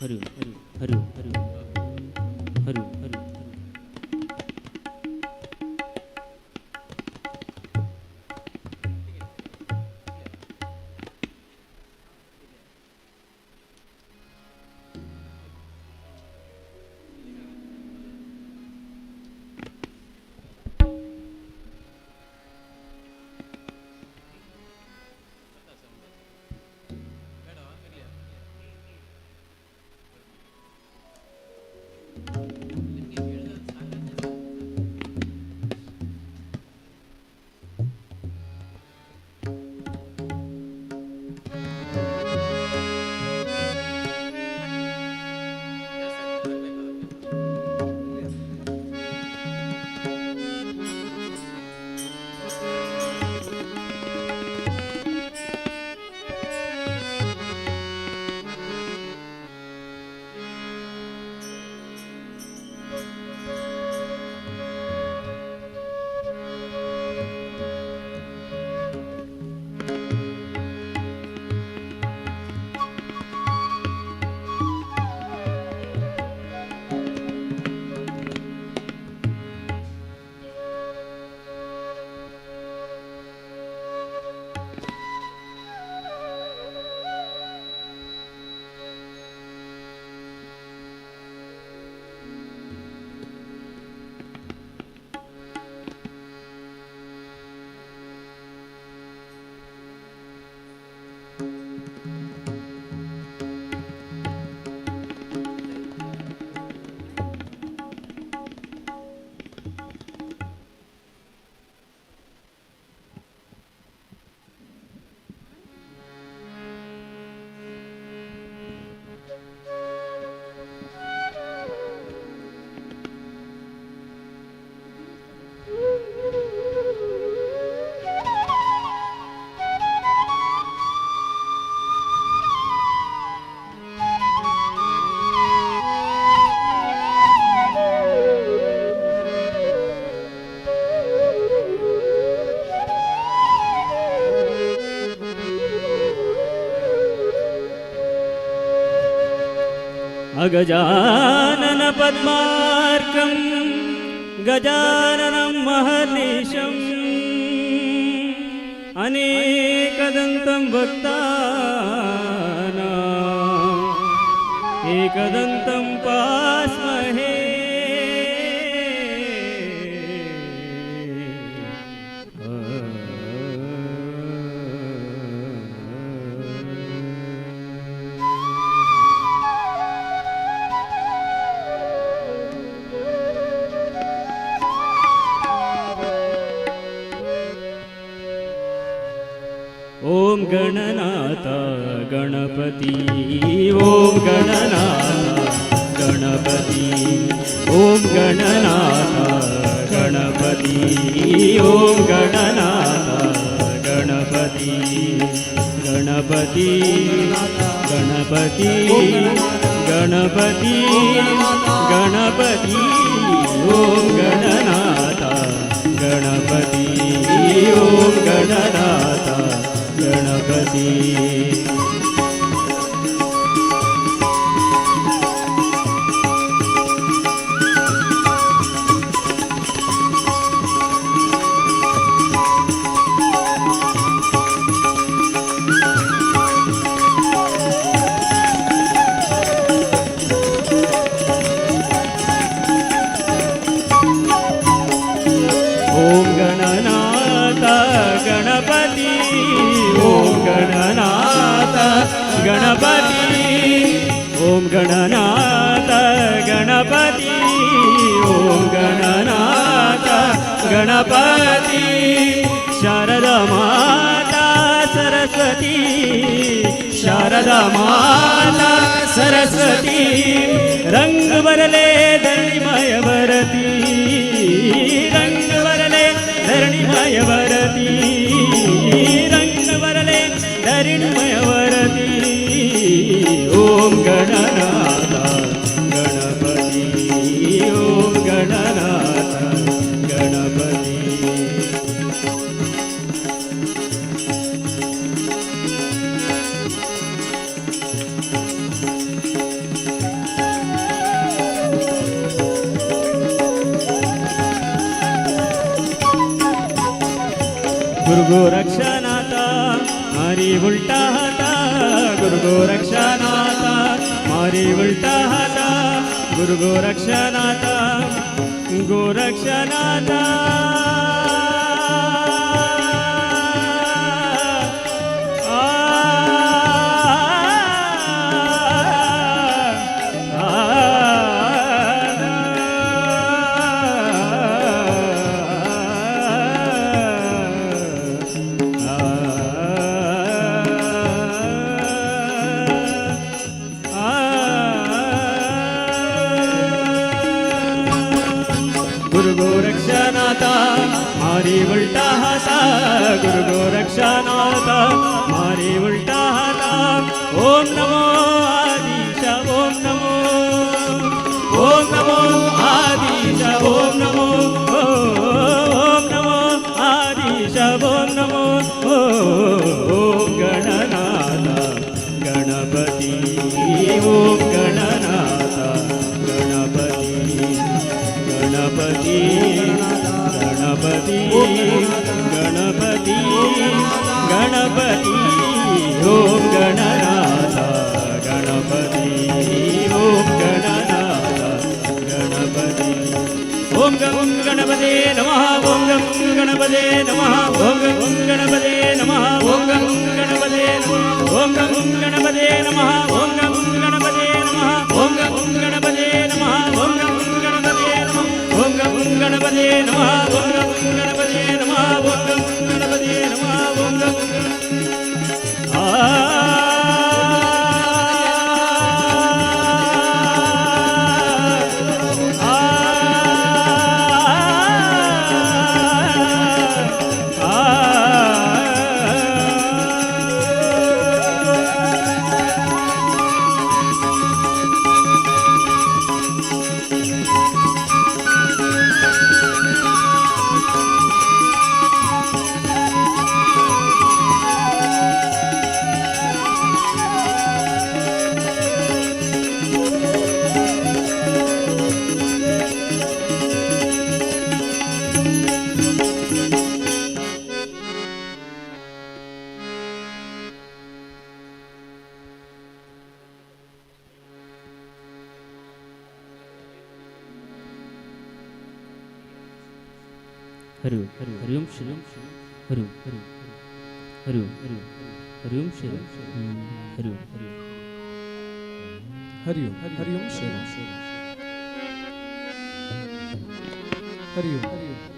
हरि हरि हरि हरि हरि अगजानन पद्मार्कं गजाननं महर्निशम् अनेकदन्तं भक्तानां एकदन्तं पास्महे ओम गणनाथ गणपति ओम गणनाथ गणपति ओम गणनाथ गणपति ओम गणनाथ गणपति गणपति गणपति गणपति गणपति ओम गणनाथ गणपति ओम गणनाथ गणपति ओम गणनाथ गणपति ओम गणनाथ गणपति ओम गणनाथ गणपति ओम गणनाथ गणपति शारदा माता सरस्वती शारदा माता सरस्वती रंग बरले धरणीमय भरती रंग बरले धरणीमय भरती रंग बरले धरणीमय भरती ओम गणनाथ गणपति ओम गणनाथ गणपति गुरु गोरक्षनाथ मारी उल्टा हाता गुरु गोरक्षनाथ मारी उल्टा हाता गुरु गोरक्षनाथ गोरक्षनाथ गुरु गोरक्षनाथ मारी उल्टा हाता गुरु गोरक्षनाथ मारी उल्टा हाता ओम नमो आदिश ओम नमो आदिश ओम नमो आदिश ओम नमो ओम गणनाथ गणपति ओम गणनाथ गणपति गणपति गणपति गणपति गणपति ओम गणनाथ गणपति ओम गणनाथ गणपति ओम गं गणपते नमः ओम गं गणपते नमः ओम गं गणपते नमः ओम गं गणपते नमः ओम गं गणपते नमः ओम गं गणपते नमः ओम गं गणपते नमः ओम गं गणपते नमः ओम गं गणपते नमः ओम गं गणपते नमः ओम गं गणपते नमः ओम गं हरि हरि ओम श्री हरि हरि हरि हरि ओम श्री हरि हरि हरि ओम श्री हरि ओम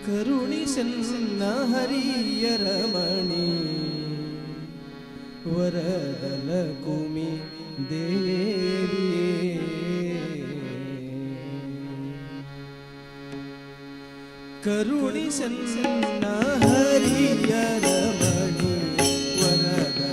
ಕರುಣಿಸನ್ನ ಹರಿಯರಮಣಿ ವರದಲ ಕುಮಿ ದೇವಿಯೇ ಕರುಣಿಸನ್ನ ಹರಿಯರಮಣಿ ವರದಲ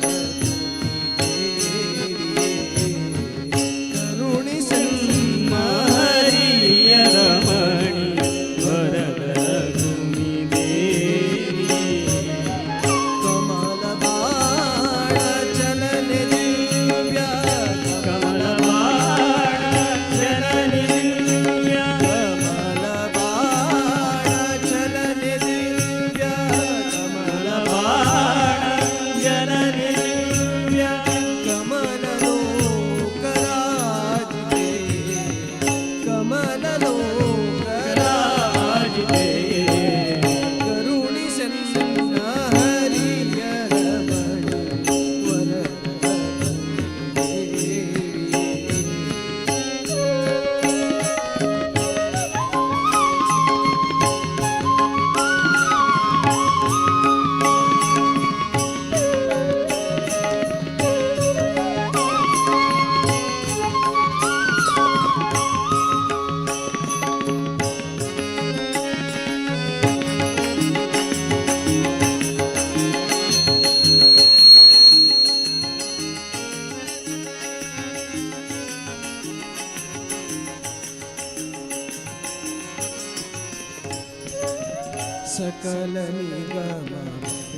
सकल निगम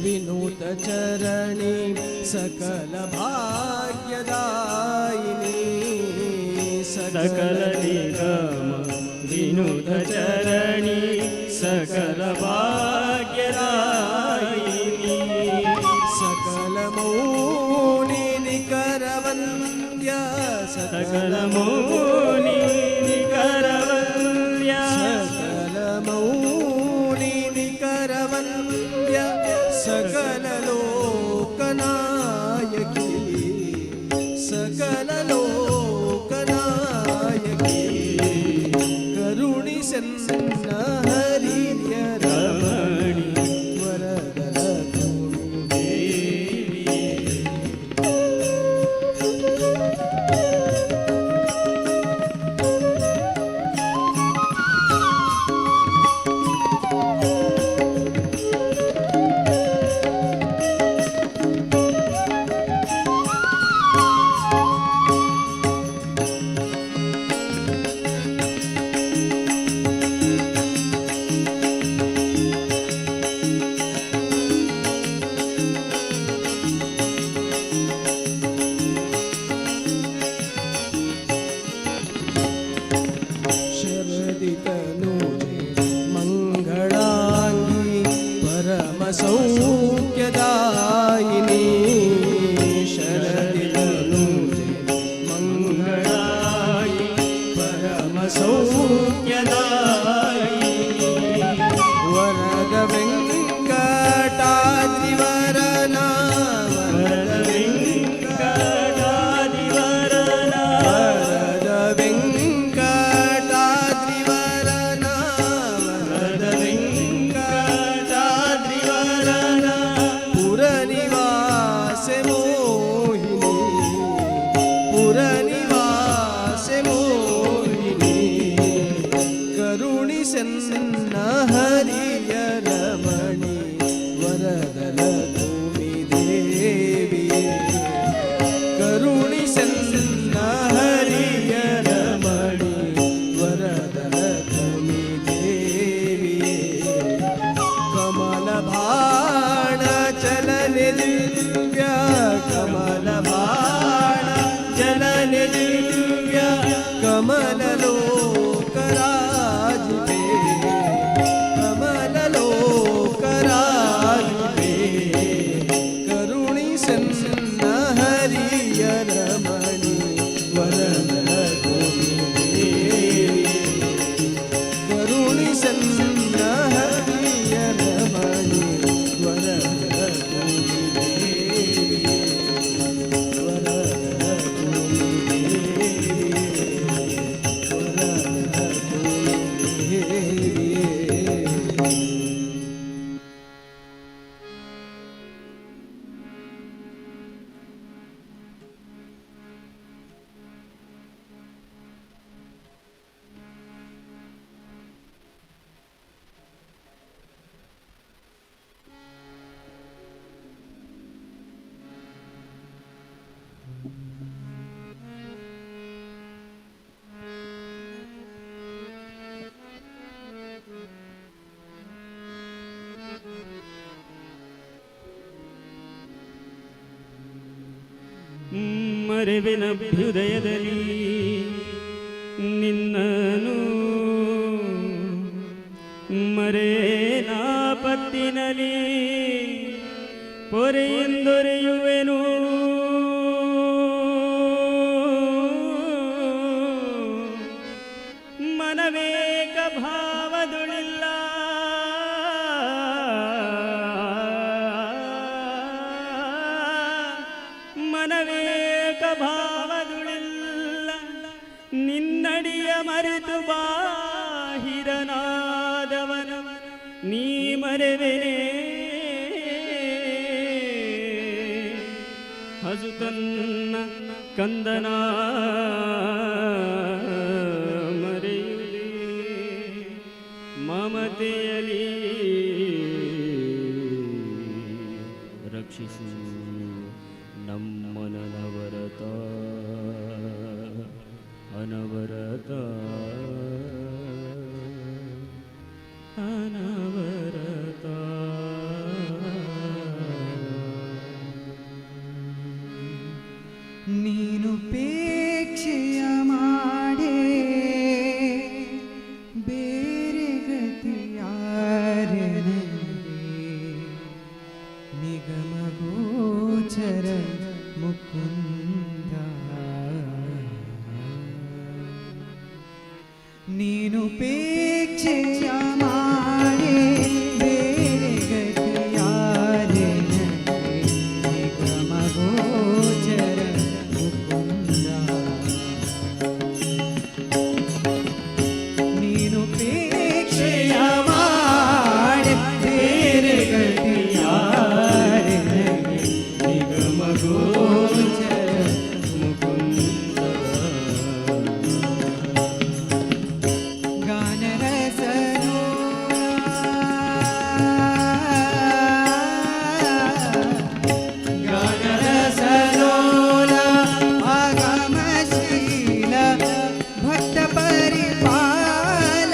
विनूत चरणी सकल भाग्यदायिनी सकल निगम विनुत चरणी सकल भाग्यदायिनी सकल मौनि निकरवन्द्य सकल मौनि निकरवन्द्य सकल मौनि निकरवन्द्य सकल लोकनायकी सकल लोकनायकी करुणिसन्न हरिय रमणी वरदल शरदितनूजे मङ्गलाङ्गी परमसौख्यदायिनी शरदितनूजे मङ्गलायि परमसौख्यदायिनी वरद वेङ्कटाद्रिवरना वरद वेङ्कटादिवरना वरद वेङ्कटाद्रिवरना वरद वेङ्कटाद्रिवरना पुरनिवासे मोहिनी पुरनिवासे मोहिनी करुणिसन्न हरिय रमणी वरदल भूमि देवी करुणिसन्न हरिय रमणी वरदल भूमि देवी कमल भाण चलन दिव्य कमल भाण चलन दिव्य कमल लोकराज पे कमल लोकराज पे करुणिसन्न हरिय रमणी वरदल भूमि देवी करुणिसन्न हरिय रमणी वरदल भूमि देवी वरदल भूमि देवी वरदल भूमि देवी ಮರೆವಿನಭ್ಯುದಯದಲ್ಲಿ ನಿನ್ನನು ಮರೇನಾಪತ್ತಿನಲ್ಲಿ ಪೊರೆಯಿಂದೊರೆಯುವೆನು ಮನವೇಕ ಭಾವದುಳಿಲ್ಲ ಮನವೇಕ ಭಾವದುಳಿಲ್ಲ ನಿನ್ನಡಿಯ ಮರೆತು ಬಾಹಿರನಾದವನ ನೀ ಮರೆವೆನೆ ಹಸುತನ್ನ ಕಂದನ ಮರೆಯುವೆ ಮಮತೆಯಲಿ ರಕ್ಷಿಸು ನಮ್ಮನವರತ ಅನವರತ ಅನವರತ ನೀನುಪೇಕ್ಷೆಯ ಮಾಡಿ ಬೇರೆ ಗತಿಯಾರೆ ನಿಗಮಗೋಚರ ಮುಕುಂದ ನೀನುಪೇಕ್ಷೆಯ ಮಾಡಿ ಬೇರೆ ಗತಿಯಾರೆ ನಿಗಮಗೋಚರ ಮುಕುಂದ ಗಾನರಸಲೋಲ ಆಗಮಶೀಲ ಭಕ್ತ ಪರಿಪಾಲ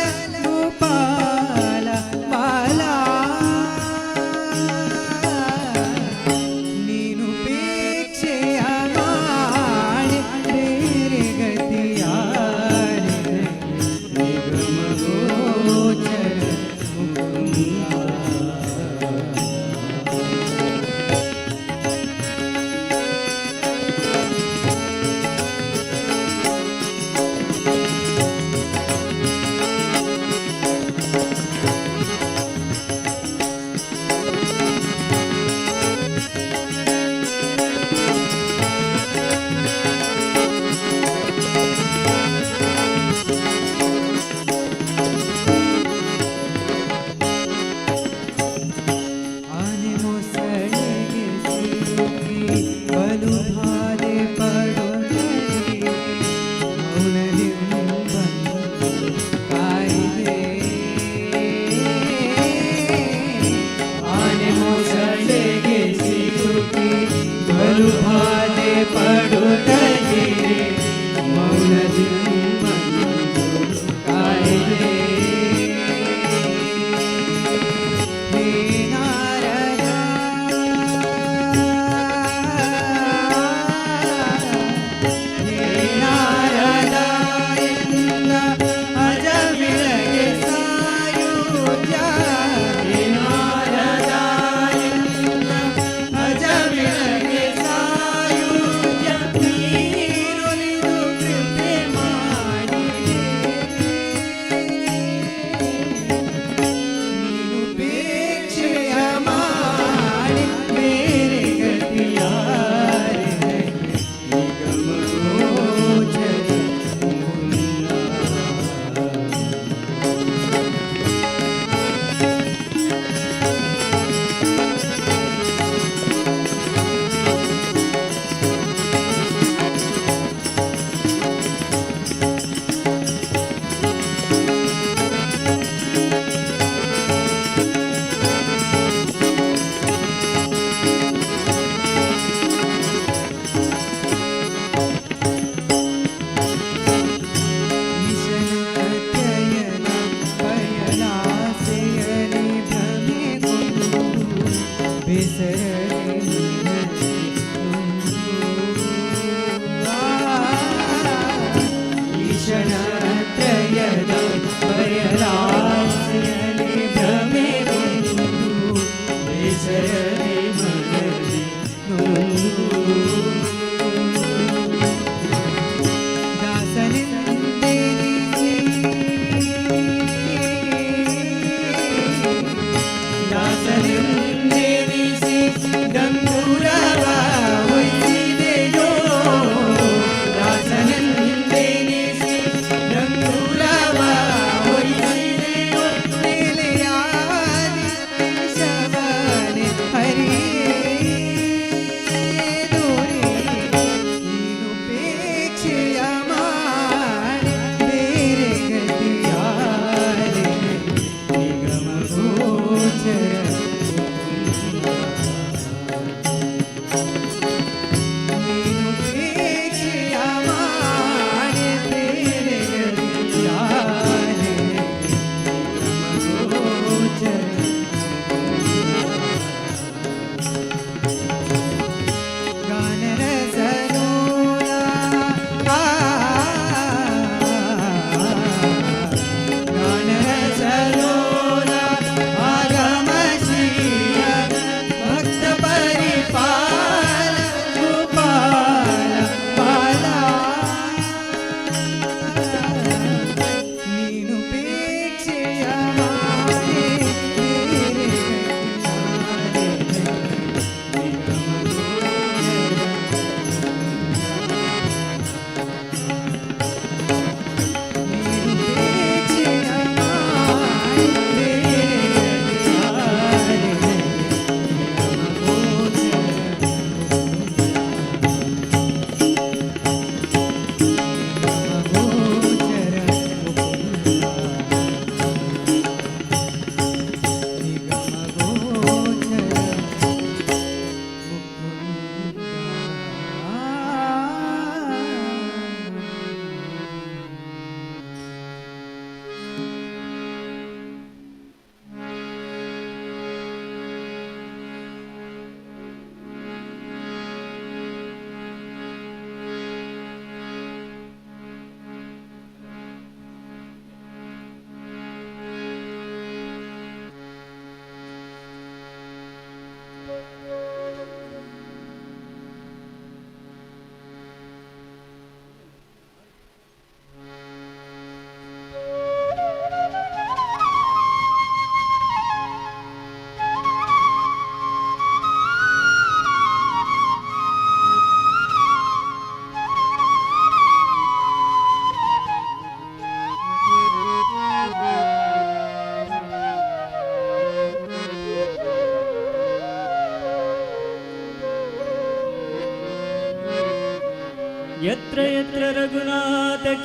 यत्र यत्र रघुनाथकीर्तनं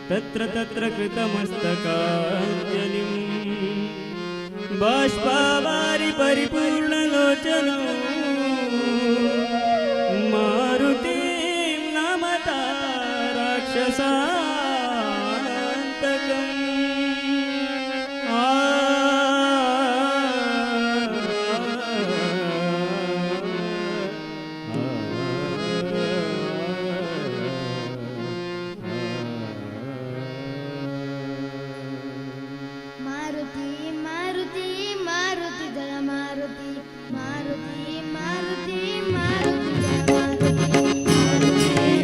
तत्र तत्र कृतमस्तकाञ्जलिं बाष्पावारि परिपूर्णलोचनो मारुतिं नमता राक्षसान्तकम् मारुति मारुति मारुति जय मारुति मारुति मारुति मारुति जय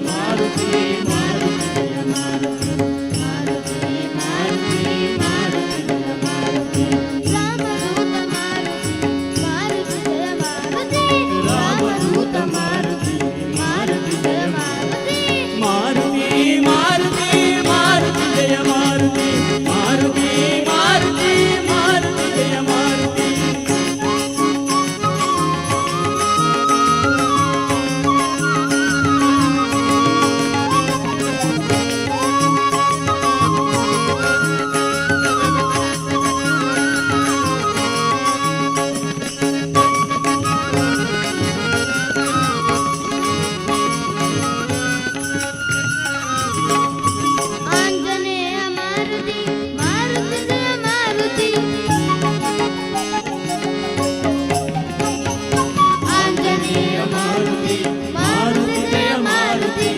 मारुति मारुति जय मारुति मारुति मारुति जय मारुति रामदूत मारुति जय मारुति रामदूत मारुति जय मारुति मारुति मारुति मारुति जय मारुति मारुति मारुति मारुति जय मारुति आंजनेय मारुति मारुति जय मारुति आंजनेय मारुति मारुति जय मारुति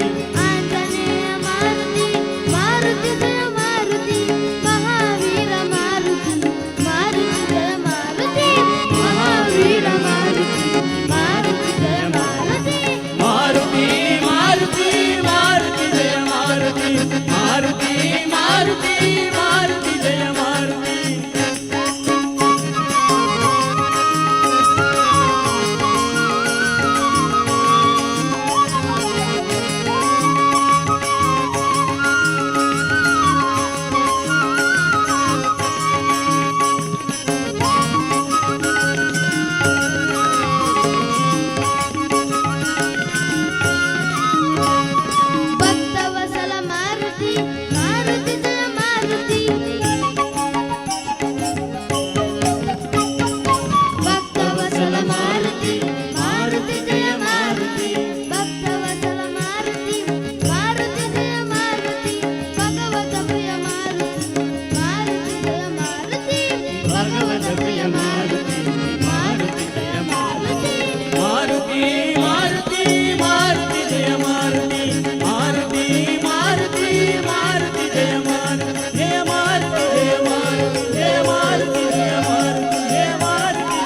आंजनेय मारुति मारुति जय मारुति महावीर मारुति मारुति जय मारुति महावीर मारुति मारुति जय मारुति मारुति मारुति मारुति जय मारुति मारुति मारुति मारुति जय मारुति भक्तवत्सल मारुति मारुति जय मारुति भक्तवत्सल मारुति मारुति जय मारुति भक्तवत्सल मारुति मारुति जय मारुति भगवत प्रिय मारुति मारुति जय मारुति भगवत प्रिय मारुति मारुति जय मारुति मारुति मारुति मारुति जय मारुति मारुति मारुति मारुति जय मारुति जय मारुति जय मारुति जय मारुति जय मारुति जय मारुति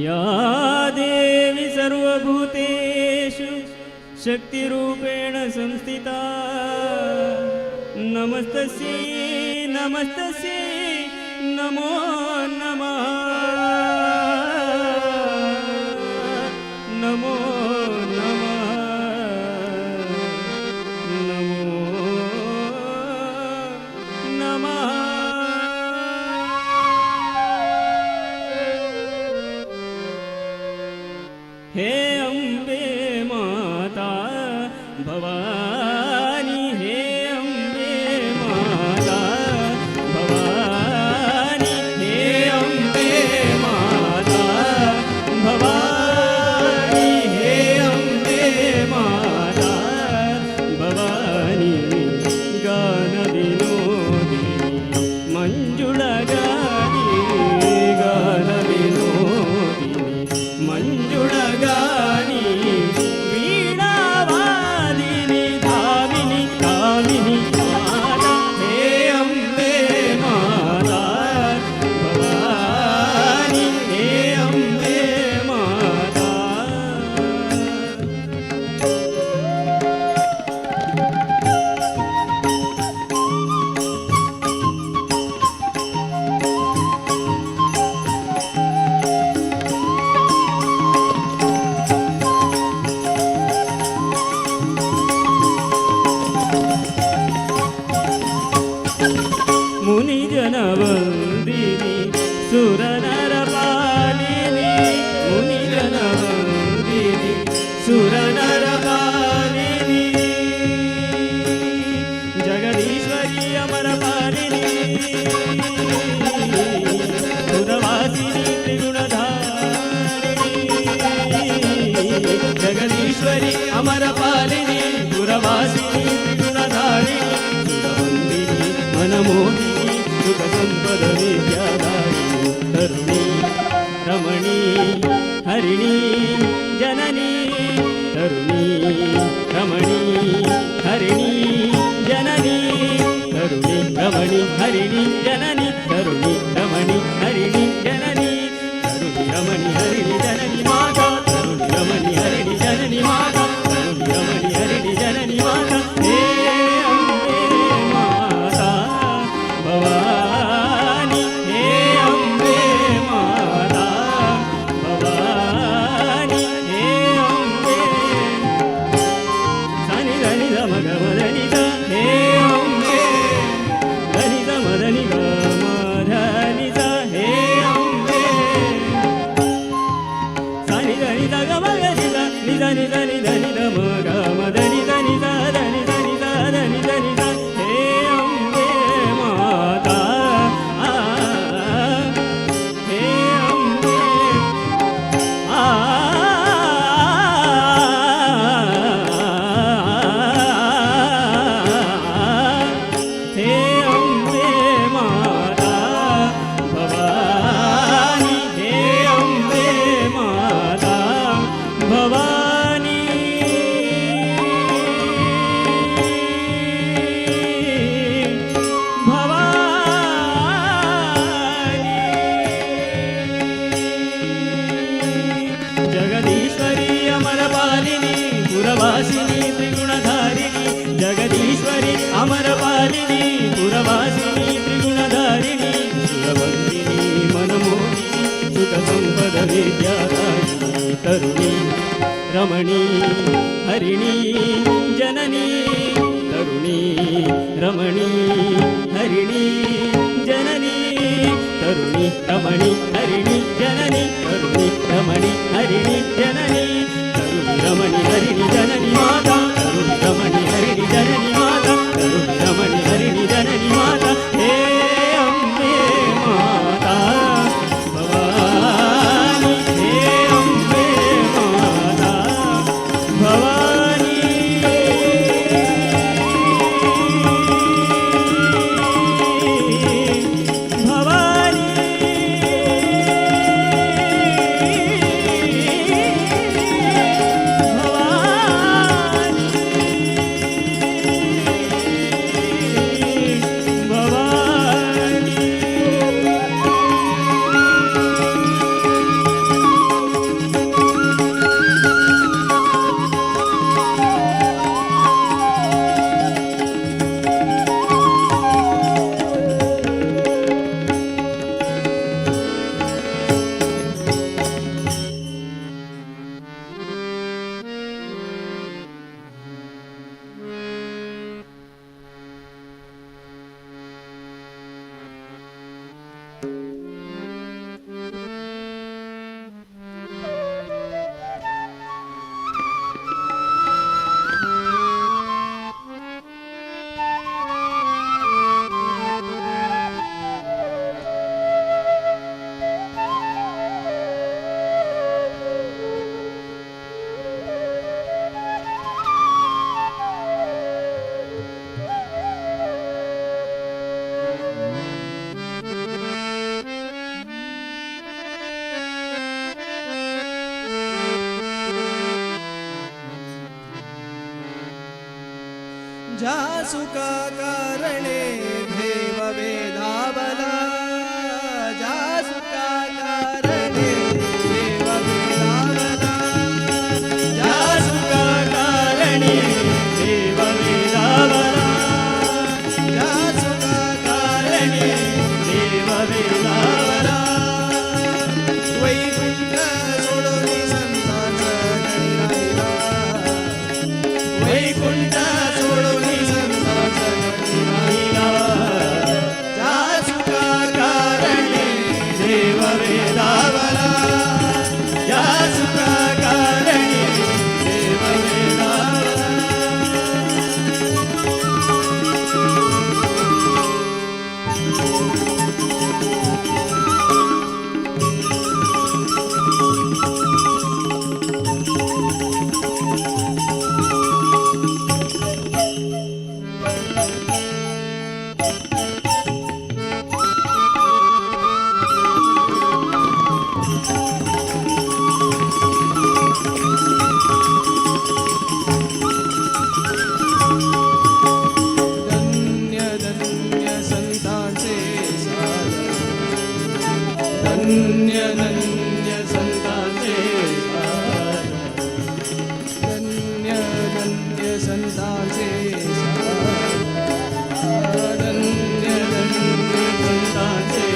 या देवी सर्वभूतेषु शक्तिरूपेण संस्थिता नमस्तस्यै नमस्तस्यै नमो नमः नमो नमः नमो नमः हे अम्बे माता भवानी हे अम्बे माता भवानी हे जगदीश्वरी अमरपालिनी पुरवासिनी त्रिगुणधारिणी सुरवन्दिनी मनमोहिनी सुखसम्पद विद्यादायिनी तरुणी रमणी हरिणी जननी तरुणी रमणी हरिणी जननी तरुणी रमणी हरिणी जननी तरुणी रमणी हरिणी जननी तरुणी रमणी हरिणी जननी माता तरुणी रमणी हरिणी जननी माता तरुणी रमणी हरिणी जननी माता हे अम्बे माता भवानी हे अम्बे माता भवानी हे अम्बे सानी धनी धम गम धनी ध हे अम्बे धनी धम धनी गम धनी ध हे अम्बे सानी धनी ध गम धनी ध नि धनी धनी धनी धम गम धनी धनी ध धनी धनी ध धनी धनी ध हे अम्बे माता हे अम्बे हे अम्बे माता भवानी हे अम्बे माता भवानी जगदीश्वरी अमरपालिनी पुरवासिनी त्रिगुणधारिणी जगदीश्वरी अमरपालिनी पुरवासिनी त्रिगुणधारिणी सुरवन्दिनी मनमोहिनी सुखसम्पद विद्यादायिनी तरुणी रमणी हरिणी जननी तरुणी रमणी हरिणी जननी तरुणी रमणी हरिणी जननी तरुणी रमणी हरिणी जननी तरुणी रमणी हरिणी जननी माता तरुणी रमणी हरिणी जननी माता तरुणी रमणी हरिणी जननी माता हे अम्बे माता भवानी हे अम्बे माता भवानी भवानी जासुका कारणे देव वेदावला जासुका कारणे देव वेदावला जासुका कारणे देव वेदावला जासुका कारणे देव वेदावला वैकुंठ सोडोनी संतांचा गणी राहिला वैकुंठ सोडून संतांचा गती राहिला संतांचे धन्य संतांचे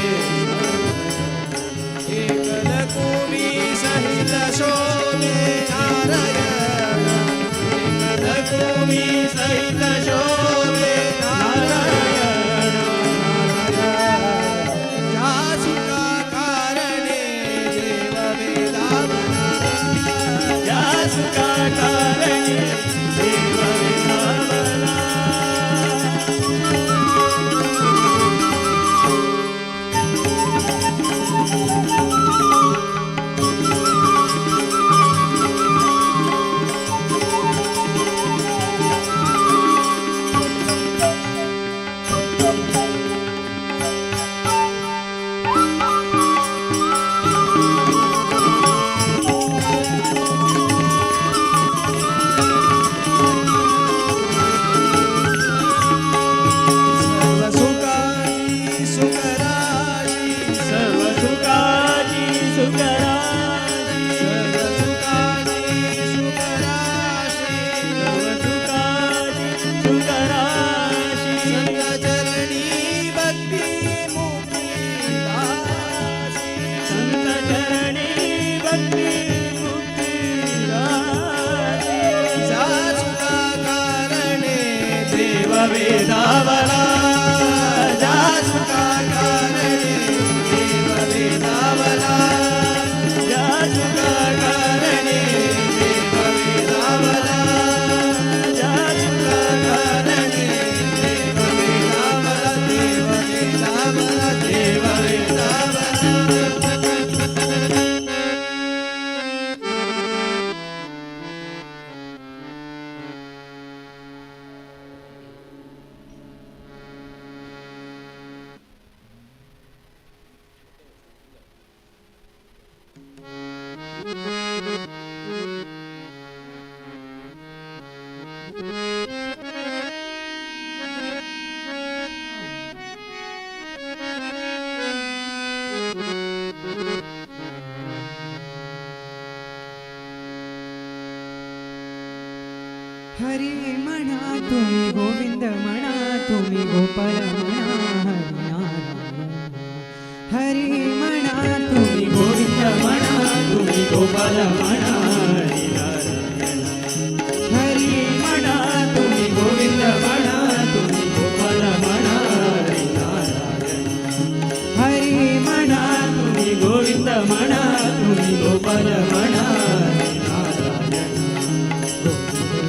एकलकोमी सहित शोभे नारायण एकलकोमी सहित शोभे नारायण जासुका कारणे देव वेदावना या सुखा कारणे देव वेदावना सर्वसुखाची सुखराशी सर्व सुखाची सुखराशी सर्वसुखाची सुखराशी सर्व सुखाची सुखराशी संतचरणी भक्ती मुक्ती दासी संत चरणी भक्ती मुक्ती राशी जासुका कारणे देव वेदावना जासुका कारणे देव वेदावना या सुखा कारणे देव वेदावना या सुखा कारणे देव वेदावना देव वेदावना देव वेदावना हरी म्हणा तुम्ही गोविंद म्हणा तुम्ही गोपाल म्हणा हरी नारायण हरी म्हणा तुम्ही गोविंद म्हणा तुम्ही गोपाल म्हणा हरी म्हणा तुम्ही गोविंद म्हणा तुम्ही गोपाल म्हणा हरी म्हणा तुम्ही गोविंद म्हणा तुम्ही गोपाल म्हणा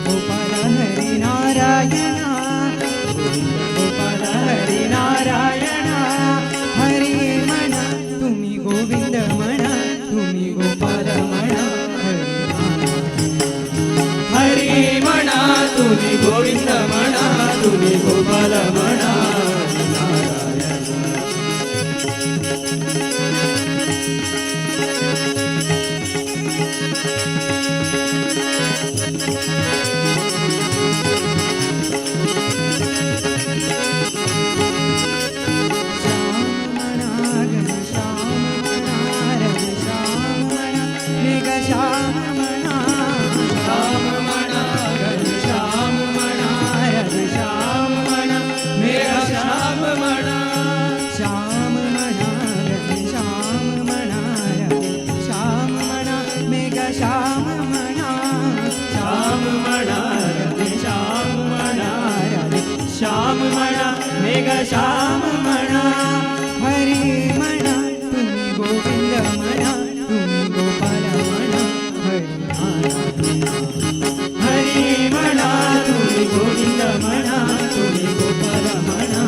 गोपाल हरी नारायण गोपाल हरी नारायण हरी म्हणा तुम्ही गोविंद म्हणा तुम्ही गोपाल म्हणा हरी म्हणा तुम्ही गोविंद म्हणा तुम्ही गोपाल म्हणा श्याम म्हणा घनश्याम म्हणा रघुश्याम म्हणा मेघश्याम म्हणा श्याम म्हणा घनश्याम म्हणा रघुश्याम म्हणा मेघश्याम म्हणा श्याम म्हणा घनश्याम म्हणा रघुश्याम म्हणा मेघश्याम म्हणा श्याम म्हणा घनश्याम म्हणा श्याम म्हणा मेघश्याम म्हणा हरी म्हणा तुम्ही गोविंद म्हणा तुम्ही गोपाल म्हणा हरी हरी नारायण म्हणा तुम्ही गोविंद म्हणा तुम्ही गोपाल म्हणा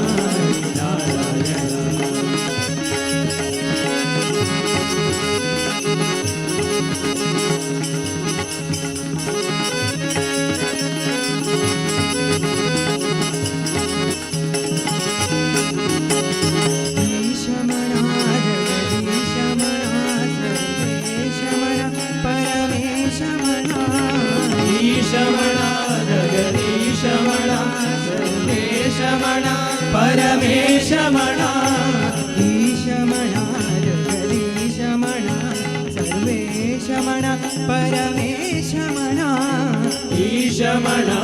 ईश म्हणा जगदीश म्हणा सर्वेश म्हणा परमेश म्हणा ईश म्हणा जगदीश म्हणा सर्वेश म्हणा परमेश म्हणा ईश म्हणा जगदीश म्हणा सर्वेश म्हणा परमेश म्हणा ईश म्हणा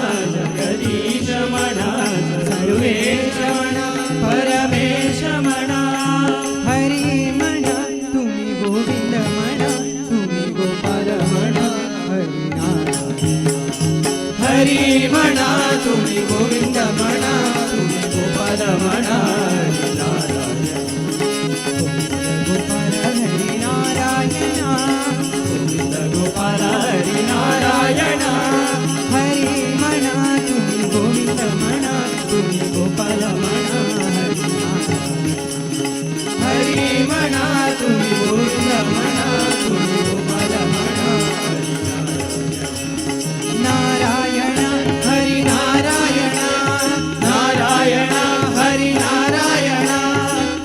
हरी म्हणा तुम्ही गोविंद म्हणा तुम्ही गोपाल म्हणा हरी नारायण गोपाल हरी नारायण गोविंद गोपाल हरी नारायण हरी म्हणा तुम्ही गोविंद म्हणा तुम्ही गोपाल म्हणा हरी नारायण हरी म्हणा तुम्ही गोविंद म्हणा तुम्ही गोपाल म्हणा हरी नारायण हरी नारायण नारायण हरी नारायण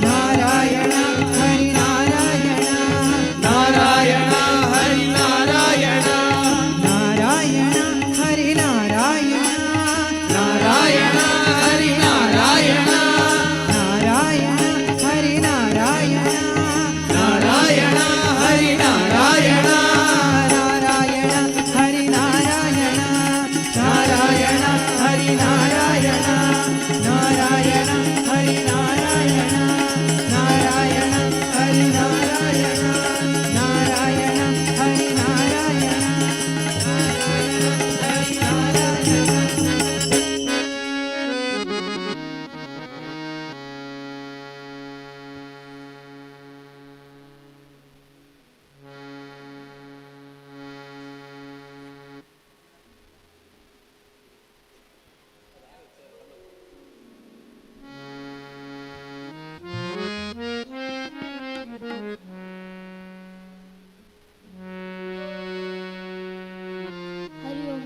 नारायण हरी नारायण नारायण हरी नारायण नारायण हरी नारायण नारायण हरी नारायण नारायण हरी नारायण नारायण हरी नारायण नारायण हरी नारायण नारायण हरी नारायण नारायण हरी नारायण नारायण हरी नारायण नारायण हरी नारायण हरि ओम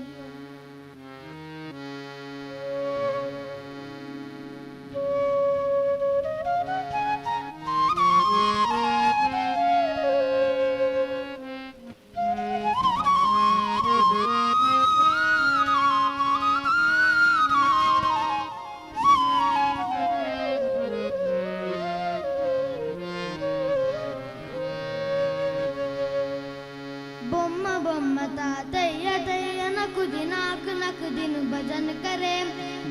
బొమ్మ బొమ్మ తాతయ్య తయ్య నకుది నాకు నకుదిను భజన కరే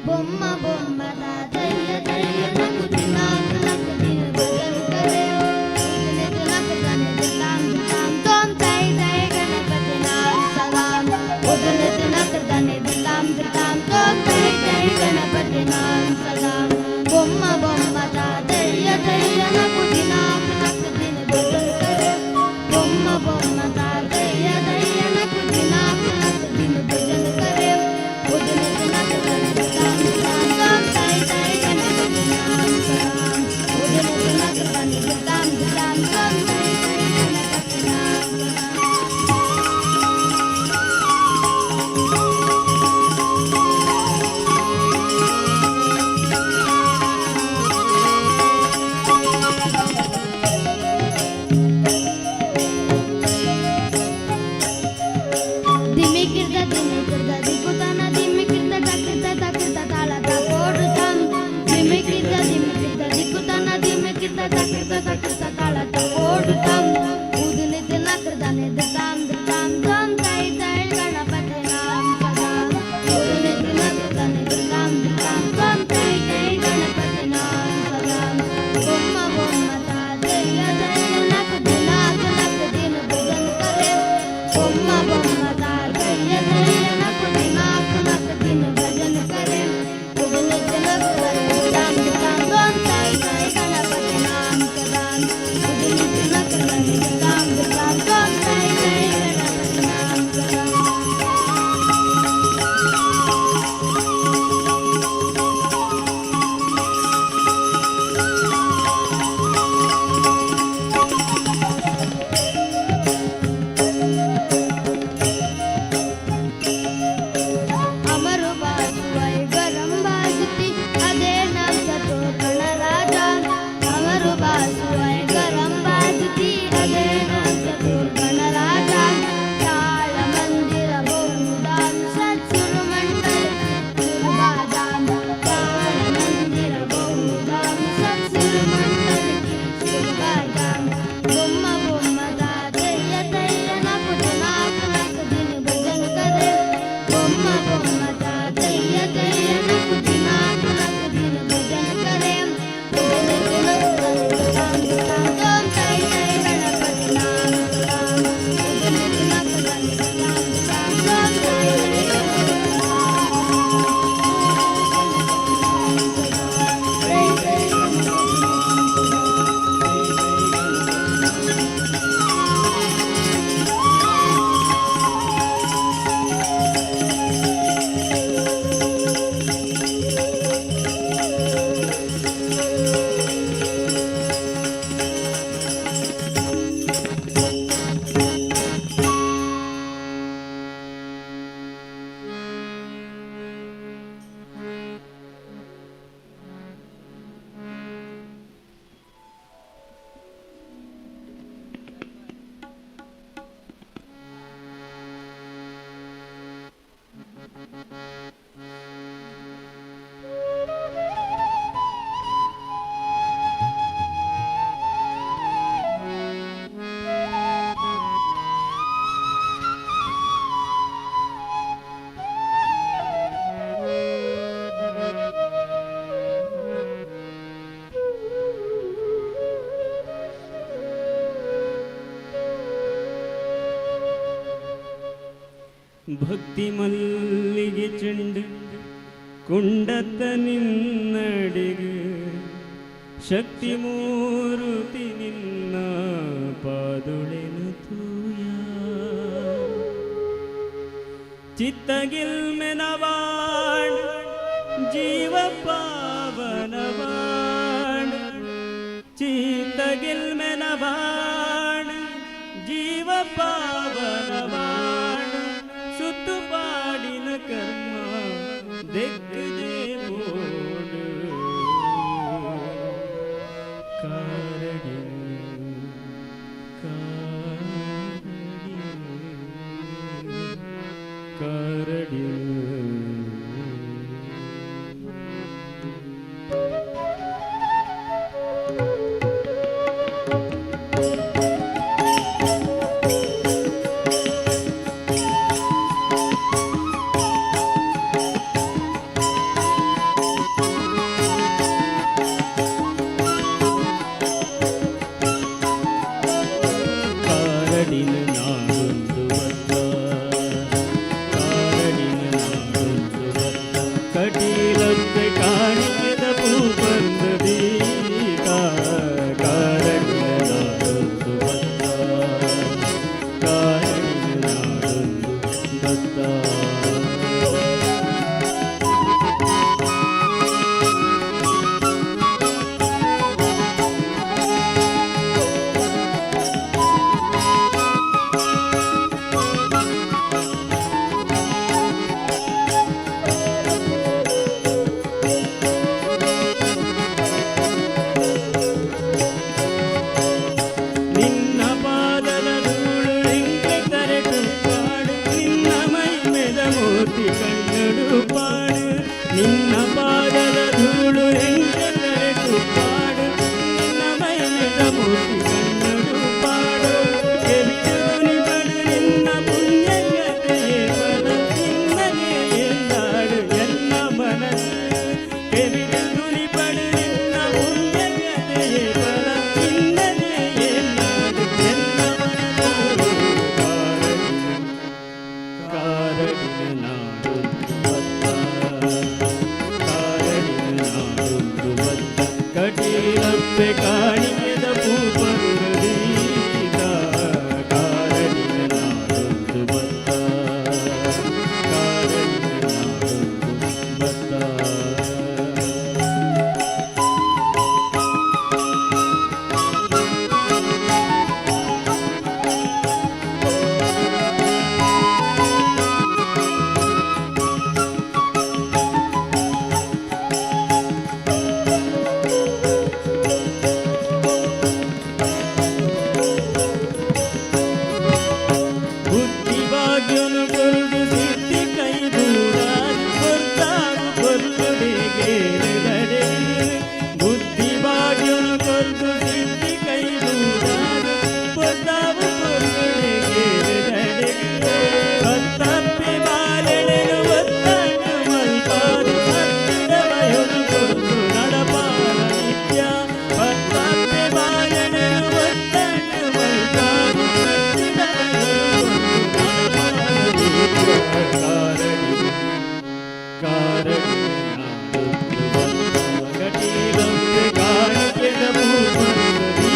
బొమ్మ బొమ్మ తాతయ్య తయ్య నకుది నాకు నకుదిను భజన కరే నిత నకదన దితాం దితాం తోం తై తై గణపతి నామ సలాం నిత నకదన దితాం దితాం తోం తై తై గణపతి నామ సలాం బొమ్మ బొమ్మ తాతయ్య తయ్య నకుది నాకు నకుదిను భజన కరే బొమ్మ బొమ్మ తాతయ్య తయ్య నకుది నాకు నకుదిను భజన కరే ఉదనిత నకదన దితాం దితాం తోం తై తై గణపతి నామ సలాం ఉదనిత నకదన దితాం దితాం తోం తై తై గణపతి నామ సలాం ಭಕ್ತಿ ಮಲ್ಲಿಗೆ ಚೆಂಡು ಕುಂಡತ್ತ ನಿನ್ನಡೆಗೆ ಶಕ್ತಿ ಮೂರುತಿ ನಿನ್ನ ಪಾದುಳೆನು ತೂಯ ಚಿತ್ತಗಿಲ್ಮೆನವಾಣ ಜೀವ ಪಾವನವಾಣ ಚಿತ್ತಗಿಲ್ಮೆನವಾಣ ಜೀವ ಪಾವನವಾಣ ಸುತ್ತು ಪಾಡಿನ ಕರ್ಮ ದೆಕ್ಕದೆ ಬೋಡು ಕಾರಡಿ ಕಾರಡಿ ಕಾರಡಿನ ನಾಡೊಂದು ಬದ್ದ ಕಾರಡಿನ ನಾಡೊಂದು ಬದ್ದ ಕಟೀಲಕ್ಕೆ ಕಾಣಿಕೆದ ಭೂಬಂಧದಿ ಕಾರಡಿನ ನಾಡೊಂದು ಬದ್ದ ಕಾರಡಿನ ನಾಡೊಂದು ಬದ್ದ ನಿನ್ನ ಪಾದದ ಧೂಳು ಎಂಗೆ ಕರೆದು ಪಾಡು ನಿನ್ನ ಮೈ ಮೆದ ಮೂರ್ತಿ ಕಣ್ಣಡು ಪಾಡು ನಿನ್ನ ಪಾದದ ಧೂಳು ಎಂಗೆ ಕರೆದು ಪಾಡು ನಿನ್ನ ಮೈ ಮೆದ ಮೂರ್ತಿ ಕಣ್ಣಡು ಪಾಡು ಕೆಬಿಡುನಿ ಬಡು ನಿನ್ನ ಪುಣ್ಯಗತೆಯೇ ಬಲ ನಿನ್ನನೇ ಎಂದಾಡು ಎನ್ನ ಮನಸ್ಸು ಕೆಬಿಡುನಿ ಬಡು ನಿನ್ನ ಪುಣ್ಯಗತೆಯೇ ಬಲ ನಿನ್ನನೇ ಎಂದಾಡು ಎನ್ನ ಮನಸ್ಸು ಕಾರಡಿನ ನಾಡೊಂದು ಬದ್ದ ಕಾರಡಿನ ನಾಡೊಂದು ಬದ್ದ ಕಟೀಲಪ್ಪೆ ಕಾಣಿಕೆದ ಭೂಪಂದದಿ ಕಾರಡಿನ ನಾಡೊಂದು ಬದ್ದ ಕಾರಡಿನ ನಾಡೊಂದು ಬದ್ದ ಬುದ್ಧಿ ಭಾಗ್ಯನು ಕೊರಡು ಸಿದ್ಧಿ ಕೈ ದೂರಾದು ಕೊರ್ತಾವು ಕೊರ್ಲುಡೆಗೆ ಬುದ್ಧಿ ಭಾಗ್ಯನು ಕೊರಡು ಸಿದ್ಧಿ ಕೈ ದೂರಾದು ಕೊರ್ತಾವು ಕೊರ್ಲುಡೆಗೆ ಹತ್ತಪ್ಪೆ ಬಾಲೆಳೆನು ಒತ್ತನ್ನು ಮಲ್ಪಾದು ಹತ್ತಿರವಯೊಡು ಕೊರ್ಲು ನಡಪಾಲ ನಿತ್ಯ ಹತ್ತಪ್ಪೆ ಬಾಲೆಳೆನು ಒತ್ತನ್ನು ಮಲ್ಪಾದು ಕಟೀಲಂತೆ ಕಾಣಿಕೆದ ಭೂಪಂದದಿ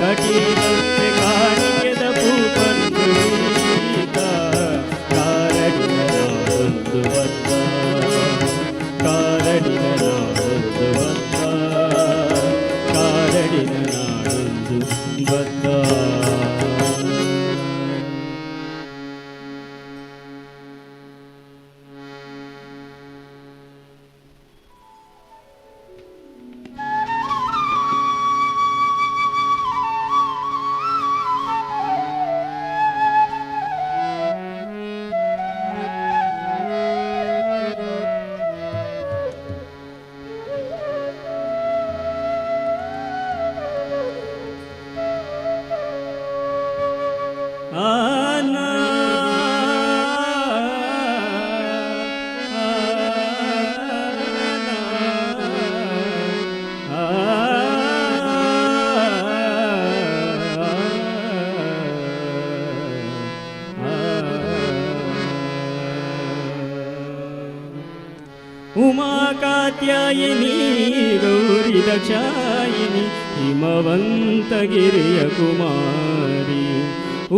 ಕಟೀಲಂತೆ ಕಾಣಿಕೆದ ಭೂಪಂದದಿ ಕಾರಡಿನ ನಾಡೊಂದು ಬದ್ದ ಕಾರಡಿನ ನಾಡೊಂದು ಬದ್ದ ಕಾರಡಿನ ನಾಡೊಂದು ಬದ್ದ उमा कात्यायिनी गौरी दक्षायिनी हिमवन्तगिरिय कुमारी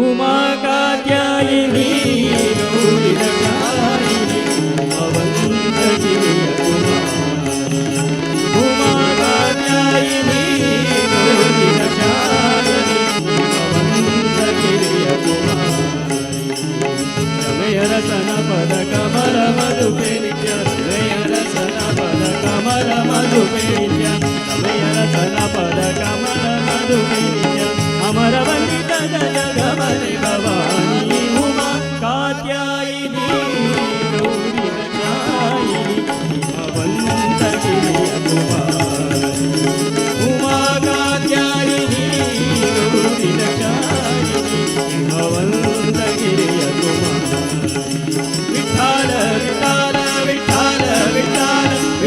उमा कात्यायिनी गौरी दक्षायिनी हिमवन्तगिरिय कुमारी उमा कात्यायिनी गौरी दक्षायिनी हिमवन्तगिरिय कुमारी रमय रसन पद कमल मधुपे नित्य रमय रसन पद कमल मधुपे नित्य रमय रसन पद कमल मधुपे नित्य अमर वंदित जगमणि भवानी उमा कात्यायिनी गौरी दक्षायिनी हिमवन्तगिरिय कुमारी उमा कात्यायिनी गौरी दक्षायिनी हिमवन्तगिरिय कुमारी विठ्ठल विठ्ठल विठ्ठल विठ्ठल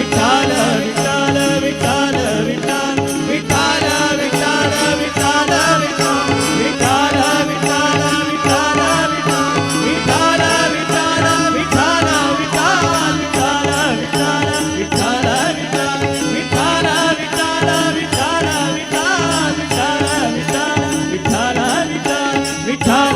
विठ्ठल विठ्ठल विठ्ठल विठ्ठल विठ्ठल विठ्ठल विठ्ठल विठ्ठल विठ्ठल विठ्ठल विठ्ठल विठ्ठल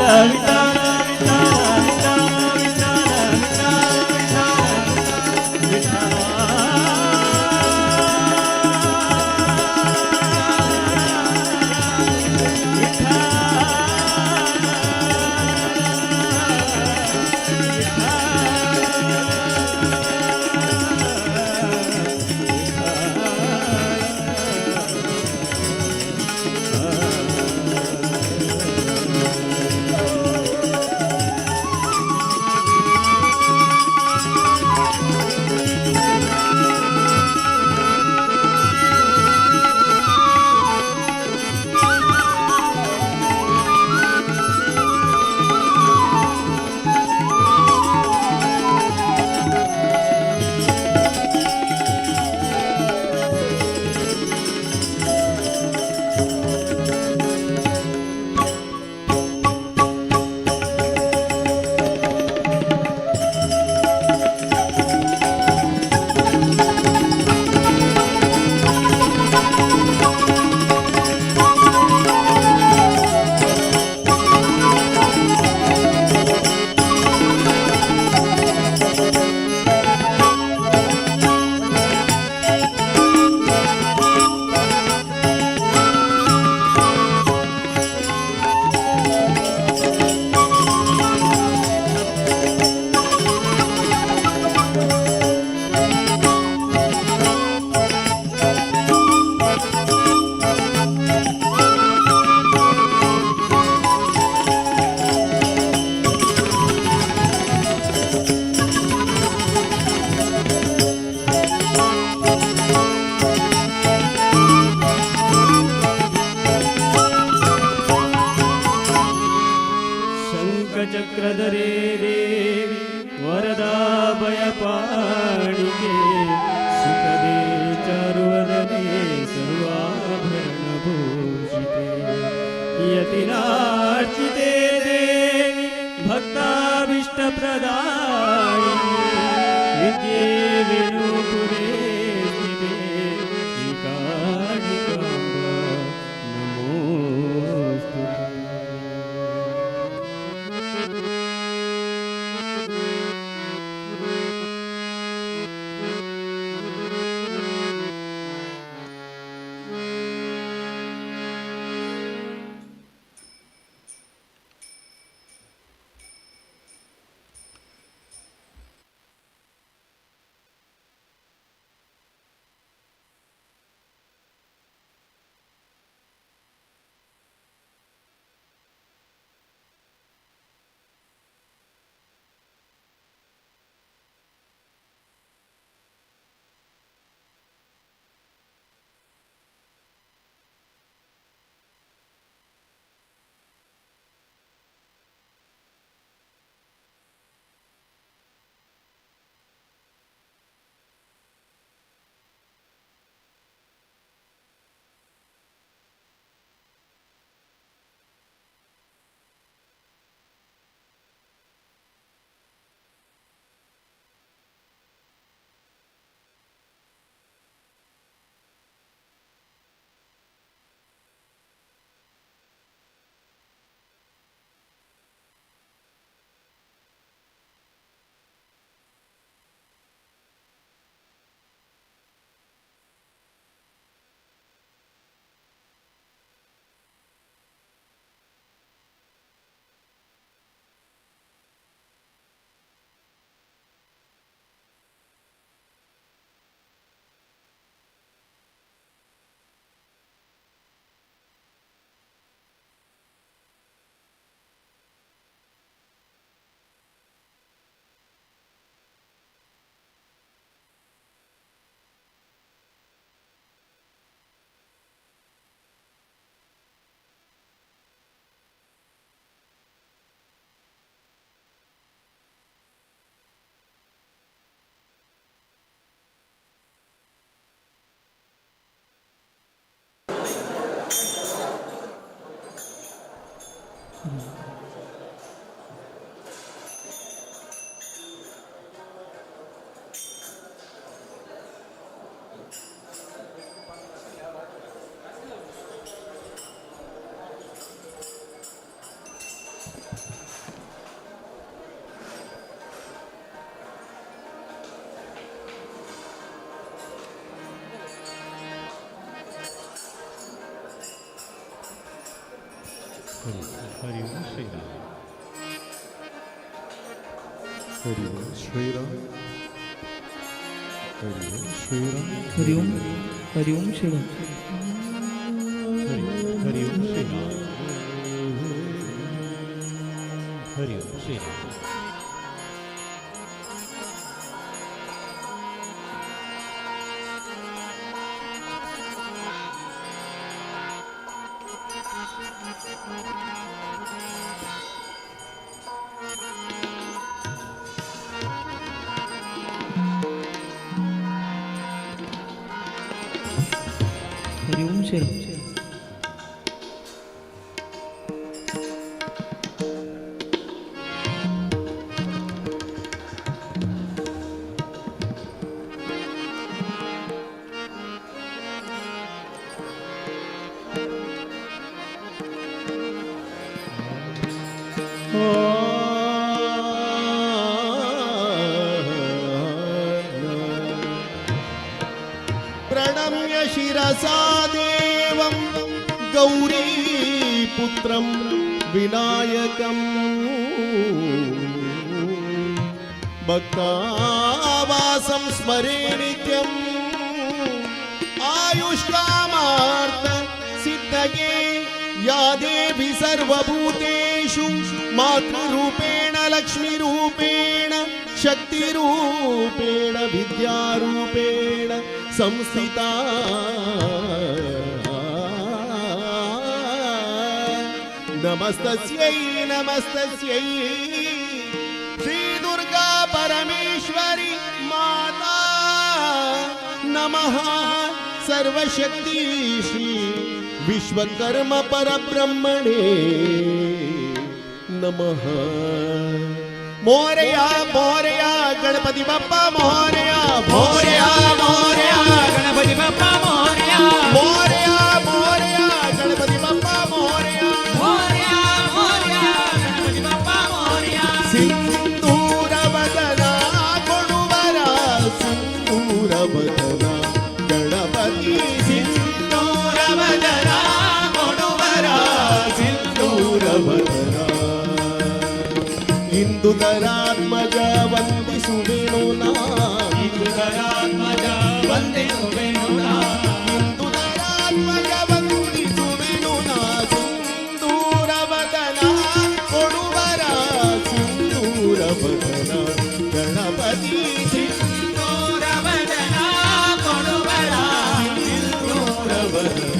चक्रधरे देवी वरदाभयपाणिके सुखदे चारुवदने सर्वाभरणभूषिते यतिनार्चिते देवी भक्ताभीष्टप्रदायिनि विद्ये वेणुपुरे स्थिते श्रीकाणिकाम्बा नमोऽस्तुते। ಹರಿ ಓಂ ಶ್ರೀರಾಮ್. ಹರಿ ಓಂ ಶ್ರೀರಾಮ್. ಹರಿ ಓಂ ಶ್ರೀರಾಮ್. ಹರಿ ಓಂ ಹರಿ ಓಂ ಶ್ರೀರಾಮ್. ಹರಿ ಓಂ ಶ್ರೀರಾಮ್. ಹರಿ ಓಂ ಶ್ರೀರಾಮ್. ಹರಿ ಓಂ ಶ್ರೀರಾಮ್. प्रणम्य शिरसा देवं गौरीपुत्रं विनायकम् भक्तावासं स्मरे नित्यम् आयुष्कामार्थ सिद्धये या देवी सर्वभूतेषु मातृरूपेण लक्ष्मीरूपेण शक्तिरूपेण विद्यारूपेण संस्थिता नमस्तस्यै नमस्तस्यै श्री दुर्गा परमेश्वरी माता नमः सर्वशक्ति श्री विश्वकर्म परब्रह्मणे नमः। मोरया मोरया गणपति बप्पा मोरया मोरया मोरया ಗಣಪತಿ ಬಪ್ಪ ಮೋರ್ಯ. मोरया मोरया गणपति बप्पा मोरया ಮೋರ್ಯ ಮೋರ್ಯ ಗಣಪತಿ ಬಪ್ಪ ಮೋರ್ಯ. सिंदूर बदना कोडुवर सिंदूर बदना गणपति सिंदूर बदना कोडुवर सिंदूर बदना इंदुधरात्मज ವಂದಿಸುವೆನು ನಾ ಇಂದುಧರಾತ್ಮಜ ವಂದಿಸುವೆನು ನಾ. ಇಂದುಧರಾತ್ಮಜ ವಂದಿಸುವೆನು ನಾ ಸಿಂಧೂರ ವದನ ಕೊಡುವರ ಸಿಂಧೂರ ವದನ ಗಣಪತಿ ಸಿಂಧೂರ ವದನ ಕೊಡುವರ ಸಿಂಧೂರ ವದನ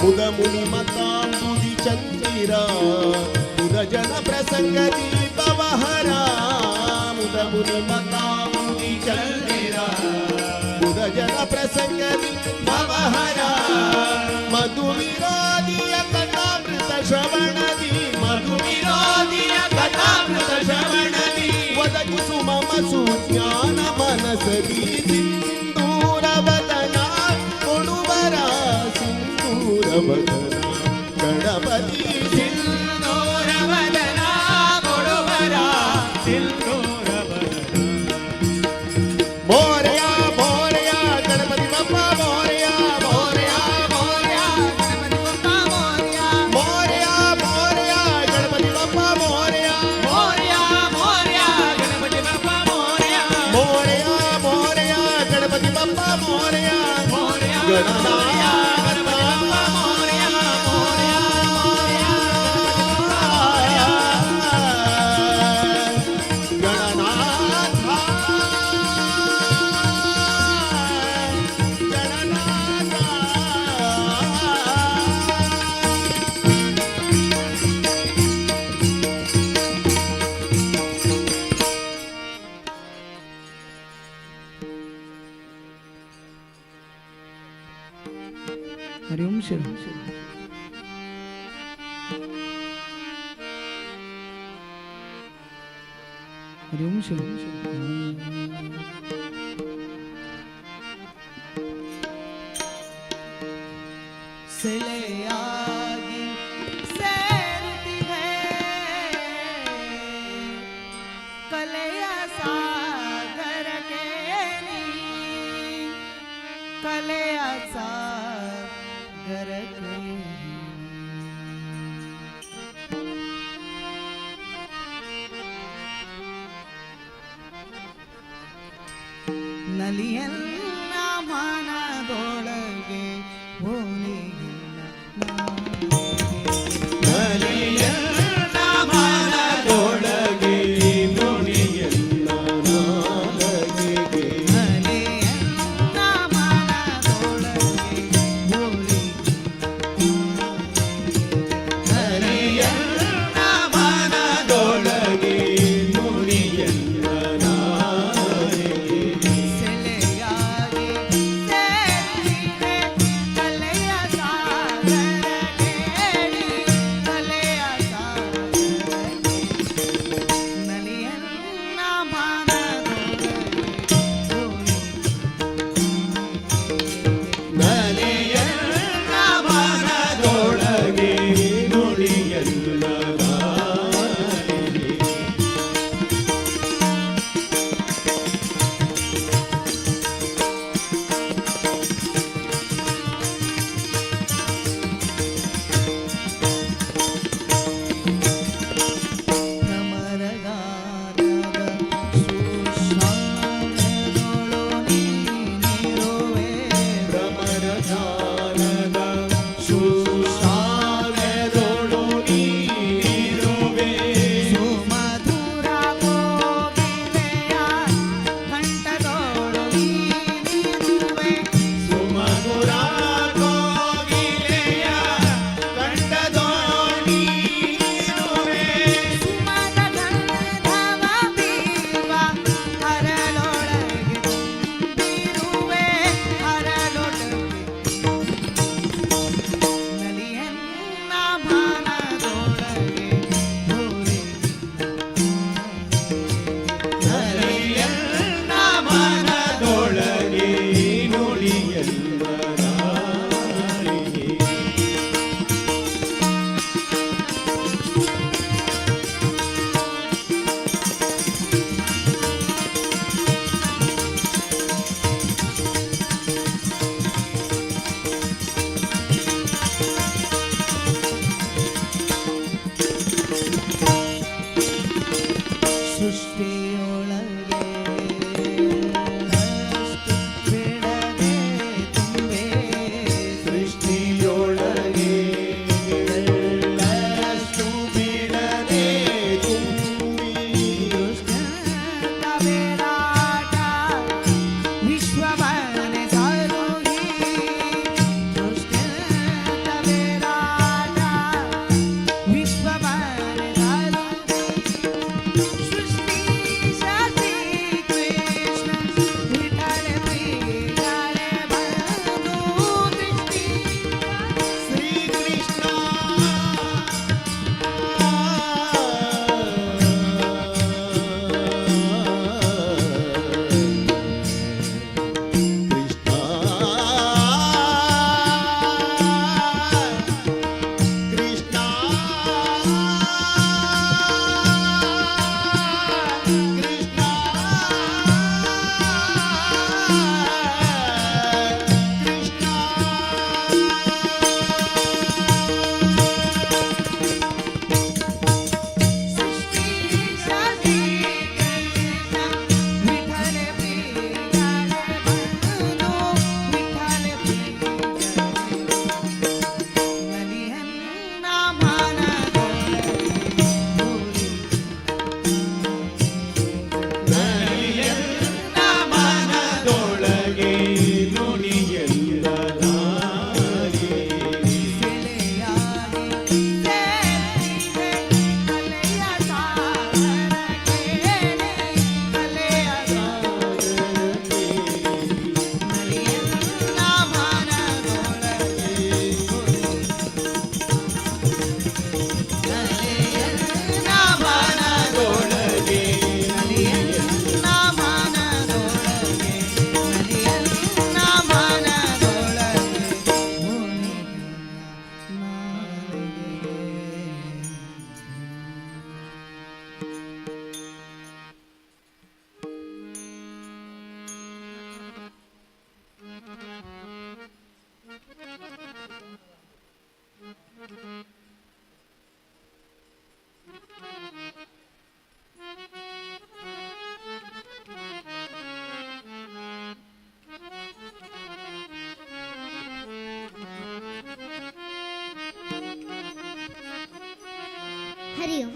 ಮುದ ಮುನಿ ಮತಾಂಬುದಿ ಚಂದಿರ ಮುದ ಜನ ಪ್ರಸಂಗ ದೀಪವಹರ ಮುದ ಮುನಿ ಮತಾಂಬುದಿ ಚಂದಿರ ಮುದ ಜನ ಪ್ರಸಂಗ ದೀಪವಹರ ಮಧು ವಿರೋಧಿಯ ಕಥಾಮೃತ ಶ್ರವಣದಿ ಮಧು ವಿರೋಧಿಯ ಕಥಾಮೃತ ಶ್ರವಣದಿ ಒದಗಿಸು ಮಮ ಸುಜ್ಞಾನ ಮನಸದಿ ಸಿಂಧೂರ ವದನ ಕೊಡುವರ ಸಿಂಧೂರ ವದನ ಗಣಪತಿ ಸಿಂಧೂರ ವದನ ಕೊಡುವರ ಸಿಂಧೂರ ವದನ. ಮೋರಯ ಮೋರಯ ಗಣಪತಿ ಬಪ್ಪ ಮೋರಯ ಮೋರಯ ಮೋರ್ಯ ಗಣಪತಿ ಬಪ್ಪ ಮೋರ್ಯ. ಮೋರಯ ಮೋರಯ ಗಣಪತಿ ಬಪ್ಪ ಮೋರಯ ಮೋರ್ಯ ಮೋರ್ಯ ಗಣಪತಿ ಬಪ್ಪ ಮೋರ್ಯ. ಮೋರಯ ಮೋರಯ ಗಣಪತಿ ಬಪ್ಪ ಮೋರಯ ಮೋರ್ಯ ಗಣನಾಯ ಗಣಪತಿ ಬಪ್ಪ ಮೋರ್ಯ. ಮೋರ್ಯ ಮೋರ್ಯ ಗಣನಾಥ ಹರಿ ಓಂ ಶ್ರೀರಾಮ್. ಹರಿ ಓಂ ಶ್ರೀರಾಮ್. ಸೆಲೆಯಾಗಿ ಸೇರುತ್ತಿದೆ ನಲಿಯಲ್ಲ ಮನದೊಳಗೆ ಹೋಲಿಗಿಲ್ಲ ನಲಿಯಲ್ಲ ಮನದೊಳಗೆ ನುಡಿಯಲ್ಲ ನಾಲಿಗೆಗೆ. ನಲಿಯಲ್ಲ ಮನದೊಳಗೆ ನಲಿಯಲ್ಲ ಮನದೊಳಗೆ ನುಡಿಯಲ್ಲ ನಾಲಿಗೆಗೆ. ಸೆಲೆಯಾಗಿ ಸೇರಿದೆ ಕಲೆಯ ಸಾಗರನೇಡಿ ಕಲೆಯ ಸಾಗರನೇಡಿ ನಲಿಯಲ್ಲ ಮನದೊಳಗೆ ನಲಿಯಲ್ಲ ಮನದೊಳಗೆ ನುಡಿಯಲ್ಲ ನಾಲಿಗೆಗೆ. ಭ್ರಮರಗಾನದ ಸುಶ್ರಾವ್ಯದೊಳು ನೀನಿರುವೆ ಭ್ರಮರಗಾನದ ಸುಶ್ರಾವ್ಯದೊಳು ನೀನಿರುವೆ. ಸುಮಧುರ ಕೋಗಿಲೆಯ ಕಂಠದೊಳು ನೀನಿರುವೆ ಸುಮಧುರ ಕೋಗಿಲೆಯ ಕಂಠದೊಳು ನೀನಿರುವೆ. ಸುಮದ ಗಂಧವ ಬೀರುವ ಹರಳೊಳಗೆ ತುಂಬಿರುವೆ ಹರಳೊಳಗೆ ನಲಿಯನ್ನ ಮನದೊಳಗೆ ಹೋರೆ ನಲಿಯಲ್ಲ ಮನದೊಳಗೆ ನುಡಿಯಲ್ಲ ನಾಲಿಗೆಗೆ. ಸೃಷ್ಟಿಯೊಳಗೆ ಅಷ್ಟು ಬಿಡದೆ ತುಂಬೆ ಸೃಷ್ಟಿಯೊಳಗೆ ಎಳ್ಳಷ್ಟು ಬಿಡದೆ ತುಂಬಿ. ದುಷ್ಟಂತ ವಿರಾಟ ವಿಶ್ವವನ್ನೇ ಸರುಹಿ ದುಷ್ಟಂತ ವಿರಾಟ ವಿಶ್ವವನ್ನೇ ಸರುಹಿ ಸೃಷ್ಟಿ ಹರಿ ಓಂ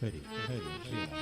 ಹರಿ ಹರಿ ಶ್ರೀರಾಮ್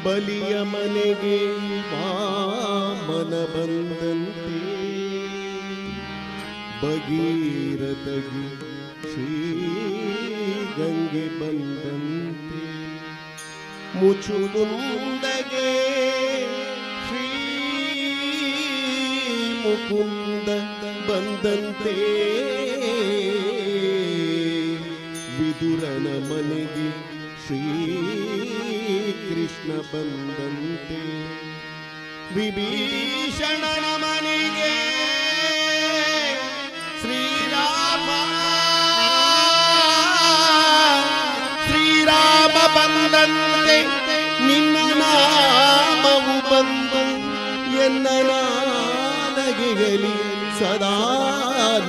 ಬಲಿಯ ಮನೆಗೆ ವಾಮನ ಬಂದಂತೆ ಭಗೀರಥಗಿ ಶ್ರೀ ಗಂಗೆ ಬಂದಂತೆ ಮುಚುಕುಂದಗೆ ಶ್ರೀ ಮುಕುಂದ ಬಂದಂತೆ ವಿದುರನ ಮನೆಗೆ ಶ್ರೀಕೃಷ್ಣ ಬಂದಂತೆ ವಿಭೀಷಣನ ಮನೆಗೆ ಶ್ರೀರಾಮ ಬಂದಂತೆ ನಿನ್ನ ನಾಮವು ಬಂದು ಎನ್ನ ನಾಲಗೆಗಲಿ ಸದಾ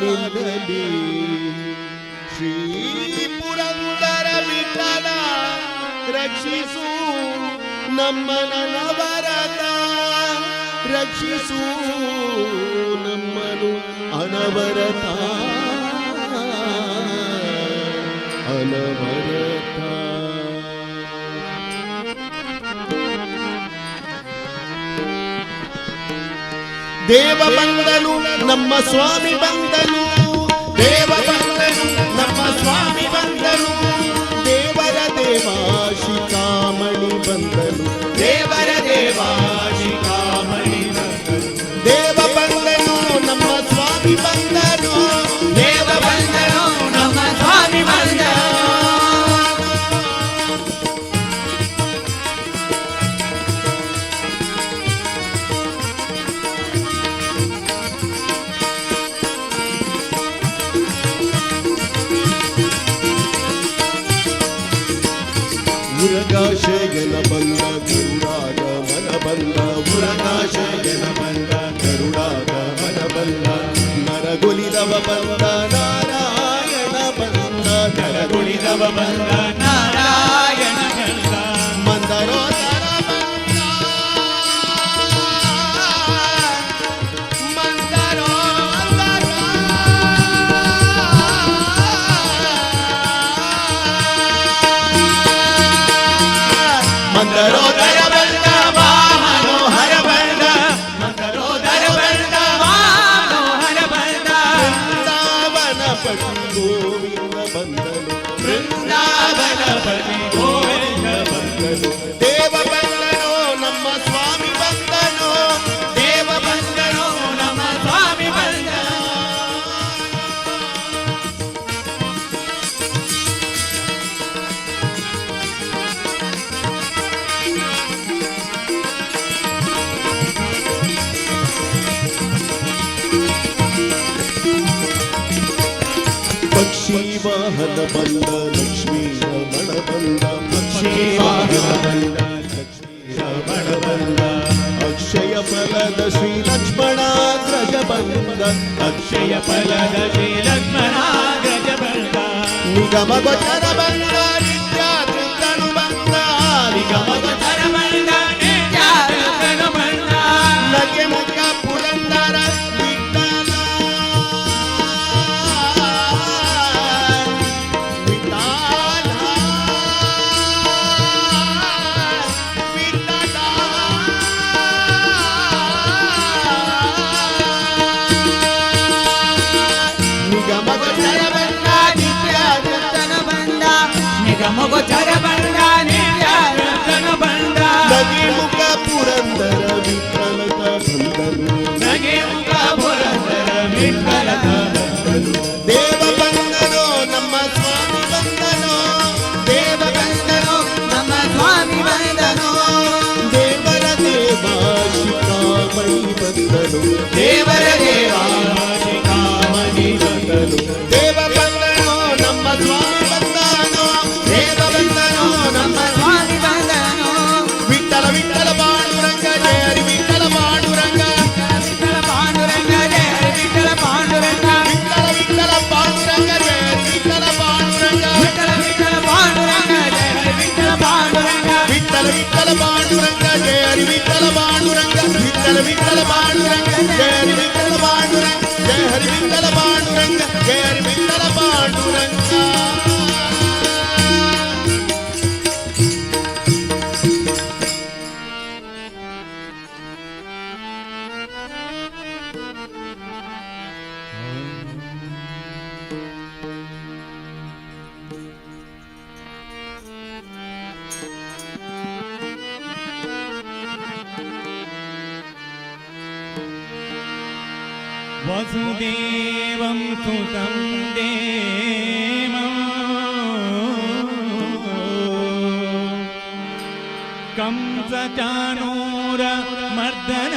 ನಿಲ್ಲಲಿ. ಶ್ರೀ ಪುರಂದರ ವಿಠಲ ರಕ್ಷಿಸು ನಮ್ಮ ನನವರತ, ರಕ್ಷಿಸು ನಮ್ಮನು ಅನವರತ ಅನವರತ. ದೇವ ಬಂದನು ನಮ್ಮ ಸ್ವಾಮಿ ಬಂದನು, ದೇವ ಬಂದನು ನಮ್ಮ ಸ್ವಾಮಿ ಬಂದನು, ದೇವರ ದೇವ ಶಿಖಾಮಣಿ ಬಂದನು, ದೇವರ ದೇವ ಶಿಖಾಮಣಿ ಬಂದನು. ದೇವ ಬಂದನು ನಮ್ಮ ಸ್ವಾಮಿ ಬಂದನು, ದೇವ ಬಂದನು ನಮ್ಮ ಸ್ವಾಮಿ ಬಂದನು. ಮುರುಘಾಶಯನ ಬಂದ ಗರುಡಾಗಮನ ಬಂದ, ಮುರುಘಾಶಯನ ಬಂದ ಗರುಡಾಗಮನ ಬಂದ, ನರಗುಲಿದವ ಬಂದ ನಾರಾಯಣ ಬಂದ, ನರಗುಲಿದವ ಬಂದ ನಾರಾಯಣ ಬಂದ, ಮಂದರೋದರ ಬಂದ ಮಂದರೋದರ ಮಂದರೋದರ ಬಂದ ಮನೋಹರ ಬಂದ, ಮಂದರೋದರ ಬಂದ ಮನೋಹರ ಬಂದ. ಬೃಂದಾವನ ಪತಿ ಗೋವಿಂದ ಬಂದನು, ಬೃಂದಾವನ ಪತಿ ಗೋವಿಂದ ಬಂದನು. ದೇವ ಬಂದನು ನಮ್ಮ ಸ್ವಾಮಿ ಬಂದನು, ದೇವ ಬಂದನು ನಮ್ಮ ಸ್ವಾಮಿ ಬಂದನು. ಪಕ್ಷಿ ವಾಹನ ಬಂದ ಲಕ್ಷ್ಮೀ ರಮಣ ಬಂದ, ಪಕ್ಷಿ ವಾಹನ ಬಂದ ಲಕ್ಷ್ಮೀ ರಮಣ ಬಂದ. ಅಕ್ಷಯ ಫಲದ ಶ್ರೀ ಲಕ್ಷ್ಮಣಾಗ್ರಜ ಬಂದ, ಅಕ್ಷಯ ಫಲದ ಶ್ರೀ ಲಕ್ಷ್ಮಣಾಗ್ರಜ ಬಂದ. ನಿಗಮ ಗೊಚರ ಬಂದ ನಿತ್ಯಾತೃತನು ಬಂದ, ನಿಗಮ ಗೊಚರ ಬಂದ ನಿತ್ಯಾತೃತನು ಬಂದ. ನಗೆ ಮುಖ ಪುರಂದರ ವಿಠಲ ಮಗೋಚರ ಬಂದ ನಿತ್ಯಾನಂದನ ಬಂದ. ನಗೆ ಮುಖ ಪುರಂದರ ವಿಠಲಕ ಬಂದನು, ನಗೆ ಮುಖ ಪುರಂದರ ವಿಠಲಕ ಬಂದನು. ದೇವ ಬಂದನು ನಮ್ಮ ಸ್ವಾಮಿ ಬಂದನು, ದೇವ ಬಂದನು ನಮ್ಮ ಸ್ವಾಮಿ ಬಂದನು. ದೇವರ ದೇವ ಶಿಖಾಮಣಿ ಬಂದನು, ದೇವರ ದೇವ ಶಿಖಾಮಣಿ ಬಂದನು. ದೇವ ಬಂದನು ನಮ್ಮ ಸ್ವಾಮಿ ಬಂದನು, ದೇವ ಬಂದನು ನಮ್ಮ ಸ್ವಾಮಿ ಬಂದನು. ವಿಠಲ ವಿಠಲ ಪಾಂಡುರಂಗ ಜಯ ಹರಿ ವಿಠಲ ಪಾಂಡುರಂಗ, ವಿಠಲ ಪಾಂಡುರಂಗ ಜಯ ವಿಠಲ ಪಾಂಡುರಂಗ, ವಿಠಲ ವಿಠಲ ಪಾಂಡುರಂಗ ಜಯ ವಿಠಲ ಪಾಂಡುರಂಗ, ವಿಠಲ ವಿಠಲ ಪಾಂಡುರಂಗ ಜಯ ವಿಠಲ ಪಾಂಡುರಂಗ, ವಿಠಲ ವಿಠಲ ಪಾಂಡುರಂಗ ಜಯ ಹರಿ ವಿಠಲ ಪಾಂಡುರಂಗ, ವಿಠಲ ವಿಠಲ ಪಾಂಡುರಂಗ ಜಯ ಹರಿ ವಿಠಲ ಪಾಂಡುರಂಗ, ಜಯ ಹರಿ ವಿಠಲ ಪಾಂಡುರಂಗ ಜಯ ಹರಿ ವಿಠಲ ಪಾಂಡುರಂಗ. वसुदेवं सुतं देवं ಚಾನೂರ ಮರ್ದನ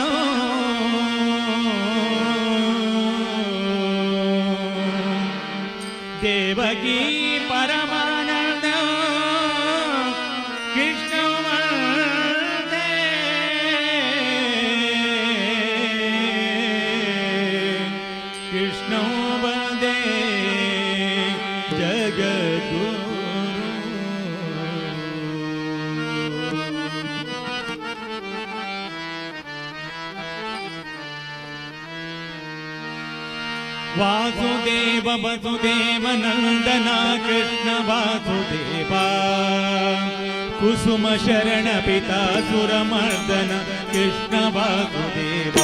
ದೇವಕಿ ಪರಮಾನಂದ ಕೃಷ್ಣ ವಂದೇ ಕೃಷ್ಣ ವಂದೇ ಜಗದ್ಗುರು. ವಾಸುದೇವ ವಸುದೇವ ನಂದನ ಕೃಷ್ಣ ವಾಸುದೇವ ಕುಸುಮ ಶರಣ ಪಿತಾ ಸುರಮರ್ದನ ಕೃಷ್ಣ ವಾಸುದೇವ.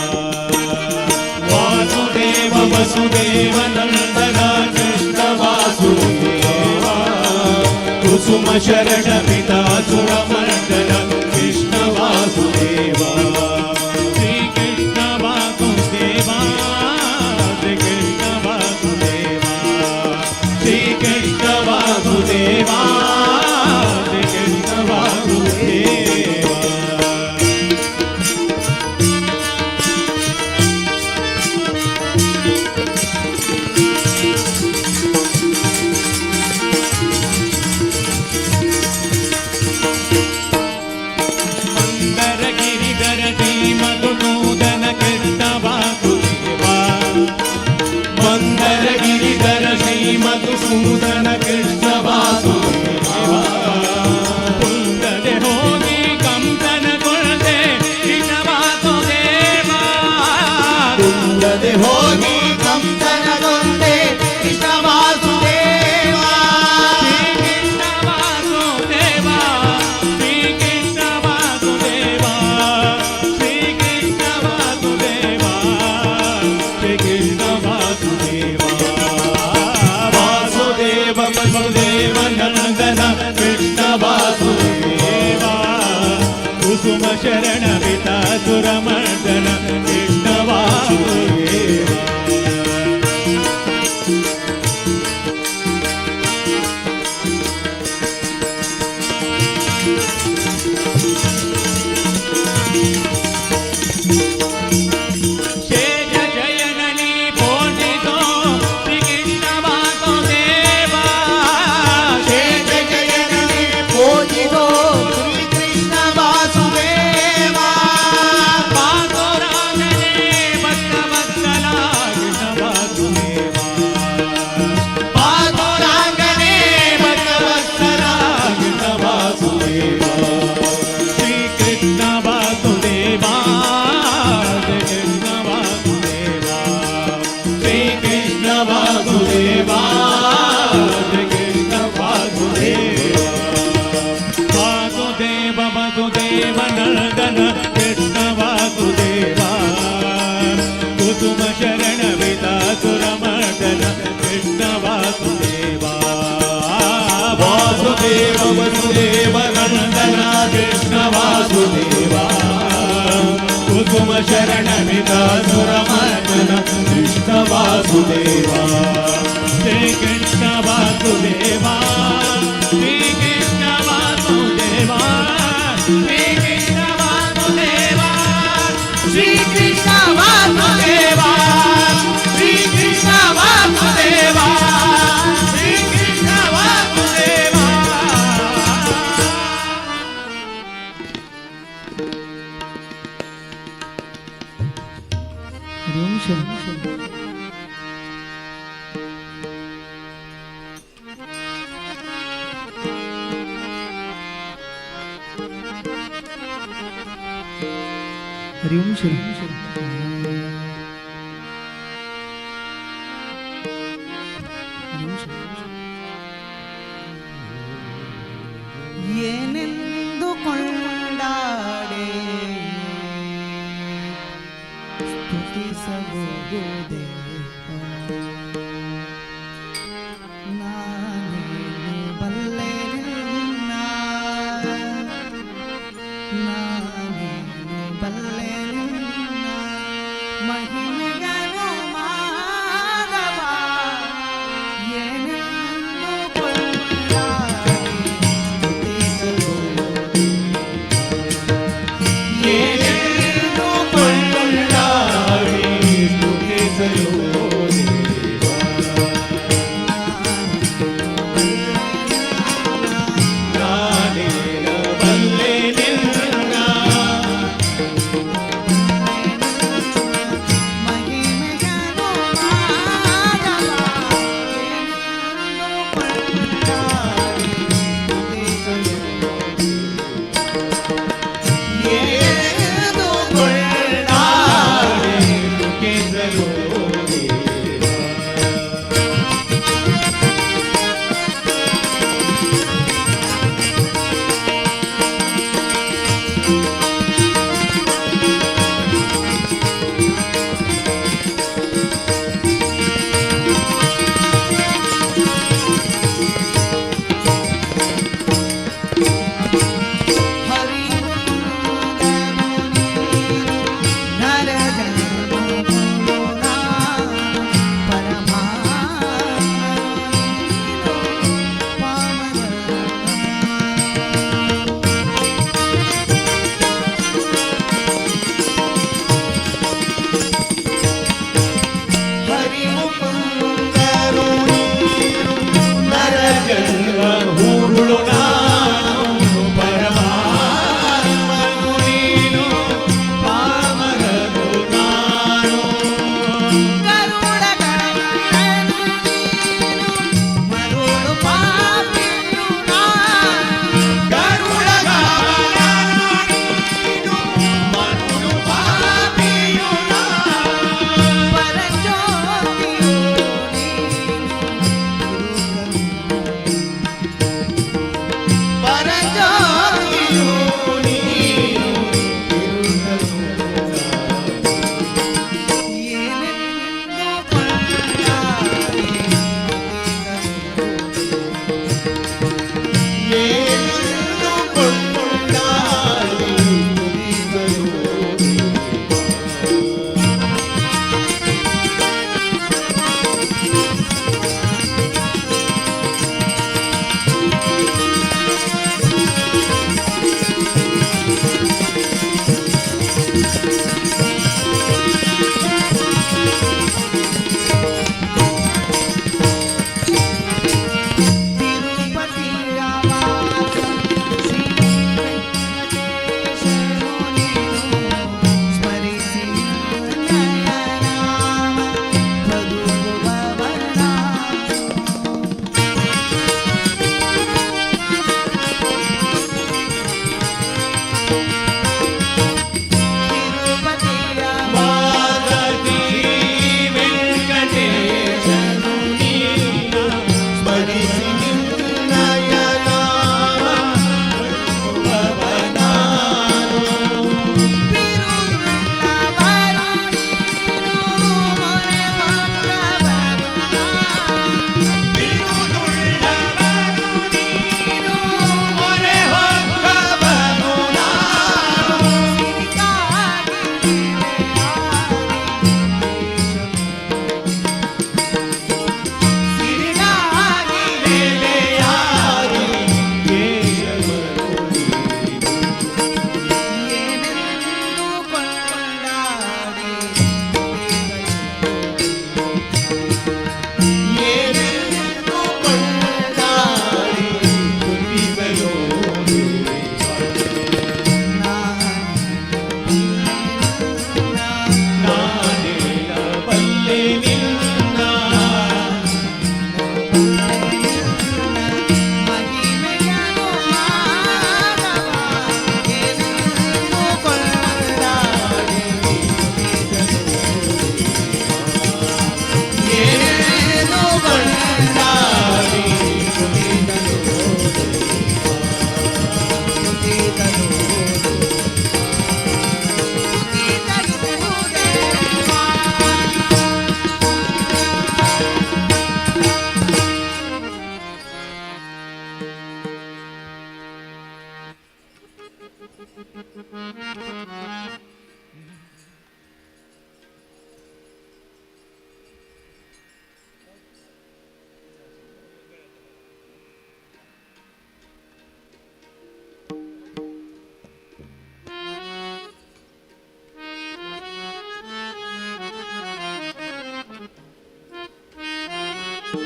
ವಾಸುದೇವ ವಸುದೇವ ನಂದನ ಕೃಷ್ಣ ವಾಸುದೇವ ಕುಸುಮ ಶರಣ ಪಿತಾ ಸುರಮರ್ದನ ಕೃಷ್ಣ ವಾಸುದೇವ. ಶ್ರೀ ಕೃಷ್ಣ ವಾಸುದೇವ ಶ್ರೀ ಕೃಷ್ಣ ವಾಸುದೇವ ಶ್ರೀ ಕೃಷ್ಣ ವಾಸುದೇವ. ಮಂದರ ಗಿರಿಧರ ಶ್ರೀಮಧುನೂದನ ಕೃಷ್ಣ ವಾಸುದೇವ. ಮಂದರ ಗಿರಿಧರ ಶ್ರೀಮಧುಸೂದನ ಕೃಷ್ಣ ವಾಸುದೇವ. ಕುಂದದೆ ಹೋಗಿ ಕಂಸನ ಕೊಳದೆ ಕೃಷ್ಣ ವಾಸುದೇವ. ಕುಂದದೆ ಹೋಗಿ ಕಂಸನ ಗೊಂದೆ ಕೃಷ್ಣ ವಾಸುದೇವ. ಶ್ರೀ ಕೃಷ್ಣ ವಾಸುದೇವ ಶ್ರೀ ಕೃಷ್ಣ ವಾಸುದೇವ ಶ್ರೀ ಕೃಷ್ಣ ವಾಸುದೇವ. ವಾಸುದೇವ ವಸುದೇವ ನಂದನ ಕೃಷ್ಣ ವಾಸುದೇವ ಕುಸುಮ ಶರಣ ಪಿತಾ ಸುರಮರ್ದನ ಕೃಷ್ಣ ವಾಸುದೇವ. ಶೇಷ ಜಯನನಿ ಪೋಷಿತೋ ಶ್ರೀ ಕೃಷ್ಣ ವಾಸುದೇವ. ಶೇಷ ಜಯನನೆ ಪೂಜಿತೋ ಶ್ರೀ ಕೃಷ್ಣ ವಾಸುದೇವ. ಪಾತುರಾಂಗನೆ ಭಕ್ತವತ್ಸಲ ಕೃಷ್ಣ ವಾಸುದೇವ. ಪಾತುರಾಂಗನೆ ಭಕ್ತವತ್ಸಲ ಕೃಷ್ಣ ವಾಸುದೇವ. ಶ್ರೀ ಕೃಷ್ಣ ವಾಸುದೇವ ಶ್ರೀ ಕೃಷ್ಣ ವಾಸುದೇವ ಶ್ರೀ ಕೃಷ್ಣ ವಾಸುದೇವ ಶ್ರೀ ಕೃಷ್ಣ ವಾಸುದೇವ. ವಾಸುದೇವ ವಸುದೇವ ನಂದನ ಕೃಷ್ಣ ವಾಸುದೇವ ಕುಸುಮ ಶರಣ ಪಿತಾ ಸುರಮರ್ದನ ಕೃಷ್ಣ ವಾಸುದೇವ. ವಾಸುದೇವ ವಸುದೇವ ನಂದನ ಕೃಷ್ಣ ವಾಸುದೇವ ಕುಸುಮ ಶರಣ ಪಿತಾ ಸುರಮರ್ದನ ಕೃಷ್ಣ ವಾಸುದೇವ. ಶ್ರೀ ಕೃಷ್ಣ ವಾಸುದೇವ ಶ್ರೀ ಕೃಷ್ಣ ವಾಸುದೇವ ಶ್ರೀ ಕೃಷ್ಣ ವಾಸುದೇವ ಶ್ರೀ ಕೃಷ್ಣ ವಾಸುದೇವ ಶ್ರೀ ಕೃಷ್ಣ ವಾಸುದೇವ ಶ್ರೀ ಕೃಷ್ಣ ವಾಸುದೇವ. ಹರಿ ಓಂ ಶ್ರೀ ಏನೆಂದು ಕೊಂಡಾಡೆ ಸ್ತುತಿಸಬಹುದೇ ನಾನೇನು ಬಲ್ಲೆ ನಿನ್ನ ನಾನೇನು ಬಲ್ಲೆ ನಿನ್ನ ಮಹಿಮೆಯನು ಮಾಧವ ಏನೆಂದು ಕೊಂಡಾಡೆ ಸ್ತುತಿಸಬಹುದೇ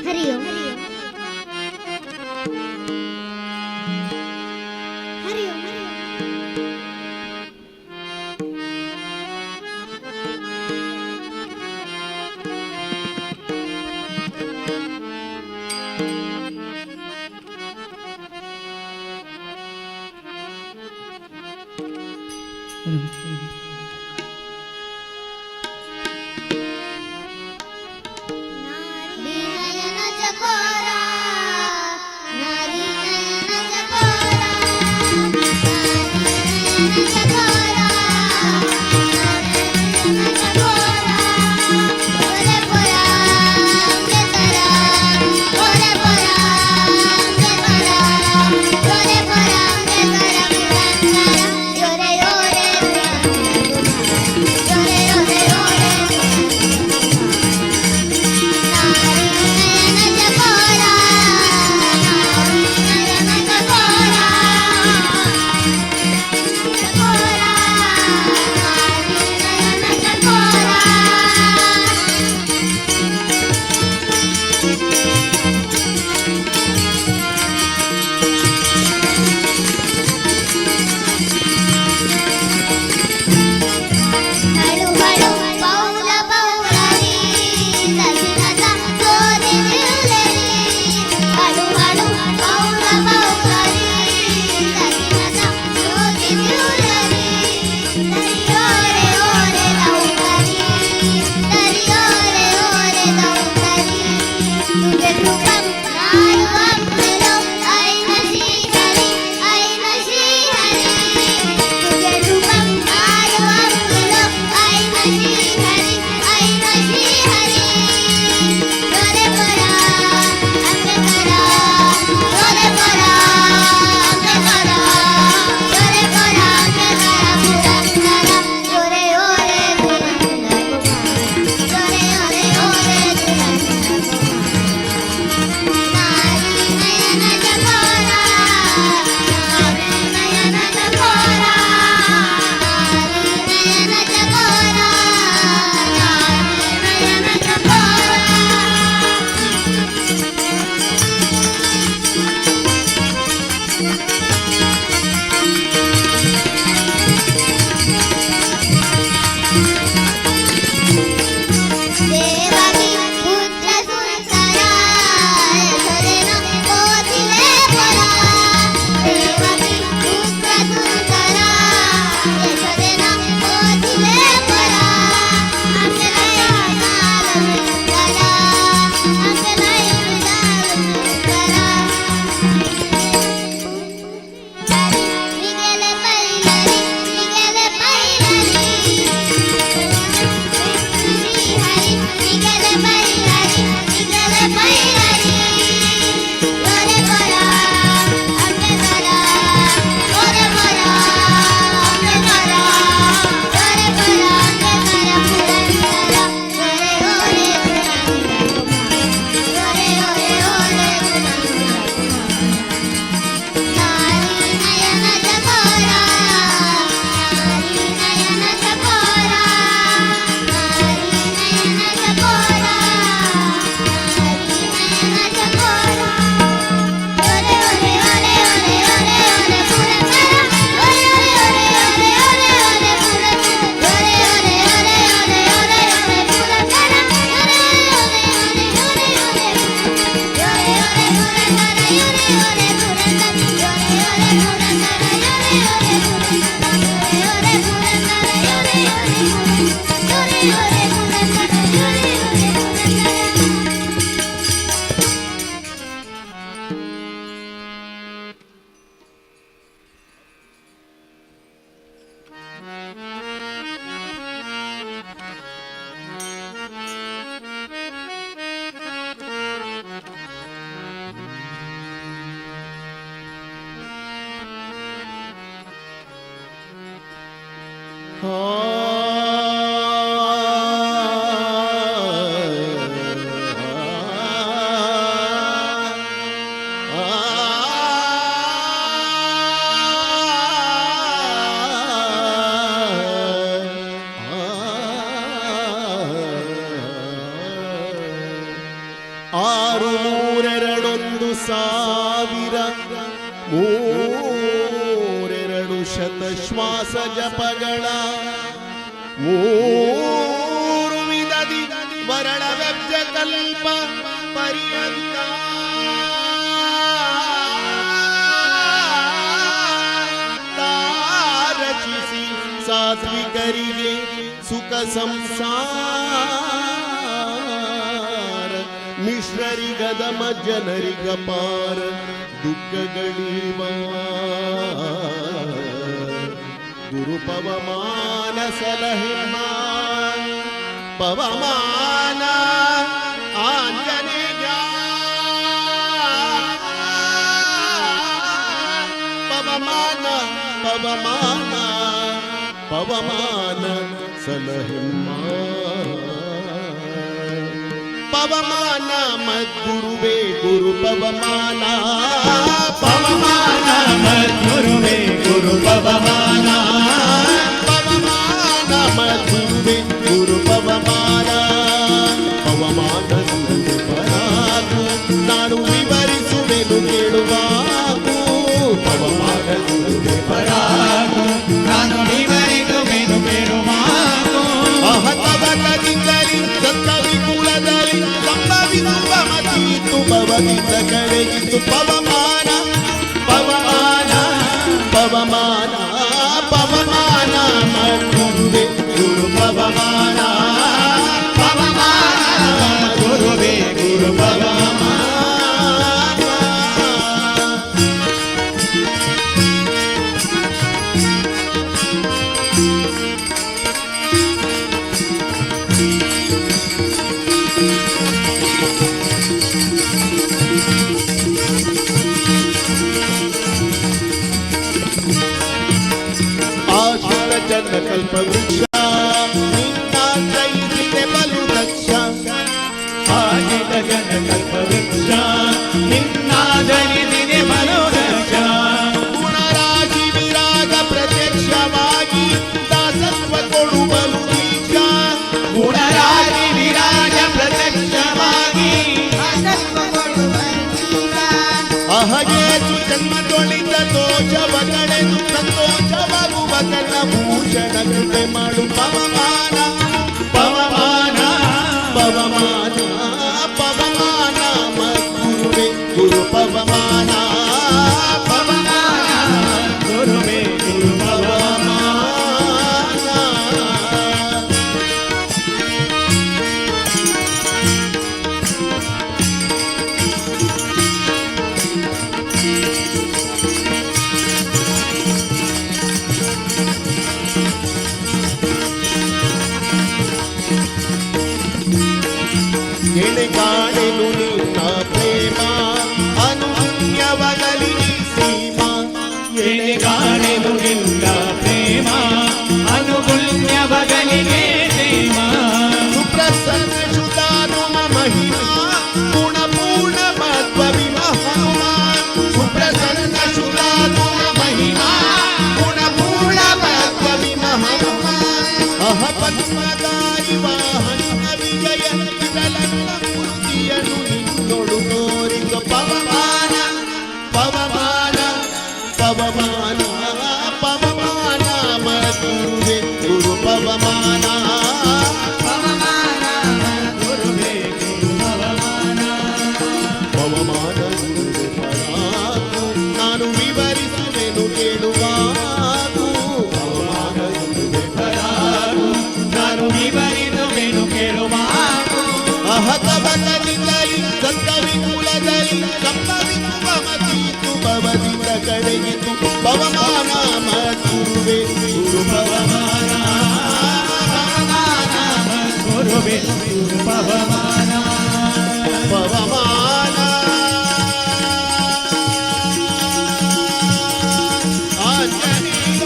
हरि ओम हरि ओम ಆರು ಮೂರೆರಡೊಂದು ಸಾವಿರ ಮೂರೆರಡು ಶತಶ್ವಾಸ ಜಪಗಳ ಮೂರು ವಿಧದಿ ವರಳ ವ್ಯಬ್ಜ ಕಲ್ಪ ಪರ್ಯಂತ ರಚಿಸಿ ಸಾತ್ವಿಕರಿಗೆ ಸುಖ ಸಂಸಾರ ಮಿಶ್ರರಿಗದ ಮಜ್ಜನರಿಗಪಾರ ದುಃಖಗಳೀವ ಗುರು ಪವಮಾನ ಸಲಹೆಮ ಪವಮಾನ ಆಂಜನೇಯ ಪವಮಾನ ಪವಮಾನ ಪವಮಾನ ಸಲಹೆಮ್ಮ ಪವಮಾನ ಮದ್ಗುರುವೇ ಗುರು ಪವಮಾನ ಪವಮಾನ ಮದ್ಗುರುವೇ ಗುರು ಪವಮಾನ ಪವಮಾನ ಮದ್ಗುರುವೇ ಗುರು ಪವಮಾನ ಪವಮಾನ ಗುರುವೇ ಪರಾಕು ನಾನು ವಿವರಿಸುವೆನು ಕೇಳುವಾಕು ಪವಮಾನ ಗುರುವೇ ಪರಾಕು ನಾನು ವಿವರಿಸುವೆನು ಕೇಳುವಾಕು ಅಹತವಕದಿಂದಲಿ ಸತ್ತವಿಕುಲದಲ್ಲಿ ಸಂಭವಿಸುವ ಮತೀತು ಭವದಿಂದ ಕಡೆಗಿತ್ತು ಪವಮಾನ ಪವಮಾನ ಪವಮಾನ ಪವಮಾನ ಮದ್ಗುರುವೇ ಗುರು ಪವಮಾನ ಪವಮಾನ ಗುರುವೇ ಗುರು ಪವಮಾನ ಆಶ್ರಿತ ಜನ ಕಲ್ಪ ವೃಕ್ಷ ನಿನ್ನ ಕೈಗಿದೆ ಬಲು ದಕ್ಷ ಆಗಿದ ಜನ ಕಲ್ಪ ವೃಕ್ಷ ನಿನ್ನಾದರಿದಿದೆ ಮನೋದಕ್ಷ ಗುಣರಾಜಿ ವಿರಾಗ ಪ್ರತ್ಯಕ್ಷವಾಗಿ ದಾಸತ್ವ ಕೊಡುವಲು ದೀಕ್ಷ ಗುಣರಾಜಿ ವಿರಾಜ ಪ್ರತ್ಯಕ್ಷವಾಗಿ ಅಹಗೇತು ಜನ್ಮ ತೊಳಿದ ದೋಷವ ಕಳೆದು ಸಂತೋಷವಾಗುವ ಕರ್ಣ ಭೂಷಣ ಕೃಪೆ ಮಾಡು ಪವಮಾನ ಪವಮಾನ ಪವಮಾನ ಪವಮಾನ ಮದ್ಗುರುವೇ ಗುರು ಪವಮಾನ ಪವಮಾನ ಗುರುವೇ ಗುರು ಪವಮಾನ ಎಳೆಗಾಡೆನು ನಿನ್ನ ಪ್ರೇಮ ಅನುನ್ಯವಗಲಿ ಸೀಮಾ ಎಳೆಗಾಡೆನು ನಿನ್ನ ಪ್ರೇಮ ಅನುಗುಣ್ಯವಗಲಿಗೆ ಪ್ರೇಮ ಸುಪ್ರಸನ್ನ ಶುದ್ಧಾನುಮ ಮಹಿಮಾ ಗುಣಪೂರ್ಣ ಮಧ್ವ ವಿಮಹನುಮ ಸುಪ್ರಸನ್ನ ಶುದ್ಧಾನುಮ ಮಹಿಮಾ ಗುಣಪೂರ್ಣ ಮಧ್ವ ವಿಮಹನುಮ ಅಹ ಪದ್ಮದಾರಿ ವಾಹನ ವಿಜಯ ವಿಠಲನ ಮೂರ್ತಿಯನು ನಿನ್ನೊಡು ತೋರಿಕ ಪವಮಾನ ಪವಮಾನ ಪವಮಾನ ಪವಮಾನ ಮಧುವೆ ಗುರು ಪವಮಾನ ಪವಮಾನ ಗುರುವೇ ಗುರು ಪವಮಾನ ಪವಮಾನ ಗುರುವೆ ಪರಾಕು ನಾನು ವಿವರಿಸುವೆನು ಕೇಳುವಾಕು ಪವಮಾನ ಗುರುವೆ ಪರಾಕು ನಾನು ವಿವರಿಸುವೆನು ಕೇಳುವಾಕು ಅಹತವಕದಿಂದಲಿ ಸತ್ತವಿಕುಲದಲ್ಲಿ ಸಂಭವಿಸುವ ಮತೀತು ಭವದಿಂದ ಕಡೆಗಿತು ಪವಮಾನ ಮದ್ಗುರುವೇ ಗುರು ಪವಮಾನ ಗುರುವೇ ಗುರು ಪವಮಾನ ಪವಮಾನ ಆಂಜನೇಯ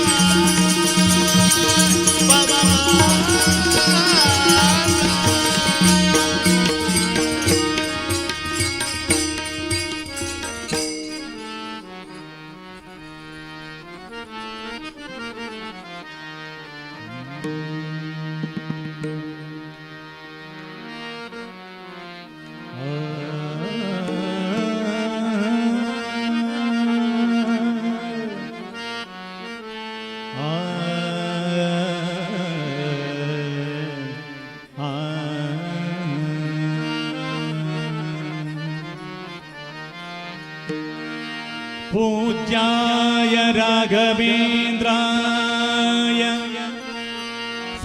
पूज्याय राघवेन्द्राय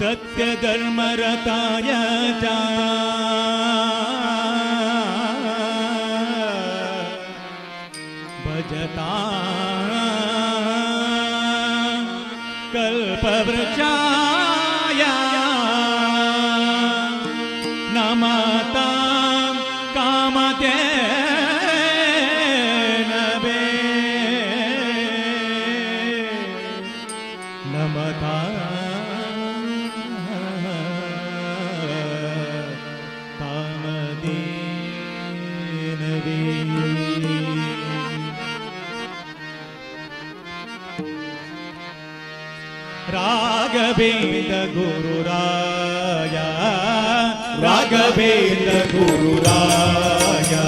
सत्यधर्मरताय च भजता कल्पवृक्षाय नमता कामते नमता कामदेनवे राघवेन्द्र गुरुराया राघवेन्द्र गुरुराया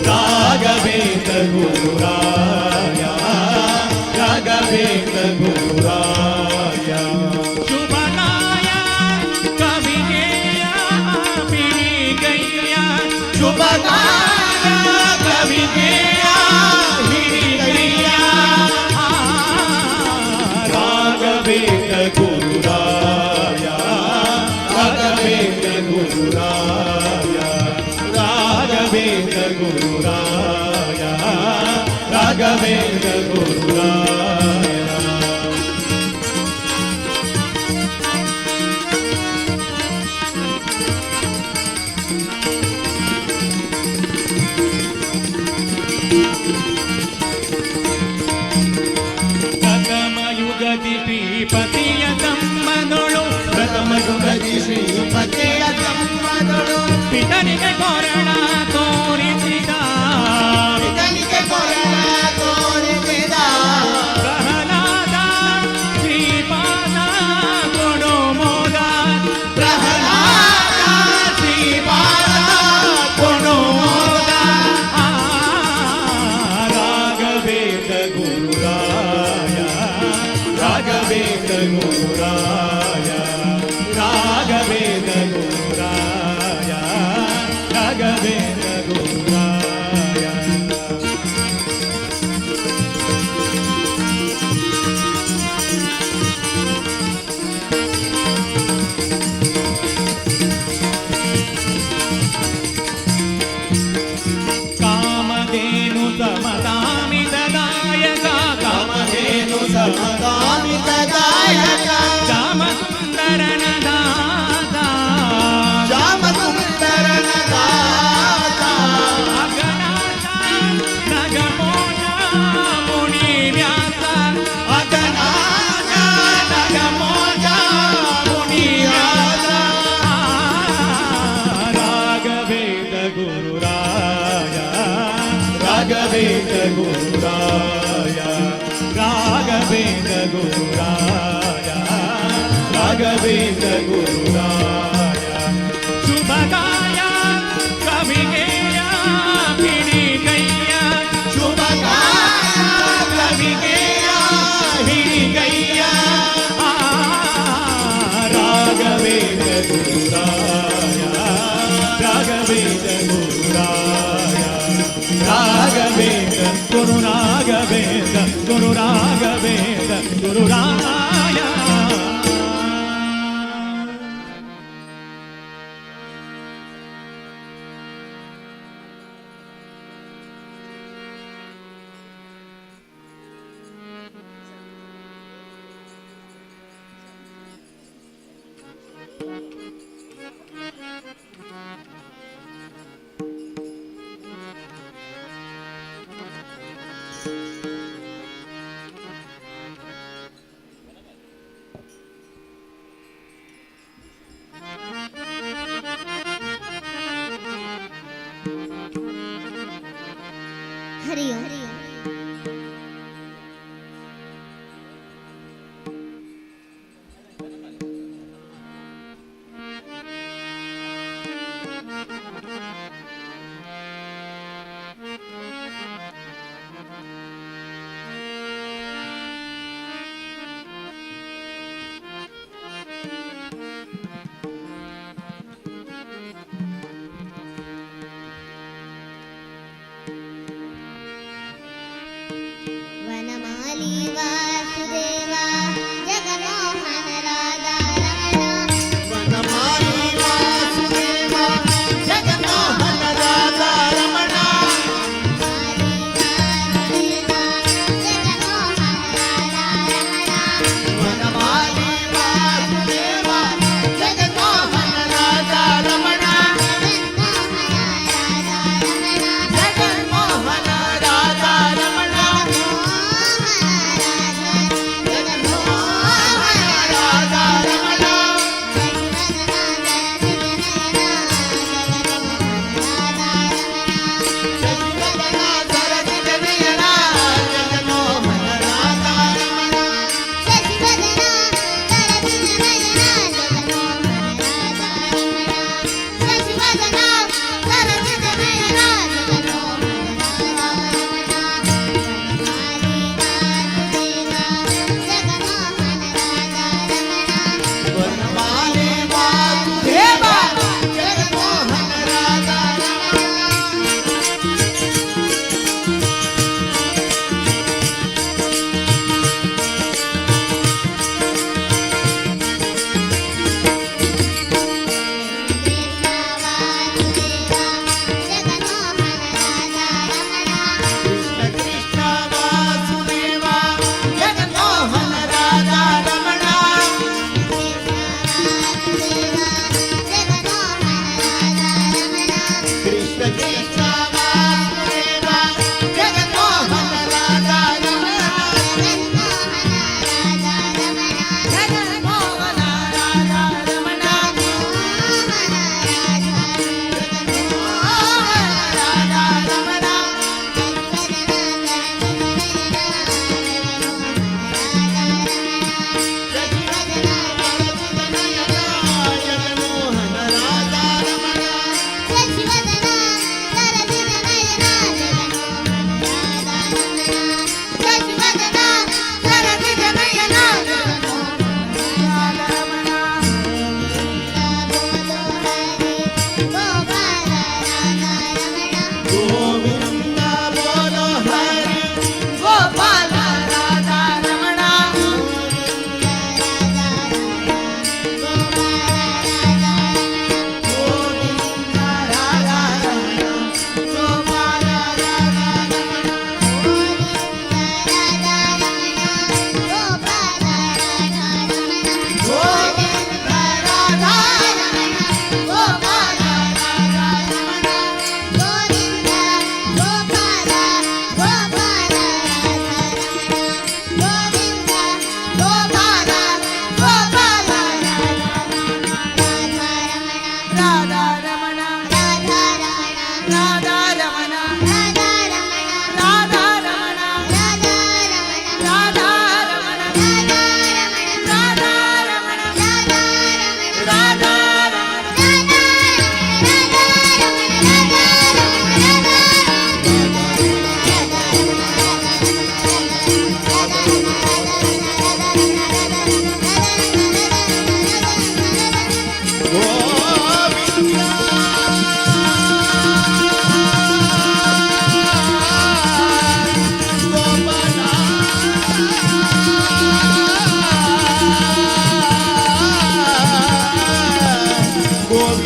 राघवेन्द्र गुरुराया राघवेन्द्र गुरुराया शुभनाय कविगेय हिरिगैया शुभनाय कविगेय हिरिगैया राघवेन्द्र गुरुराया राघवेन्द्र गुरुराया राघवेन्द्र गुरुराया राघवेन्द्र गुरुराया ಪ್ರಥಮಯುಗದಿ ಶ್ರೀಪತಿಯ ತಮ್ಮನೊಳು ಪ್ರಥಮಯುಗದಿ ಶ್ರೀಪತಿಯ ತಮ್ಮನೊಳು ಪಿತನಿಗೆ ಕೊರಣ ತೋರಿಸಿದ ಪಿತನಿಗೆ ಕೊರಣ ತೋರಿಸಿದ ಪ್ರಹ್ಲಾದ ಶ್ರೀಪಾದ ಕೊಡು ಮೋದ ಪ್ರಹ್ಲಾದ ಶ್ರೀಪಾದ ಕೊಡು ಮೋದ ರಾಘವೇಂದ್ರ ಗುರುರಾಯ ರಾಘವೇಂದ್ರ ಗುರುರಾಯ ರಾಘವೇಂದ್ರ ಗುರುರಾಯ ರಾಘವೇಂದ್ರ ಗುರುರಾಯ ಕಾಮಧೇನು ಸಮತಾಮಿತದಾಯಕ ಕಾಮಧೇನು ಸಮತಾಮಿತದಾಯಕ ಶ್ಯಾಮಸುಂದರನ ದಾಸ ಶ್ಯಾಮಸುಂದರನ ದಾಸ ಅಗನಾಥ ನಗಮೋಷ ಮುನಿ ವ್ಯಾಸ ಅಗನಾಥ ನಗಮೋಷ ಮುನಿ ವ್ಯಾಸ ರಾಘವೇಂದ್ರ ಗುರುರಾಯ ರಾಘವೇಂದ್ರ ಗುರುರಾಯ ರಾಘವೇಂದ್ರ ಗುರುರಾಯ ರಾಘವೇಂದ್ರ ಗುರುರಾಯ ಶುಭಗಾಯ ಕವಿಗೆಯ ಹಿರಿಗೈಯ ಶುಭಗಾಯ ಕವಿಗೆಯ ಹಿರಿಗೈಯ ರಾಘವೇಂದ್ರ ಗುರುರಾಯ ರಾಘವೇಂದ್ರ ಗುರುರಾಯ ರಾಘವೇಂದ್ರ ಗುರು ರಾಘವೇಂದ್ರ ಗುರು ರಾಘವೇಂದ್ರ ಗುರುರಾಯ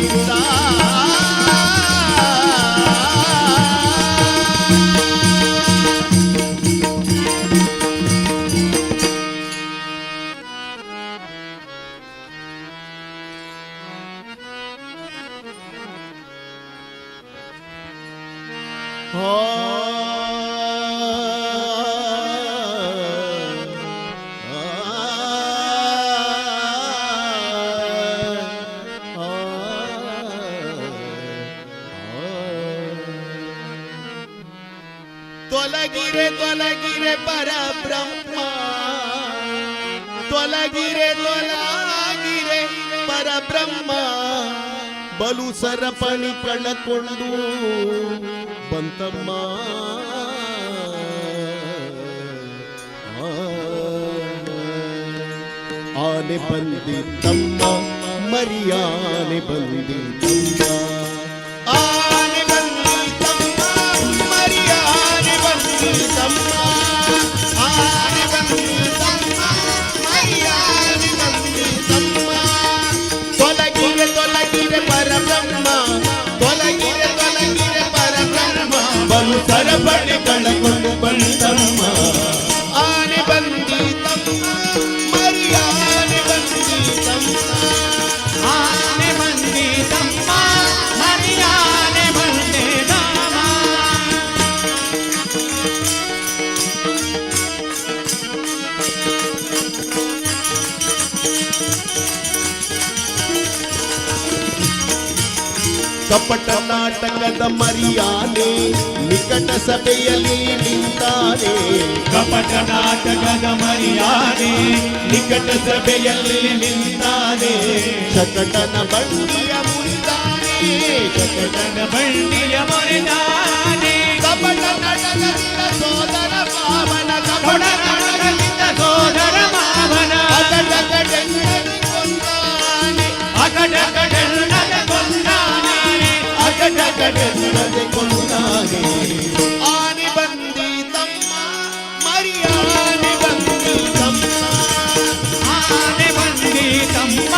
ಗೋವಿಂದ ತೊಲಗಿರೆ ತೊಲಗಿರೆ ಪರಬ್ರಹ್ಮ ತೊಲಗಿರೆ ತೊಲಗಿರೆ ಪರಬ್ರಹ್ಮ ಬಲು ಸರಪಣಿ ಕಳಕೊಂಡು ಬಂತಮ್ಮ ಆನೆ ಬಂದಿದ್ದಮ್ಮ ಮರಿಯಾನೆ ಬಂದಿದ್ದಮ್ಮ ಆನೆ ಬಂದಿದ್ದಮ್ಮ ಮರಿಯಾನೆ ಬಂದಿದ್ದಮ್ಮ ಆನೆ ಬಂದಿದ್ದಮ್ಮ ಮರಿಯಾನೆ ಬಂದಿದ್ದಮ್ಮ ತೊಲಗಿರೆ ತೊಲಗಿರೆ ಪರಬ್ರಹ್ಮ ತೊಲಗಿರೆ ತೊಲಗಿರೆ ಪರಬ್ರಹ್ಮ ಬಲು ಸರಪಣಿ ಕಳಕೊಂಡು ಬಂತಮ್ಮ ಆನೆ ಬಂದಿದ್ದಮ್ಮ ಮರಿಯಾನೆ ಬಂದಿದ್ದಮ್ಮ ಆನೆ ಬಂದಿದ್ದಮ್ಮ ಮರಿಯಾನೆ ಬಂದಿದ್ದಮ್ಮ ಕಪಟ ನಾಟಕದ ಮರಿಯಾನೆ ನಿಕಟ ಸಭೆಯಲ್ಲಿ ನಿಂತಾನೆ ಕಪಟ ನಾಟಕದ ಮರಿಯಾನೆ ನಿಕಟ ಸಭೆಯಲ್ಲಿ ನಿಂತಾನೆ ಶಕಟನ ಬಂಡಿಯ ಮುರಿದಾನೆ ಶಕಟನ ಬಂಡಿಯ ಮುರಿದಾನೆ ಕಪಟ ನಾಟಕದ ಸೋದರ ಪಾವನ ಕೊಡ ನಾಟಕದಿಂದ ಸೋದರ ಮಾವನ ಅಗಟಗಡೆನ್ನದಿ ಕೊಂದಾನೆ ಅಗಡಗಡೆನ್ನದ ಕೊಂದಾನೆ ಅಗಟಗಡೆನ್ನದಿ ಕೊಂದಾನೆ ಆನೆ ಬಂದಿದ್ದಮ್ಮ ಮರಿಯಾನೆ ಬಂದಿದ್ದಮ್ಮ ಆನೆ ಬಂದಿದ್ದಮ್ಮ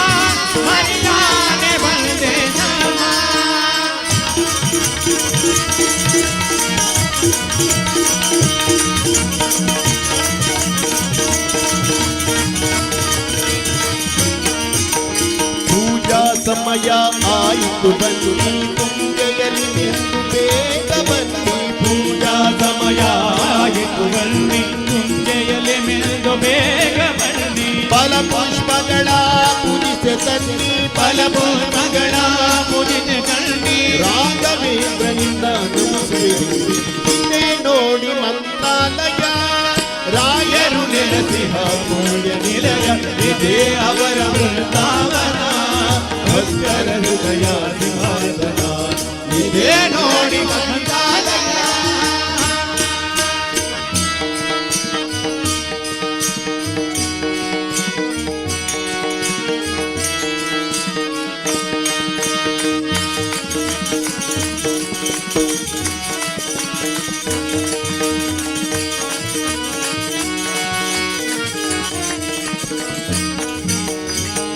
ಮರಿಯಾನೆ ಬಂದಿದ್ದಮ್ಮ ಪೂಜಾ ಸಮಯ ಆಯಿತು ಬನ್ನಿ ತುಂಗೆಯಲ್ಲಿ ನಿಂತು ಬೇಗ ಬನ್ನಿ ಪೂಜಾ ಸಮಯ ಆಯಿತು ಬನ್ನಿ ಮುಂಜೆಯಲ್ಲಿ ಮೆಲ್ದು ಬೇಗ ಬನ್ನಿ ಫಲ ಪುಷ್ಪಗಳ ಪೂಜಿಸೆ ತನ್ನಿ ಫಲಪುಷ್ಪಗಳ ಪೂಜಿತ ಕಣ್ಣಿ ರಾಘವೇಂದ್ರನಿಂದ ನಮಸ್ಕರಿಸಿ ನೋಡಿ ಮಂತ್ರಾಲಯ ರಾಯರು ನೆಲೆಸಿಹ ಪುಣ್ಯ ನಿಲಯ ಇದೇ ಅವರ ವೃಂದಾವನ ಭಕ್ತರ ಹೃದಯ ಸಿಂಹಾಸನ ಇದೇ ನೋಡಿ ಮಂತ್ರಾಲಯ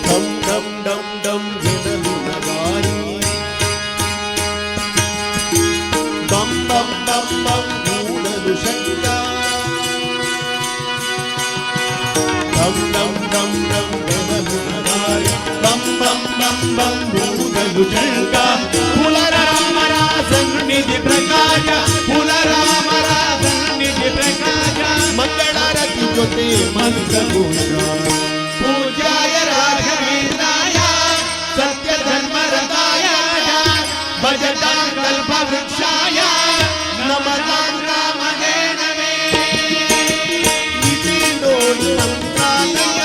ಡಂ ಡಂ ಡಂ ಡಂ ಎನ್ನಲು ನಗಾರಿ ಬಂ ಬಂ ಬಂ ಬಂ ಮೂಡಲು ಶಂಕ ಡಂ ಡಂ ಡಂ ಡಂ ಎನ್ನಲು ನಗಾರಿ ಬಂ ಬಂ ಬಂ ಬಂ ಮೂಡಲು ಶಂಕ ಕುಲರಾಮರ ಸನ್ನಿಧಿ ಪ್ರಕಾಶ ಕುಲರಾಮರ ಸನ್ನಿಧಿ ಪ್ರಕಾಶ ಮಂಗಳಾರತಿ ಜೊತೆ ಮಂತ್ರಘೋಷ ಪೂಜಾಯ ರಾಘವೇಂದ್ರಾಯ ಸತ್ಯ ಧರ್ಮರತಾಯ ಭಜತಾಂ ಕಲ್ಪ ವೃಕ್ಷಾಯ ನಮತಾಂ ರಾಮಧೇನವೇ ಇತಿ ನೋಡಿ ಮಂತ್ರಾಲಯ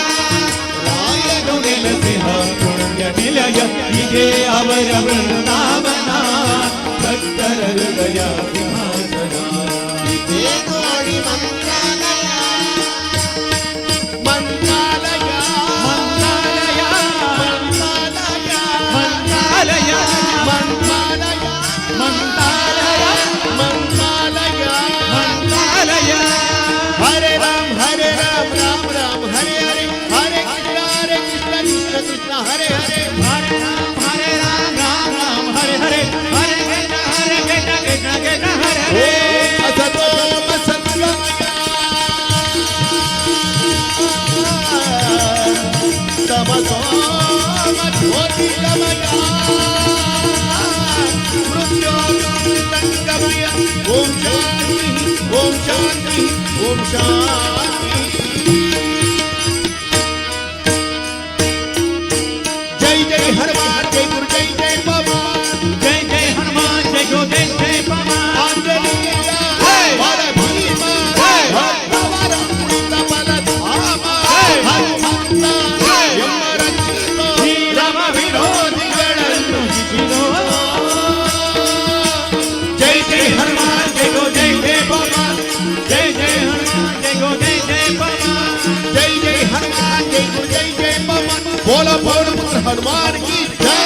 ರಾಯರು ನೆಲೆಸಿಹ ಪುಣ್ಯ ನಿಲಯ ಇದೇ ಅವರ ವೃಂದಾವನ ಭಕ್ತರ ಹೃದಯ ಸಿಂಹಾಸನ ಇದೇ ನೋಡಿ ಮಂತ್ರಾಲಯ ಮಂತ್ರಾಲಯ ಮಂತ್ರಾಲಯ ಮಂತ್ರಾಲಯ ಮಂತ್ರಾಲಯ ಮಂತ್ರಾಲಯ ಮಂತ್ರಾಲಯ ಮಂತ್ರಾಲಯ ಹರೆ ರಾಮ್ ರಾಮ್ ರಾಮ್ ಹರೆ ಹರೆ ಹರೆ ಕೃಷ್ಣ ಕೃಷ್ಣ ಕೃಷ್ಣ ಹರೆ ಹರೆ ಹರೆ ರಾಮ ಜ್ಯೋತಿರ್ಗಮಯ ಮೃತ್ಯೋರ್ಗಮಯ ಓಂ ಶಾಂತಿ ಓಂ ಶಾಂತಿ ಓಂ ಶಾಂತಿ ಜೈ ಜೈ ಹನುಮಾನ್ ಜೈ ಗುರು ಜೈ ಜೈ ಪವನ್ ಜೈ ಜೈ ಹನುಮಾನ್ ಜೈ ಗೋ ಜೈ ಜೈ ಪವನ್ ಆಂಜನೇಯ ವರ ಭೀಮ ಭಕ್ತವರ ಉಳಿದ ಬಲಧಾಮ ಹನುಮಂತ ಎಮ್ಮ ರಕ್ಷಿಸೋ ಶ್ರೀರಾಮ ವಿರೋಧಿಗಳನ್ನು ಶಿಶಿರೋ ಜೈ ಜೈ ಹನುಮಾನ್ ಜೈ ಗೋ ಜೈ ಜೈ ಪವನ್ ಜೈ ಜೈ ಹನುಮಾನ್ ಜೈ ಗೋ ಜೈ ಜೈ ಪವನ್ जय जय हनुमान जय गुरु जय जय पवन बोलो बोलो पुत्र हनुमान की जय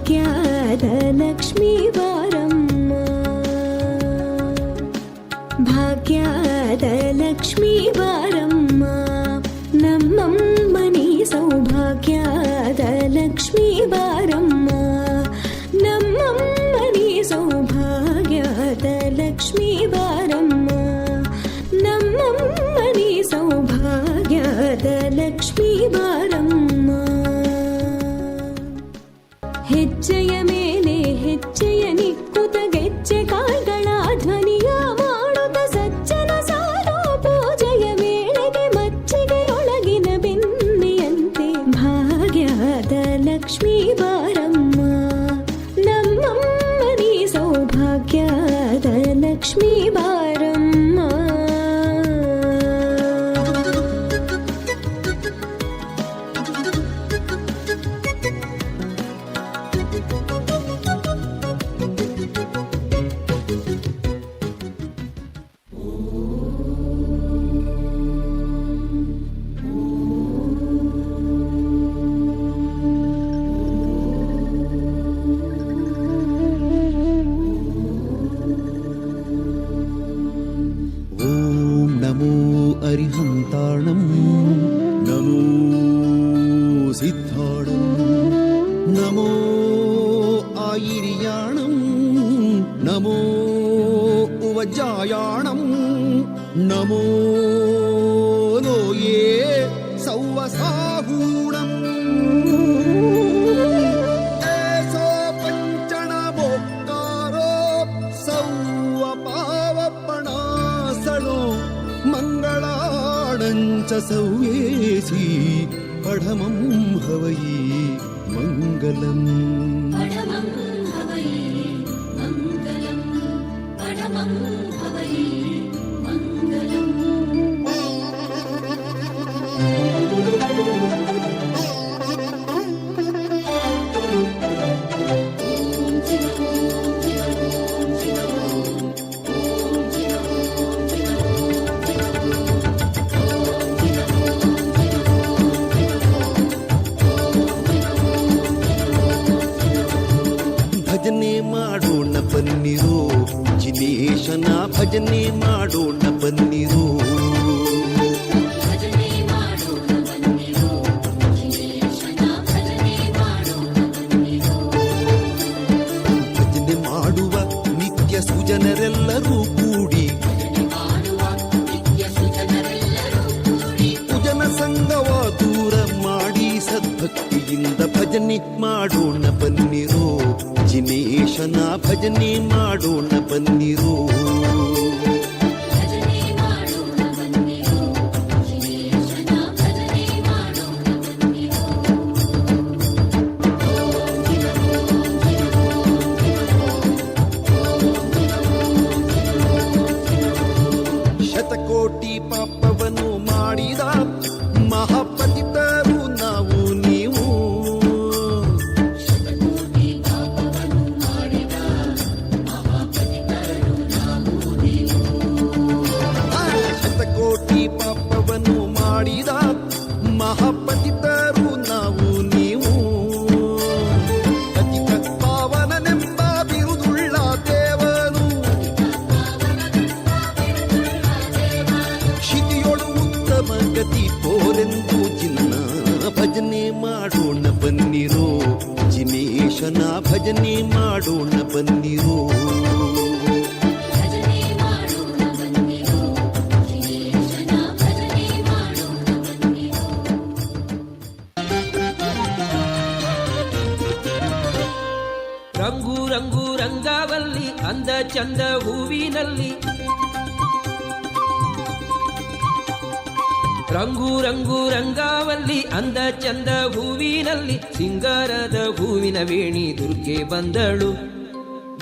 ಭಾಗ್ಯದ ಲಕ್ಷ್ಮೀ ಬಾರಮ್ಮ ಭಾಗ್ಯದ ಲಕ್ಷ್ಮೀ ಬಾರಮ್ಮ ನಮ್ಮಮ್ಮನಿ ಸೌಭಾಗ್ಯದ ಲಕ್ಷ್ಮೀ ಬಾರಮ್ಮ ನಮ್ಮಮ್ಮನಿ ಸೌಭಾಗ್ಯದ ಲಕ್ಷ್ಮೀ ಬಾರಮ್ಮ ನಮ್ಮಮ್ಮನಿ ಸೌಭಾಗ್ಯದ ಲಕ್ಷ್ಮೀ ಬಾರಮ್ಮ ಹೆಜ್ಜೆಯ ಮೇಲೆ ಹೆಜ್ಜೆಯ ನಿಕ್ಕುತ ಗೆಜ್ಜೆ ಕಾಲ್ಗಳ ಧ್ವನಿಯ ಮಾಡುತ್ತ ಸಜ್ಜನ ಸಾರೋ ಪೂಜೆಯ ವೇಳೆಗೆ ಮಜ್ಜಿಗೆಯೊಳಗಿನ ಬೆಣ್ಣೆಯಂತೆ ಭಾಗ್ಯದ ಲಕ್ಷ್ಮೀ ಬಾರಮ್ಮ ನಮ್ಮಮ್ಮನಿ ಸೌಭಾಗ್ಯದ ಲಕ್ಷ್ಮೀ ಬಾರಮ್ಮ ಓಂ ನಮೋ ಅರಿಹಂತಾಣಂ ನಮೋ ಸಿದ್ಧಾಣಂ ನಮೋ ಆಯಿರ್ಯಾಣಂ ನಮೋ ಉವಜಾಯಾಣಂ ನಮೋ ಲೋಯೇ ಸೌವಸಾಹೂಣಂ ಏಸೋ ಪಂಚಣಮೋಕ್ಕಾರೋ ಸೌವ ಪಾವಪಣಾಸಳೋ ಮಂಗಳಾಣಂಚ ಸೌವೇಸಿ ಪಢಮಂ ಹವೈ ಮಂಗಲಂ ಪಢಮಂ ಹವೈ ಮಂಗಲಂ ಪಢಮಂ ಹವೈ ಮಂಗಲಂ ಭಜನೆ ಮಾಡೋಣ ಬನ್ನಿರೋ ಜಿನೇಶನ ಭಜನೆ ಮಾಡೋಣ ಬನ್ನಿರೋ ಭಜನೆ ಮಾಡೋಣ ಬನ್ನಿರೋ ಜಿನೇಶನ ಭಜನೆ ಮಾಡೋಣ ಬನ್ನಿರೋ ಭಜನೆ ಮಾಡುವ ನಿತ್ಯ ಸುಜನರೆಲ್ಲರೂ ಕೂಡಿ ಭಜನೆ ಮಾಡುವ ನಿತ್ಯ ಸುಜನರೆಲ್ಲರೂ ಕೂಡಿ ಕುಜನ ಸಂಗವ ದೂರ ಮಾಡಿ ಸದ್ಭಕ್ತಿಯಿಂದ ಭಜನೆ ಮಾಡೋಣ ಬನ್ನಿರೋ ಜಿನೇಶನ ಭಜನೆ ಮಾಡೋಣ ಬನ್ನಿರೋ ಭಜನೆ ಮಾಡೋಣ ಬನ್ನಿರೋ ಜಿನೇಶನ ಭಜನೆ ಮಾಡೋಣ ಬನ್ನಿರೋ ಶತಕೋಟಿ ಪಾಪವನ್ನು ಮಾಡಿದ ಮಹಾಪತಿತರು ನಾವು ನೀವು ಶತಕೋಟಿ ಪಾಪವನ್ನು ಮಾಡಿದ ಮಹಾಪತಿತರು ನಾವು ನೀವು ಶತಕೋಟಿ ಪಾಪವನ್ನು ಮಾಡಿದ ಮಹಾಪತಿತರು ನಾವು ನೀವು ಪತಿತ ಪಾವನನೆಂಬ ಬಿರುದುಳ್ಳ ದೇವರು ಶಿತಿಯೊಳು ಉತ್ತಮ ಗತಿ ಪೋರೆಂದು ಚಿನ್ನ ಭಜನೆ ಮಾಡೋಣ ಬನ್ನಿರೋ ಜಿನೇಶನ ಭಜನೆ ಮಾಡೋಣ ಬನ್ನಿರೋ ಭಜನೆ ಮಾಡೋಣ ಬನ್ನಿರೋ ಜಿನೇಶನ ಭಜನೆ ಮಾಡೋಣ ಬನ್ನಿರೋ ರಂಗು ರಂಗು ರಂಗವಲ್ಲಿ ಅಂದ ಚಂದ ಹೂವಿನಲ್ಲಿ ರಂಗು ರಂಗು ರಂಗವಲ್ಲಿ ಅಂದ ಚಂದ ಹೂವಿನಲ್ಲಿ ಸಿಂಗಾರದ ಹೂವಿನ ವೇಣಿ ದುರ್ಗೆ ಬಂದಳು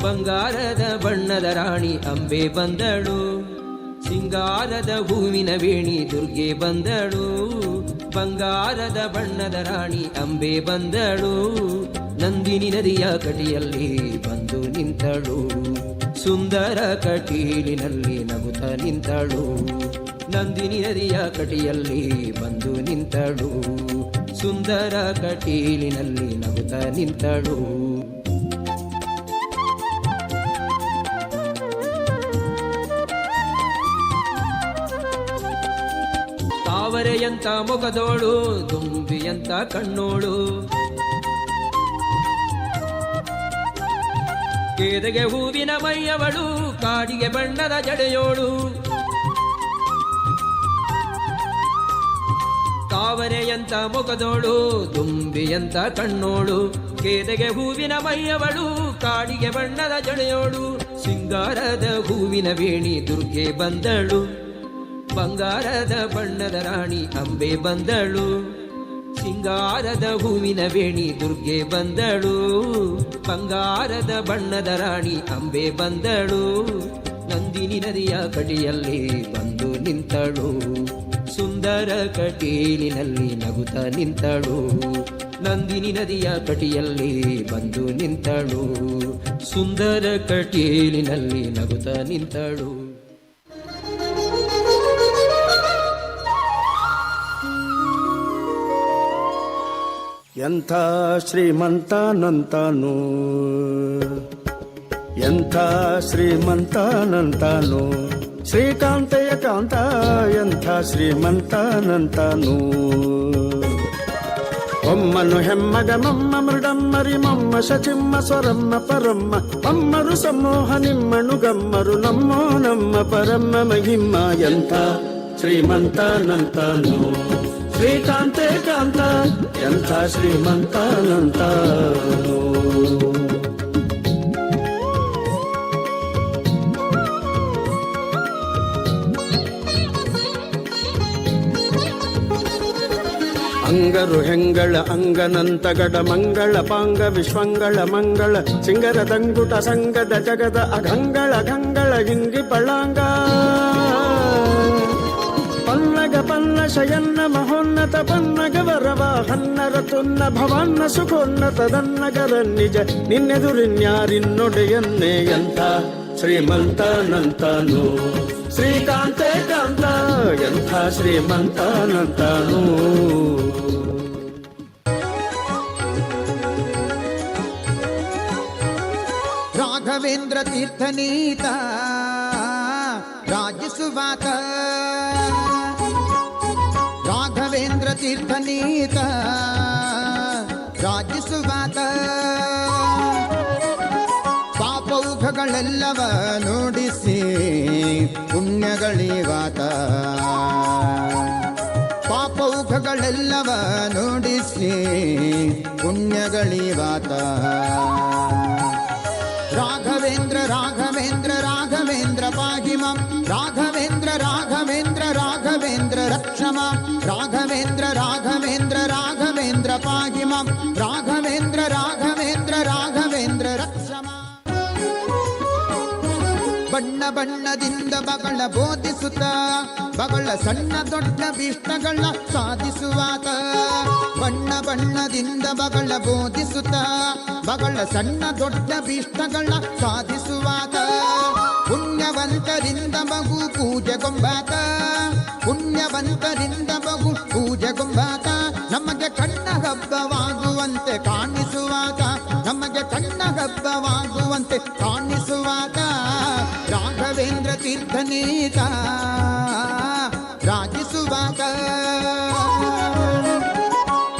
ಬಂಗಾರದ ಬಣ್ಣದ ರಾಣಿ ಅಂಬೆ ಬಂದಳು ಸಿಂಗಾರದ ಹೂವಿನ ವೇಣಿ ದುರ್ಗೆ ಬಂದಳು ಬಂಗಾರದ ಬಣ್ಣದ ರಾಣಿ ಅಂಬೆ ಬಂದಳು ನಂದಿನಿ ನದಿಯ ಕಟಿಯಲ್ಲಿ ಬಂದು ನಿಂತಳು ಸುಂದರ ಕಟೀಲಿನಲ್ಲಿ ನಗುತ್ತ ನಿಂತಳು ನಂದಿನಿ ನದಿಯ ಕಟಿಯಲ್ಲಿ ಬಂದು ನಿಂತಳು ಸುಂದರ ಕಟೀಲಿನಲ್ಲಿ ನಗುತ್ತ ನಿಂತಳು ತಾವರೆಯಂತ ಮೊಗದೋಳು ದುಂಬಿಯಂತ ಕಣ್ಣೋಳು ಕೇದಗೆ ಹೂವಿನ ಮೈಯವಳು ಕಾಡಿಗೆ ಬಣ್ಣದ ಜಡೆಯೋಳು ತಾವರೆಯಂತ ಮೊಗದೋಳು ದುಂಬಿಯಂತ ಕಣ್ಣೋಳು ಕೇದಗೆ ಹೂವಿನ ಮೈಯವಳು ಕಾಡಿಗೆ ಬಣ್ಣದ ಜಡೆಯೋಳು ಸಿಂಗಾರದ ಹೂವಿನ ವೇಣಿ ದುರ್ಗೆ ಬಂದಳು ಬಂಗಾರದ ಬಣ್ಣದ ರಾಣಿ ಅಂಬೆ ಬಂದಳು ಸಿಂಗಾರದ ಹೂವಿನ ವೇಣಿ ದುರ್ಗೆ ಬಂದಳು ಬಂಗಾರದ ಬಣ್ಣದ ರಾಣಿ ಅಂಬೆ ಬಂದಳು ನಂದಿನಿ ನದಿಯ ಕಡೆಯಲ್ಲಿ ಬಂದು ನಿಂತಳು ಸುಂದರ ಕಟೀಲಿನಲ್ಲಿ ನಗುತ್ತ ನಿಂತಳು ನಂದಿನಿ ನದಿಯ ಕಟಿಯಲ್ಲಿ ಬಂದು ನಿಂತಳು ಸುಂದರ ಕಟೀಲಿನಲ್ಲಿ ನಗುತ್ತ ನಿಂತಳು ಎಂಥ ಶ್ರೀಮಂತನಂತಾನು ಎಂಥ ಶ್ರೀಮಂತನಂತಾನು ಶ್ರೀಕಾಂತಯ ಕಾಂತ ಎಂಥ ಶ್ರೀಮಂತನಂತಾನು ಒಮ್ಮನು ಹೆಮ್ಮಗ ಮಮ್ಮ ಮೃಡಮ್ಮರಿ ಮಮ್ಮ ಶಚಿಮ್ಮ ಸ್ವರಮ್ಮ ಪರಮ್ಮ ಅಮ್ಮರು ಸಮೂಹ ನಿಮ್ಮನು ಗಮ್ಮರು ನಮ್ಮೋ ನಮ್ಮ ಪರಮ್ಮ ಮಹಿಮ್ಮ ಎಂಥ ಶ್ರೀಮಂತನಂತಾನು ಶ್ರೀಕಾಂತೆ ಕಾಂತ ಎಂಥ ಶ್ರೀಮಂತನಂತಾನು ಅಂಗರು ಹೆಂಗಳ ಅಂಗನಂತಗಡ ಮಂಗಳ ಪಾಂಗ ವಿಶ್ವಂಗಳ ಮಂಗಳ ಸಿಂಗರ ದಂಗುಟ ಸಂಗದ ಜಗದ ಅಗಂಗಳ ಗಂಗಳ ಹಿಂಗಿ ಪಳಾಂಗ ಪನ್ನಗ ಪನ್ನ ಶಯನ್ನ ಮಹೋನ್ನತ ಪನ್ನಗ ವರವ ಹನ್ನರ ತುನ್ನ ಭವನ್ನ ಸುಖೋನ್ನತದನ್ನಗರ ನಿಜ ನಿನ್ನೆದುರಿನ್ಯಾರಿನ್ನೊಡೆಯನ್ನೇ ಎಂಥ ಶ್ರೀಮಂತನಂತಾನು ಶ್ರೀಕಾಂತೆ ಕಾಂತ ಎಂಥ ಶ್ರೀಮಂತನಂತಾನು ರಾಘವೇಂದ್ರ ತೀರ್ಥನೀತ ರಾಜಿಸುವಾತ ರಾಘವೇಂದ್ರ ತೀರ್ಥನೀತ ರಾಜಿಸುವಾತ ಪಾಪೌಘಗಳೆಲ್ಲವ ನೋಡಿಸಿ ಪುಣ್ಯಗಳಿವಾತ ಪಾಪೌಘಗಳೆಲ್ಲವ ನೋಡಿಸಿ ಪುಣ್ಯಗಳಿವಾತ ರಾಘವೇಂದ್ರ ರಾಘವೇಂದ್ರ ರಾಘವೇಂದ್ರ ಪಾಹಿ ಮಾಂ ರಾಘವೇಂದ್ರ ರಾಘವೇಂದ್ರ ರಾಘವೇಂದ್ರ ರಕ್ಷ ಮಾಂ ರಾಘವೇಂದ್ರ ರಾಘವೇಂದ್ರ ರಾಘವೇಂದ್ರ ಪಾಹಿ ಮಾಂ ರಾಘವೇಂದ್ರ ರಾಘವೇಂದ್ರ ರಾಘವೇಂದ್ರ ರಕ್ಷ ಮಾಂ ಬಣ್ಣ ಬಣ್ಣದಿಂದ ಬಗಳ ಬೋಧಿಸುತ್ತ ಬಗಳ ಸಣ್ಣ ದೊಡ್ಡ ಭೀಷ್ಟಗಳ ಸಾಧಿಸುವಾತ ಬಣ್ಣ ಬಣ್ಣದಿಂದ ಬಗಳ ಬೋಧಿಸುತ್ತ ಬಗಳ ಸಣ್ಣ ದೊಡ್ಡ ಭೀಷ್ಟಗಳ ಸಾಧಿಸುವಾತ ಪುಣ್ಯವಂತರಿಂದ ಮಗು ಪೂಜೆಗೊಂಬಾತ ಪುಣ್ಯವಂತರಿಂದ ಮಗು ಪೂಜೆಗೊಂಬಾತ ನಮಗೆ ಕಣ್ಣ ಹಬ್ಬವಾಗುವಂತೆ ಕಾಣಿಸುವಾತ ನಮಗೆ ಕಣ್ಣ ಹಬ್ಬವಾಗುವಂತೆ ಕಾಣಿಸುವಾತ ರಾಘವೇಂದ್ರ ತೀರ್ಥನೀತ ರಾಜಿಸುವಾತ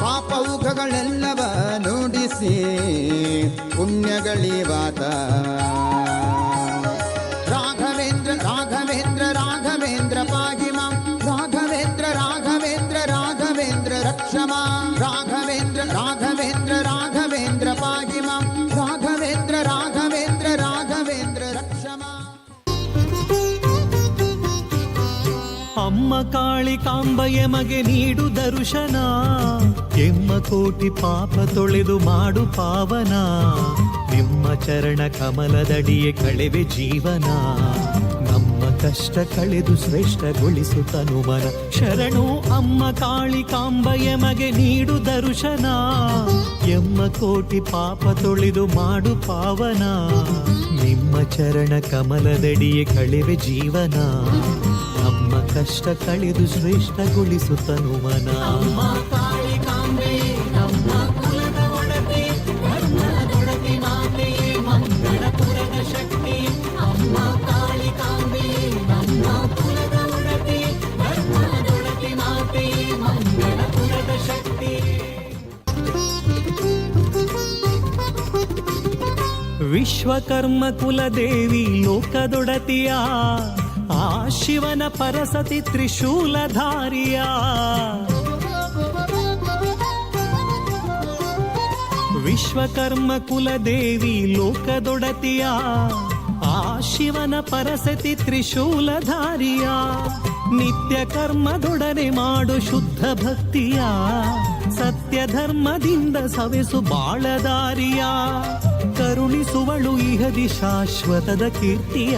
ಪಾಪೌಘಗಳೆಲ್ಲವ ನುಡಿಸಿ ಪುಣ್ಯಗಳಿವಾತ ರಾಘವೇಂದ್ರ ರಾಘವೇಂದ್ರ ರಾಘವೇಂದ್ರ ಪಾಹಿ ಮಾಂ ರಾಘವೇಂದ್ರ ರಾಘವೇಂದ್ರ ರಾಘವೇಂದ್ರ ರಕ್ಷ ಮಾಂ ರಾಘವೇಂದ್ರ ರಾಘವೇಂದ್ರ ರಾಘವೇಂದ್ರ ಪಾಹಿ ಮಾಂ ರಾಘವೇಂದ್ರ ರಾಘವೇಂದ್ರ ರಾಘವೇಂದ್ರ ರಕ್ಷ ಮಾಂ ಅಮ್ಮ ಕಾಳಿಕಾಂಬ ಎಮಗೆ ನೀಡು ದರ್ಶನ ಎಮ್ಮ ಕೋಟಿ ಪಾಪ ತೊಳೆದು ಮಾಡು ಪಾವನ ನಿಮ್ಮ ಚರಣ ಕಮಲದಡಿಯೇ ಕಳೆವೆ ಜೀವನ ನಮ್ಮ ಕಷ್ಟ ಕಳೆದು ಶ್ರೇಷ್ಠಗೊಳಿಸು ತನುಮನ ಶರಣು ಅಮ್ಮ ಕಾಳಿಕಾಂಬ ಎಮಗೆ ನೀಡು ದರ್ಶನ ಎಮ್ಮ ಕೋಟಿ ಪಾಪ ತೊಳೆದು ಮಾಡು ಪಾವನ ನಿಮ್ಮ ಚರಣ ಕಮಲದಡಿಯೇ ಕಳೆವೆ ಜೀವನ ನಮ್ಮ ಕಷ್ಟ ಕಳೆದು ಶ್ರೇಷ್ಠಗೊಳಿಸು ತನುಮನ ಅಮ್ಮ ಕಾಳಿಕಾಂಬೆ ನಮ್ಮ ಕುಲದ ಒಡತಿ ಧರ್ಮದೊಡತಿ ಮಾತೆಯೇ ಮಂಗಳಪುರದ ಶಕ್ತಿ ಅಮ್ಮ ಕಾಳಿಕಾಂಬೆ ನಮ್ಮ ಕುಲದ ಒಡತಿ ಧರ್ಮದೊಡತಿ ಮಾತೆಯೇ ವಿಶ್ವಕರ್ಮ ಕುಲದೇವಿ ಲೋಕದೊಡತಿಯ ಆ ಶಿವನ ಪರಸತಿ ತ್ರಿಶೂಲಧಾರಿಯ ವಿಶ್ವಕರ್ಮ ಕುಲದೇವಿ ಲೋಕದೊಡತಿಯ ಆ ಶಿವನ ಪರಸತಿ ತ್ರಿಶೂಲಧಾರಿಯ ನಿತ್ಯ ಕರ್ಮದೊಡನೆ ಮಾಡು ಶುದ್ಧ ಭಕ್ತಿಯ ಸತ್ಯ ಧರ್ಮದಿಂದ ಸವೆಸು ಬಾಳದಾರಿಯ ಕರುಣಿಸುವಳು ಇಹದಿ ಶಾಶ್ವತದ ಕೀರ್ತಿಯ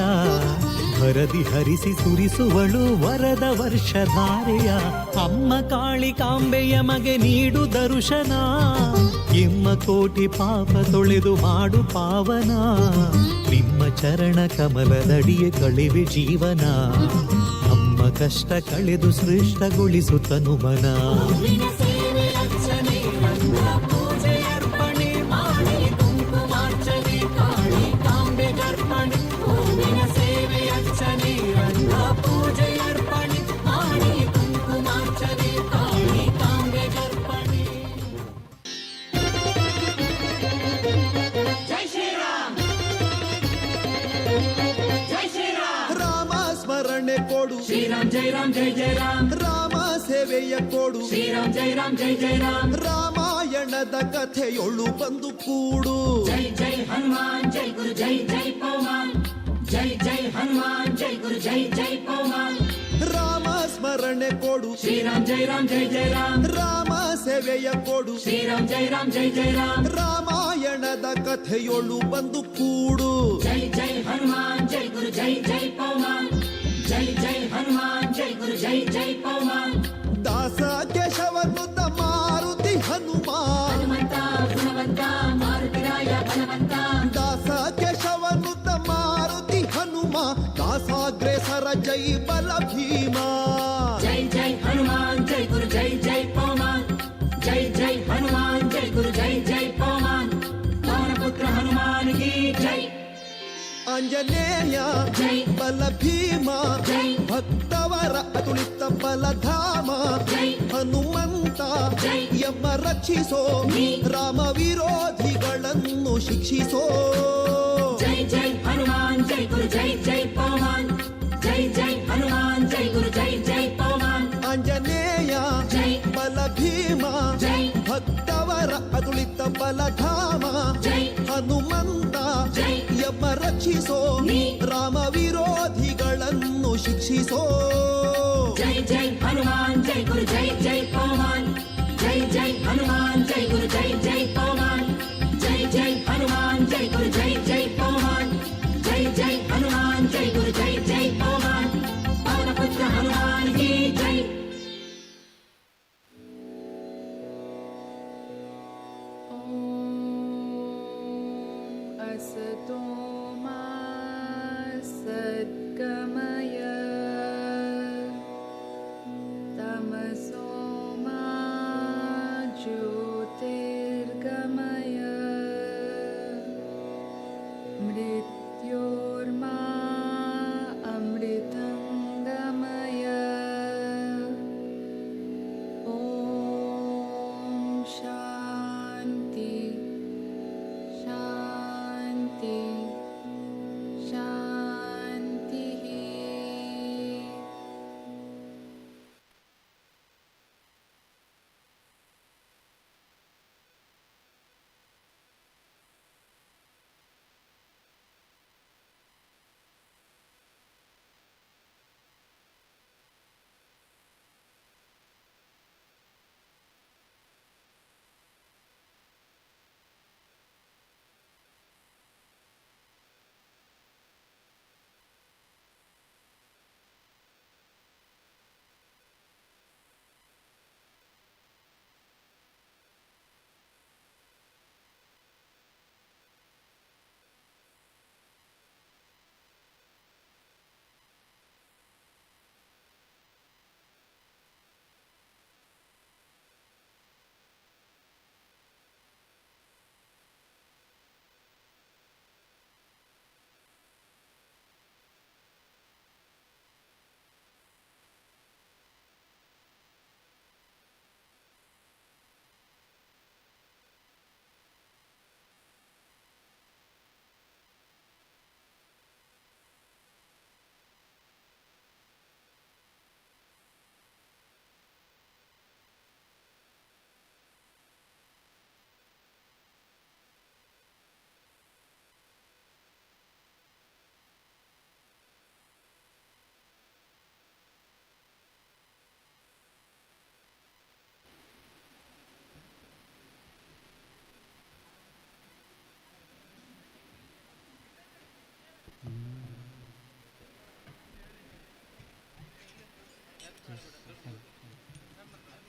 ಹರದಿ ಹರಿಸಿ ಸುರಿಸುವಳು ವರದ ವರ್ಷಧಾರೆಯ ಅಮ್ಮ ಕಾಳಿಕಾಂಬೆಯ ಮಗೆ ನೀಡು ದರ್ಶನ ಎಮ್ಮ ಕೋಟಿ ಪಾಪ ತೊಳೆದು ಮಾಡು ಪಾವನ ನಿಮ್ಮ ಚರಣ ಕಮಲದಡಿಯೇ ಕಳೆವೆ ಜೀವನ ನಮ್ಮ ಕಷ್ಟ ಕಳೆದು ಸೃಷ್ಟಗೊಳಿಸು ತನುಮನ ಹೂವಿನ ಸೇವೆ ಅರ್ಚನೆ ರಂಗ ಪೂಜೆ ಅರ್ಪಣೆ ಮಾಡಿ ಕುಂಕುಮಾರ್ಚನೆ ಕಾಳಿ ಕಾಂಬೆ ಗರ್ಪಣೆ ಹೂವಿನ ಸೇವೆ ಅರ್ಚನೆ ರಂಗ ಪೂಜೆ ಅರ್ಪಣೆ ಮಾಡಿ ಕುಂಕುಮಾರ್ಚನೆ ಕಾಳಿ ಕಾಂಬೆ ಗರ್ಪಣೆ. ಜೈ ಶ್ರೀರಾಮ್ ಜೈ ಶ್ರೀರಾಮ್ ರಾಮ ಸ್ಮರಣೆ ಕೊಡು ಶ್ರೀರಾಮ್ ಜೈ ರಾಮ್ ಜೈ ಜೈ ರಾಮ್ ರಾಮ ಸೇವೆಯ ಕೊಡು ಶ್ರೀರಾಮ್ ಜೈ ರಾಮ್ ಜೈ ಜೈ ರಾಮ್ ರಾಮಾಯಣದ ಕಥೆಯೊಳು ಬಂದು ಕೂಡು ಜೈ ಜೈ ಹನುಮಾನ್ ಜೈ ಗುರು ಜೈ ಜೈ ಪವಮಾನ್ ಜೈ ಜೈ ಹನುಮಾನ್ ಜೈ ಗುರು ಜೈ ಜೈ ಪವಮಾನ್ ರಾಮ ಸ್ಮರಣೆ ಕೊಡು ಶ್ರೀರಾಮ್ ಜೈ ರಾಮ್ ಜೈ ಜೈ ರಾಮ್ ರಾಮ ಸೇವೆಯ ಕೊಡು ಶ್ರೀರಾಮ್ ಜೈ ರಾಮ್ ಜೈ ಜೈ ರಾಮ್ ರಾಮಾಯಣದ ಕಥೆಯೊಳು ಬಂದು ಕೂಡು ಜೈ ಜೈ ಹನುಮಾನ್ ಜೈ ಗುರು ಜೈ ಜೈ ಪವಮಾನ್ ಜೈ ಜೈ ಹನುಮಾನ್ ಜೈ ಗುರು ಜೈ ಜೈ ಪವಮಾನ್ ದಾಸ ಕೇಶವನುತ ಮಾರುತಿ ಹನುಮ ಹನುಮಂತ ಗುಣವಂತ ಮಾರುತಿರಾಯ ಬಲವಂತ ದಾಸ ಕೇಶವನುತ ಮಾರುತಿ ಹನುಮ ದಾಸಾಗ್ರೇಸರ ಜೈ ಬಲ ಭೀಮ ಜೈ ಜೈ ಹನುಮಾನ್ ಜೈ ಗುರು ಜೈ ಜೈ ಪವಮಾನ್ ಜೈ ಜೈ ಹನುಮಾನ್ ಜೈ ಗುರು ಜೈ ಜೈ ಪವಮಾನ್ ಪವನ ಪುತ್ರ ಹನುಮಾನ್ ಕಿ ಜೈ ಆಂಜನೇಯ ಜೈ ಬಲ ಭೀಮ ಜೈ ಭಕ್ತವರ ಅತುಳಿತ ಬಲಧಾಮ ಜೈ ಹನುಮಂತ ಜೈ ಯಮ ರಕ್ಷಿಸೋ ನೀ ರಾಮ ವಿರೋಧಿಗಳನ್ನು ಶಿಕ್ಷಿಸೋ ಜೈ ಜೈ ಹನುಮಾನ್ ಜೈ ಗುರು ಜೈ ಜೈ ಪವಮಾನ್ ಜೈ ಜೈ ಹನುಮಾನ್ ಜೈ ಗುರು ಜೈ ಜೈ ಪವಮಾನ್ ಆಂಜನೇಯ ಜೈ ಬಲ ಭೀಮ ಜೈ ಭಕ್ತವರ ಅತುಳಿತ ಬಲಧಾಮ ಜೈ ಹನುಮಂತ ಜೈ ಯಮ ರಕ್ಷಿಸೋ ನೀ ರಾಮ ವಿರೋಧಿಗಳನ್ನು ಶಿಕ್ಷಿಸೋ ಜೈ ಜೈ ಹನುಮಾನ್ ಜೈ ಗುರು ಜೈ ಜೈ ಪವಮಾನ್ ಜೈ ಜೈ ಹನುಮಾನ್ ಜೈ ಗುರು ಜೈ ಜೈ ಪವಮಾನ್ ಜೈ ಜೈ ಹನುಮಾನ್ ಜೈ ಗುರು ಜೈ ಜೈ ಪವಮಾನ್ ಜೈ ಜೈ ಹನುಮಾನ್ ಜೈ ಗುರು ಜೈ ಜೈ ಪವಮಾನ್ ಪವನ ಪುತ್ರ ಹನುಮಾನ್ ಕಿ ಜೈ. असतो मा सद्गमय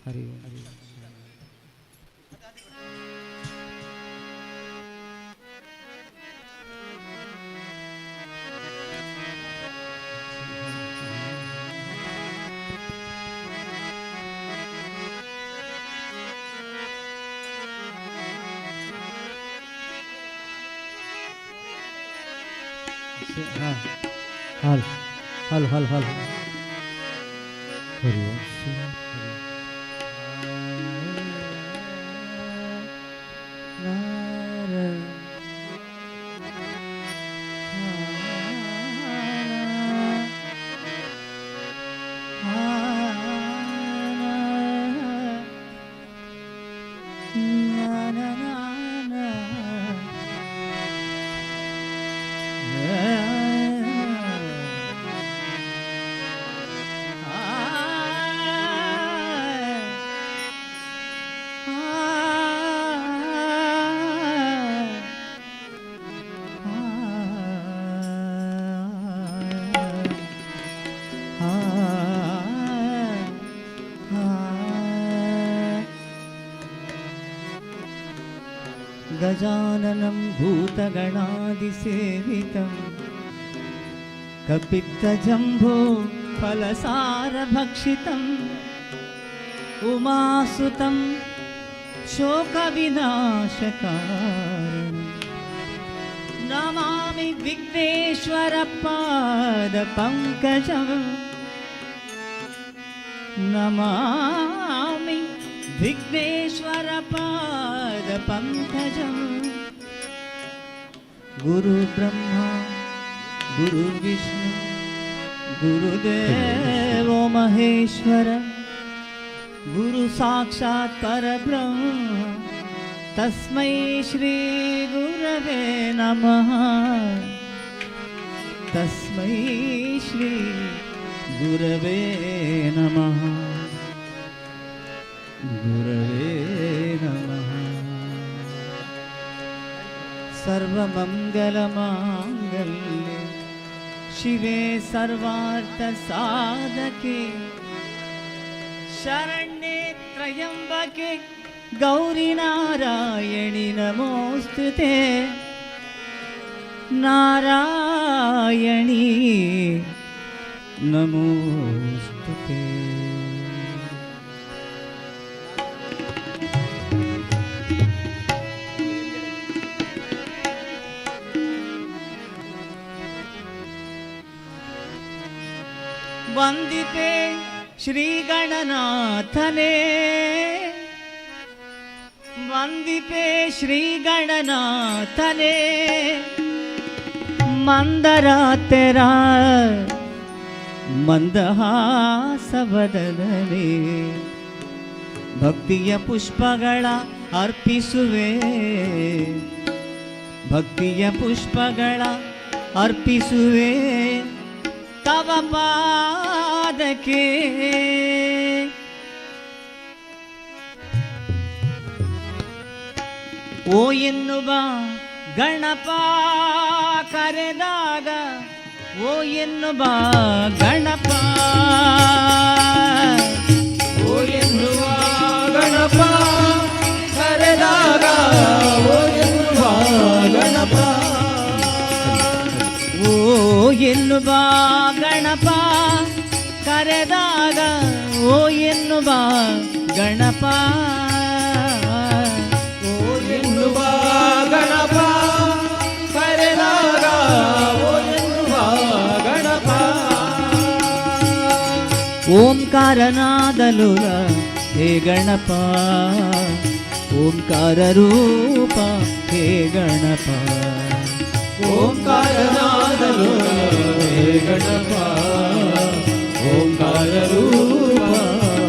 ಹರಿ ಓಂ. ಹಾಂ ಹಲ್ ಹಲ್ ಹಲ್ ಹಲ್ ಹರಿ ಓಂ ಶ್ರೀ ಹರಿ. गजाननं भूतगणादिसेवितं कपित्थजम्बो फलसारभक्षितम् उमासुतं शोकविनाशकारणं नमामि विघ्नेश्वरपादपङ्कजं नमामि विघ्नेश्वरपादपङ्कजं गुरुब्रह्मा गुरुर्विष्णु गुरुदेवो महेश्वर गुरु साक्षात् परब्रह्म तस्मै श्री गुरवे नमः तस्मै श्री गुरवे नमः गुरवे नमः। सर्वमङ्गलमाङ्गल्ये शिवे सर्वार्थसाधके शरण्ये त्र्यम्बके गौरी नारायणि नमोऽस्तुते नारायणी नमोऽस्तुते। वंदिते श्री गणनाथने वंदिते श्री गणनाथने मंदरा तेरा ಮಂದಹಾಸವದನನೇ ಭಕ್ತಿಯ ಪುಷ್ಪಗಳ ಅರ್ಪಿಸುವೆ ಭಕ್ತಿಯ ಪುಷ್ಪಗಳ ಅರ್ಪಿಸುವೆ ತವ ಪಾದಕ್ಕೆ ಓ ಎನ್ನುವ ಗಣಪ ಕರೆದಾಗ ಓ ಎನ್ನುವ ಗಣಪ ಓ ಎನ್ನುವ ಗಣಪ ಕರೆದಾಗ ಓ ಎನ್ನುವ ಗಣಪ ಓ ಎನ್ನುವ ಗಣಪ ಕರೆದಾಗ ಓ ಎನ್ನುವ ಗಣಪ ಓ ಎನ್ನುವ ಗಣಪ ಕರೆದಾಗ ಓ ಎನ್ನುವ ಗಣಪ ಓಂಕಾರನಾದಲುಲ ಹೇ ಗಣಪ ಓಂಕಾರ ರೂಪ ಹೇ ಗಣಪ ಓಂಕಾರನಾದಲುಲ ಹೇ ಗಣಪ ಓಂಕಾರ ರೂಪ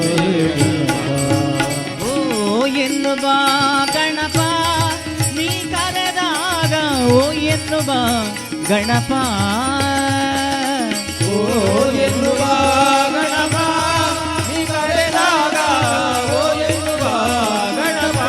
ಹೇ ಗಣಪ ಓ ಎನ್ನುವ ಗಣಪ ನೀ ಕರೆದಾಗ ಓ ಎನ್ನುವ ಗಣಪ ಓ ಎನ್ನುವ ಗಣಪ ನೀ ಕರೆದಾಗ ಓ ಎನ್ನುವ ಗಣಪ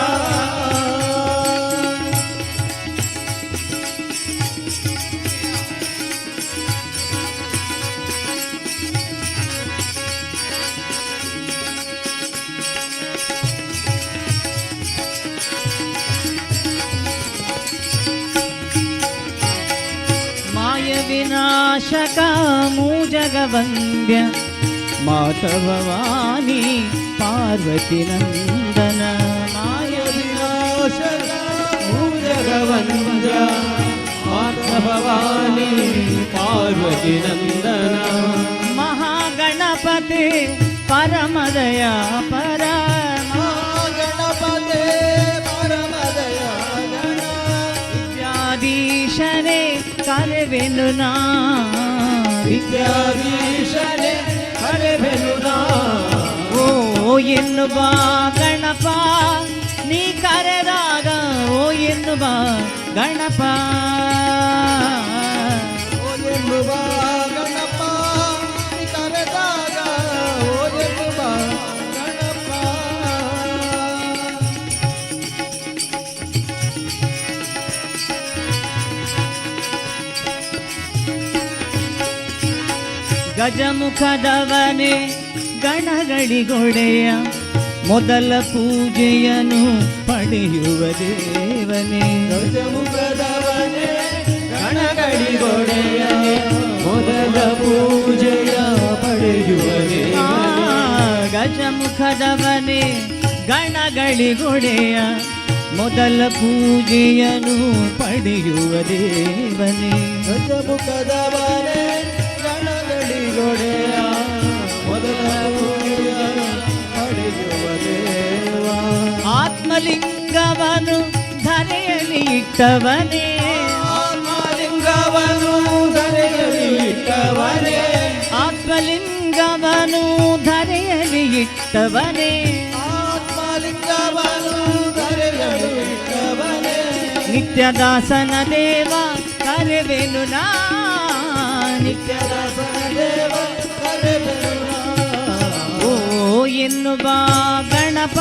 ವಿನಾಶಕ ಮೂಜಗವಂದ್ಯ ಮಾತಭವಾನಿ ಪಾರ್ವತಿ ನಂದನ ಮಾಯ ವಿನಾಶಕ ಮೂಜಗವಂದ್ಯ ಮಾತಭವಾನಿ ಪಾರ್ವತಿ ನಂದನ ಮಹಾಗಣಪತಿ ಪರಮದಯ ಪರ ಗಣಪತೆ ಪರಮದಯ ಗಣ ವಿದ್ಯಾಧೀಶನೇ ಕರೆವೆನು ನಾ ವಿದ್ಯಾಧೀಶನೇ ಕರೆವೆನು ನಾ. ಓ ಎನ್ನುವ ಗಣಪ ನೀ ಕರೆದಾಗ ಓ ಎನ್ನುವ ಗಣಪ ಓ ಎನ್ನುವ ಗಣಪ ಕರೆದಾಗ ಓ ಎನ್ನುವ ಗಣಪ. ಗಜಮುಖದವನೇ ಗಣಗಳಿಗೊಡೆಯ ಮೊದಲ ಪೂಜೆಯನ್ನು ಪಡೆಯುವ ದೇವನೇ ಗಜಮುಖದವನೇ ಗಣಗಳಿಗೊಡೆಯ ಮೊದಲ ಪೂಜೆಯ ಪಡೆಯುವ ಆ, ಗಜಮುಖದವನೇ ಗಣಗಳಿಗೊಡೆಯ ಮೊದಲ ಪೂಜೆಯನ್ನು ಪಡೆಯುವ ದೇವನೇ ಗಜಮುಖದವನೇ ಗಣಗಳಿಗೊಡೆಯ ಮೊದಲ ಪೂಜೆಯ ಪಡೆಯುವ ದೇವ. ಆತ್ಮಲಿಂಗವನು ಧರೆಯಲ್ಲಿ ಇಟ್ಟವನೇ ಆತ್ಮಲಿಂಗವನು ಧರೆಯಲ್ಲಿ ಇಟ್ಟವನೇ ಆತ್ಮಲಿಂಗವನು ಧರೆಯಲ್ಲಿ ಇಟ್ಟವನೇ ಆತ್ಮಲಿಂಗವನು ಧರೆಯಲ್ಲಿ ಇಟ್ಟವನೇ ನಿತ್ಯದಾಸನ ದೇವ ಕರೆವೆನು ನಾ ನಿತ್ಯದಾಸನ ದೇವ ಕರೆವೆನು ನಾ. ಓ ಎನ್ನುವ ಗಣಪ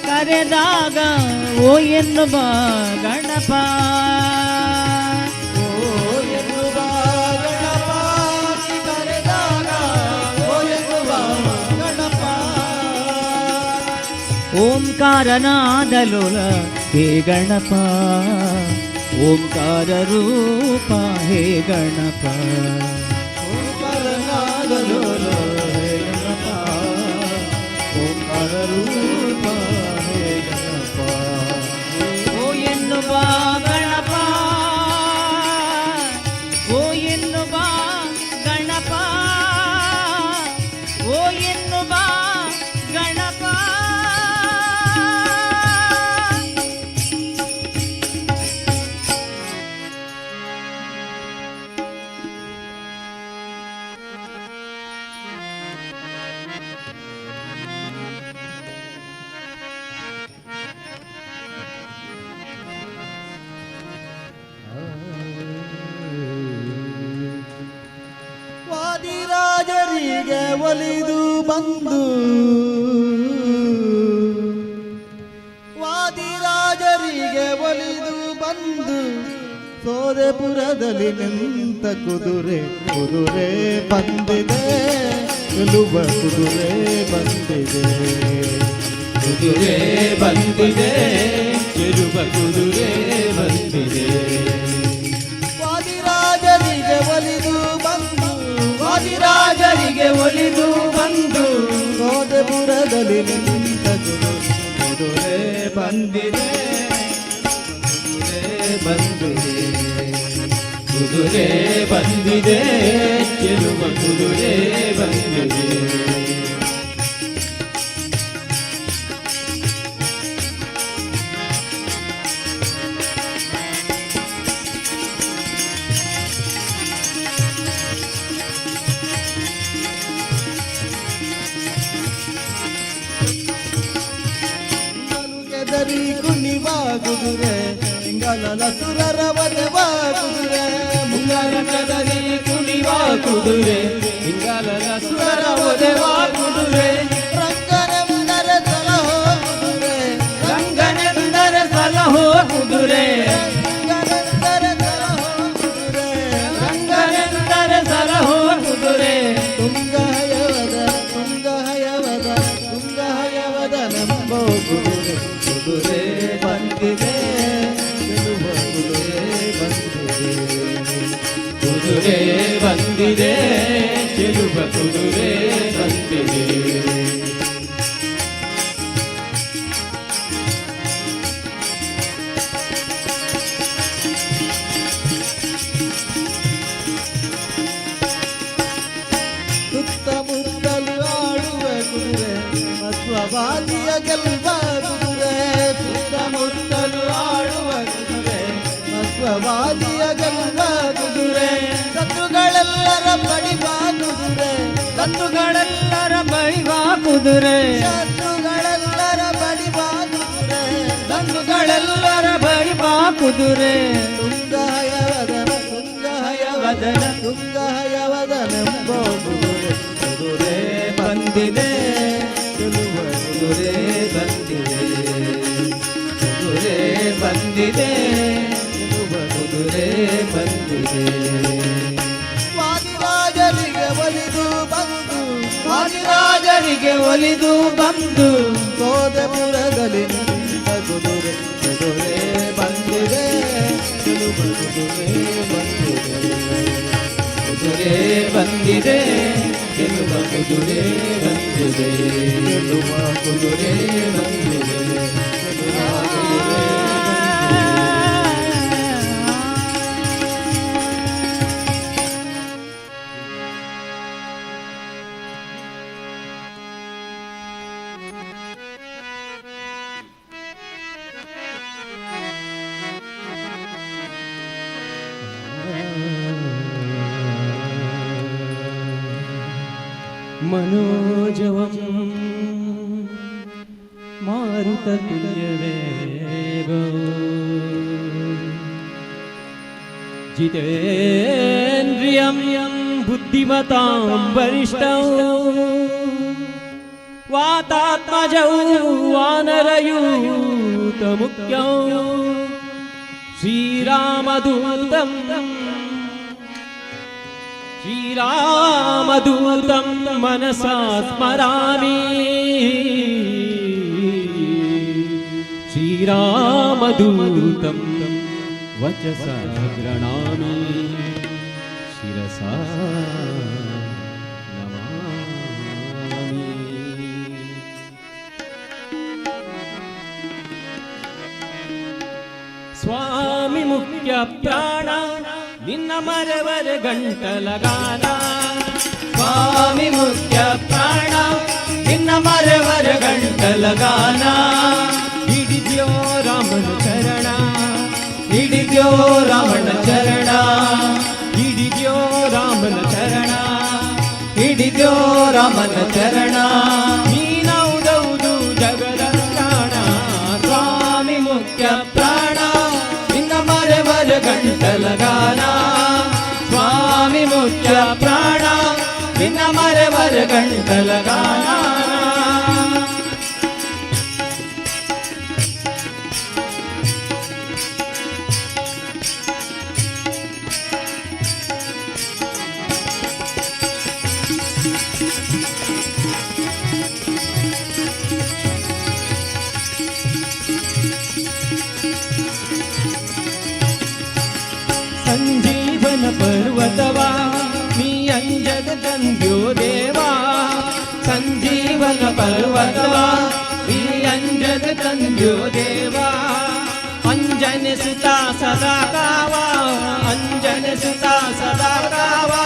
ಕರೆದಾಗ ಓ ಎನ್ನುವ ಗಣಪ ಓ ಎನ್ನುವ ಗಣಪ ಕರೆದಾಗ ಓ ಎನ್ನುವ ಗಣಪ. ಓಂಕಾರನಾದಲೋಲ ಹೇ ಗಣಪ ಓಂಕಾರ ರೂಪ ಹೇ ಗಣಪ ಓಂಕಾರನಾದಲೋ ಹೇ ಗಣಪ ಓಂಕಾರ ರೂಪ ಹೇ ಗಣಪ. ಓ ಎನ್ನುವ ಗಣಪ ಓ ಎನ್ನುವ ಗಣಪ ಓ ಎನ್ನುವ ಗಣಪ ವಾದಿರಾಜರಿಗೆ ಒಲಿದು ಬಂದು ವಾದಿರಾಜರಿಗೆ ಒಲಿದು ಬಂದು ಸೋದೆಪುರದಲ್ಲಿ ನಿಂತ ಕುದುರೆ ಕುದುರೆ ಬಂದಿದೆ ಗೆಲುವ ಕುದುರೆ ಬಂದಿದೆ ಕುದುರೆ ಬಂದಿದೆ ಗೆಲುವ ಕುದುರೆ ಬಂದಿದೆ. ವಾದಿರಾಜರಿಗೆ ಒಲಿದು ಬಂದು ವಾದಿರಾಜರಿಗೆ ಒಲಿದು ಬಂದು ಸೋದೆಪುರದಲ್ಲಿ ನಿಂತ ಕುದುರೆ ಬಂದಿದೆ ಕುದುರೆ ಬಂದಿದೆ ಗೆಲುವ ಕುದುರೆ ಬಂದಿದೆ. ಗೆದರಿ ಕುಣಿವ ಕುದುರೆ ಇಂಗಲಲ ಸುರರ ಒದೆವ ಕುದುರೆ ಮುಂಗಲ ಗೆದರಿ ಕುಣಿವ ಕುದುರೆ ಇಂಗಲಲ ಸುರರ ಒದೆವ ಕುದುರೆ ರಂಗನೆಂದರೆ ಸಲಹೋ ಕುದುರೆ ರಂಗನೆಂದರೆ ಸಲಹೋ ಕುದುರೆ ರಂಗನೆಂದರೆ ಸಲಹೋ ಕುದುರೆ ರಂಗನೆಂದರೆ ಸಲಹೋ ಕುದುರೆ ತುಂಗಹಯವದ ತುಂಗಹಯವದ ತುಂಗಹಯವದ ನಂಬೋ ಕುದುರೆ ಕುದುರೆ ಬಂದಿದೆ ಗೆಲುವ ಕುದುರೆ ಬಂದಿದೆ ಕುದುರೆ ಬಸವಾದಿಯ ಗೆಲ್ವ ಕುದುರೆ ಸುತ್ತಮುತ್ತಲು ಆಡುವ ಕುದುರೆ ಬಸವಾದಿಯ ಗೆಲ್ವ ಕುದುರೆ ಶತ್ರುಗಳೆಲ್ಲರ ಬಡಿವ ಕುದುರೆ ಶತ್ರುಗಳೆಲ್ಲರ ಬಡಿವ ಕುದುರೆ ಶತ್ರುಗಳೆಲ್ಲರ ಬಡಿವ ಕುದುರೆ ಶತ್ರುಗಳೆಲ್ಲರ ಬಡಿವ ಕುದುರೆ ತುಂಗಹಯವದನ ತುಂಗಹಯವದನ ತುಂಗಹಯವದನೆಂಬ ಕುದುರೆ ಕುದುರೆ ಬಂದಿದೆ ಗೆಲುವ ಕುದುರೆ ಬಂದಿದೆ ಕುದುರೆ ಬಂದಿದೆ ಗೆಲುವ ಕುದುರೆ ಬಂದಿದೆ ವಾದಿರಾಜರಿಗೆ ಒಲಿದು ಬಂದು ವಾದಿರಾಜರಿಗೆ ಒಲಿದು ಬಂದು ಸೋದಪುರದಲ್ಲಿ ನಿಂತ ಕುದುರೆ ಕುದುರೆ ಬಂದಿದೆ ಗೆಲುವ ಕುದುರೆ ಬಂದಿದೆ ಕುದುರೆ ಬಂದಿದೆ ಗೆಲುವ ಕುದುರೆ ಬಂದಿದೆ ಗೆಲುವ ಕುದುರೆ ಬಂದಿದೆ ಗೆಲುವ ಕುದುರೆ मनोजवं मारुततुल्यवेगो जितेन्द्रियं बुद्धिमतां वरिष्ठं वातात्मजौ वानरयूतमुख्यौ श्रीरामदूतं श्रीरामदूतं मनसा स्मरामि श्रीरामदूतं वचसा गृह्णामि शिरसा नमामि स्वामी मुख्य प्राण ನಿನ್ನ ಮರವರ ಗಂಟಲಗಾನ ಸ್ವಾಮಿ ಮುಖ್ಯ ಪ್ರಾಣ ನಿನ್ನ ಮರವರ ಗಂಟಲಗಾನ ಹಿಡಿದ್ಯೋ ರಾಮನ ಚರಣ ಹಿಡಿದ್ಯೋ ರಾಮನ ಚರಣ ಹಿಡಿದ್ಯೋ ರಾಮನ ಚರಣ ಹಿಡಿದ್ಯೋ ರಾಮನ ಚರಣ ನೀನೌದೌದು ಜಗದ ಪ್ರಾಣ ಸ್ವಾಮಿ ಮುಖ್ಯ ಪ್ರಾಣ ನಿನ್ನ ಮರವರ ಗಂಟಲಗಾನ ಸ್ವಾಮಿ ಮುಖ್ಯ ಪ್ರಾಣ ನಿನ್ನ ಮರವರ ಗಂಟಲಗಾನ ಸಂಜೀವನ ಪರ್ವತವಾ ನೀ ಅಂಜದ ತಂದ್ಯೋ ದೇವಾ ಸಂಜೀವನ ಪರ್ವತವಾ ನೀ ಅಂಜದ ತಂದ್ಯೋ ದೇವಾ ಅಂಜನ ಸುತ ಸದಾ ಕಾವಾ ಅಂಜನ ಸುತ ಸದಾ ಕಾವಾ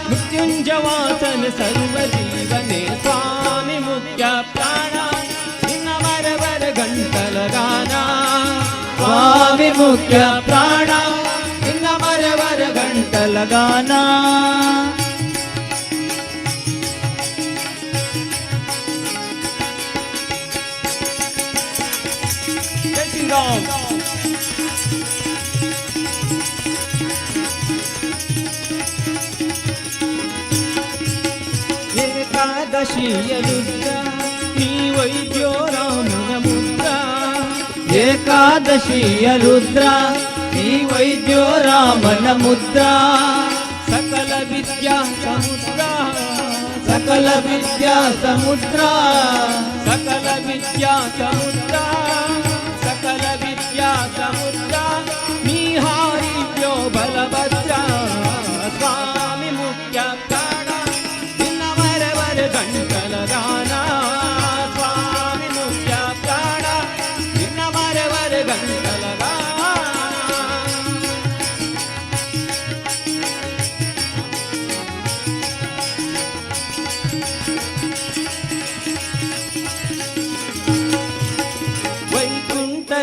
ಮೃತ್ಯುಂಜವಾಸನ ಸರ್ವ ಜೀವನೇ ಸ್ವಾಮಿ ಮುಖ್ಯ ಪ್ರಾಣ ನಿನ್ನ ಮರವರ ಗಂಟಲಗಾನ ಸ್ವಾಮಿ ಮುಖ್ಯ ಪ್ರಾಣ ನಿನ್ನ ಮರವರ ಗಂಟಲಗಾನ ಜೈ ಶ್ರೀರಾಮ್ ಏಕಾದಶಿಯ ರುದ್ರ ನೀ ವೈದ್ಯೋ ರಾಮನ ಮುದ್ರ ಏಕಾದಶಿಯ ರುದ್ರ ಈ ವೈದ್ಯೋ ರಾಮನ ಮುದ್ರ ಸಕಲ ವಿದ್ಯಾ ಸಮುದ್ರ ಸಕಲ ವಿದ್ಯಾ ಸಮುದ್ರ ಸಕಲ ವಿದ್ಯಾ ಸಮುದ್ರ ಸಕಲ ವಿದ್ಯಾ ಸಮುದ್ರ ನೀ ಹಾರಿದ್ಯೋ ಬಲಭದ್ರ ಸ್ವಾಮಿ ಮುಖ್ಯ ಪ್ರಾಣ ನಿನ್ನ ಮರವರ ಗಂಟಲಗಾನ ಸ್ವಾಮಿ ಮುಖ್ಯ ಪ್ರಾಣ ನಿನ್ನ ಮರವರ ಗಂಟಲಗಾನ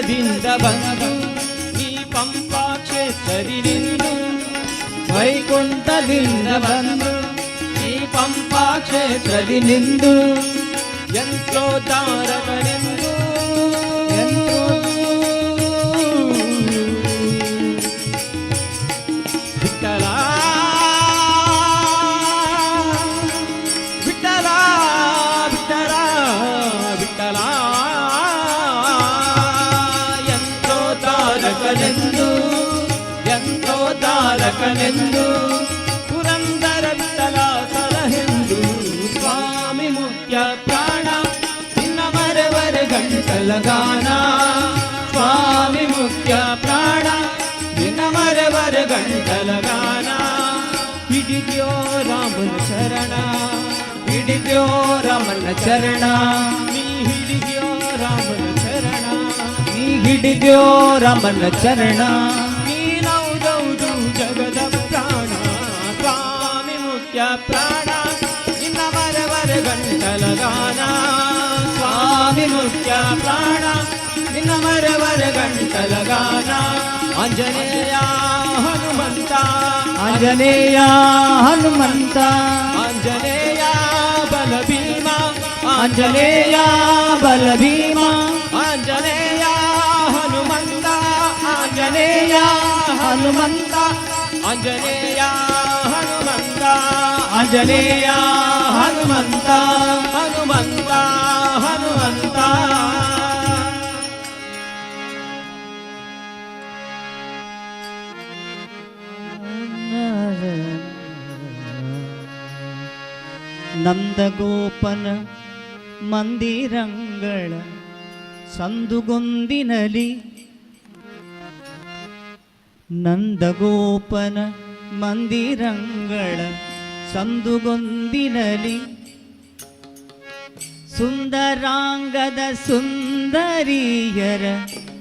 ವೈಕುಂಠದಿಂದ ಬಂದು ಈ ಪಂಪಾ ಕ್ಷೇತ್ರದಿ ನಿಂದು ವೈಕುಂಠದಿಂದ ಬಂದು ಈ ಪಂಪಾ ಕ್ಷೇತ್ರದಿ ನಿಂದು ಯಂತ್ರೋದ್ಧಾರಕನೆಂದು ವಿಠಲ ವಿಠಲ ವಿಠಲ ವಿಠಲ ಯಂತ್ರೋದ್ಧಾರಕನೆಂದು ಯಂತ್ರೋದ್ಧಾರಕನೆಂದು ಪುರಂದರ ವಿಠಲ ಸಲಹೆಂದು ಸ್ವಾಮಿ ಮುಖ್ಯ ಪ್ರಾಣ ನಿನ್ನ ಮರೆವರ ಗಂಟಲಗಾನ ಸ್ವಾಮಿ ಮುಖ್ಯ ಪ್ರಾಣ ನಿನ್ನ ಮರೆವರ ಗಂಟಲಗಾನ ಹಿಡಿದ್ಯೋ ರಾಮನ ಚರಣ ಹಿಡಿದ್ಯೋ ರಾಮನ ಚರಣ ನೀ ಹಿಡಿದ್ಯೋ ರಾಮನ ಚರಣ ನೀ ಹಿಡಿದ್ಯೋ ರಾಮನ ಚರಣ ನೀನೌದೌದು ಜಗದ ಪ್ರಾಣ ಸ್ವಾಮಿ ಮುಖ್ಯ ಪ್ರಾಣ ನಿನ್ನ ಮರೆವರ ಗಂಟಲಗಾನ ಸ್ವಾಮಿ ಮುಖ್ಯ ಪ್ರಾಣ ನಿನ್ನ ಮರೆವರ ಗಂಟಲಗಾನ ಆಂಜನೇಯ ಹನುಮಂತ ಆಂಜನೇಯ ಹನುಮಂತ ಆಂಜನೇಯ ಬಲಭೀಮ ಆಂಜನೇಯ ಬಲಭೀಮ ಆಂಜನೇಯ ಹನುಮಂತ ಆಂಜನೇಯ ಹನುಮಂತ ಆಂಜನೇಯ ಹನುಮಂತ ಆಂಜನೇಯ ಹನುಮಂತ ಹನುಮಂತ ಹನುಮಂತ ನಂದಗೋಪನ ಮಂದಿರಂಗಳ ಸಂದುಗೊಂದಿನಲಿ ನಂದಗೋಪನ ಮಂದಿರಂಗಳ ಸಂದುಗೊಂದಿನಲಿ ಸುಂದರಾಂಗದ ಸುಂದರಿಯರ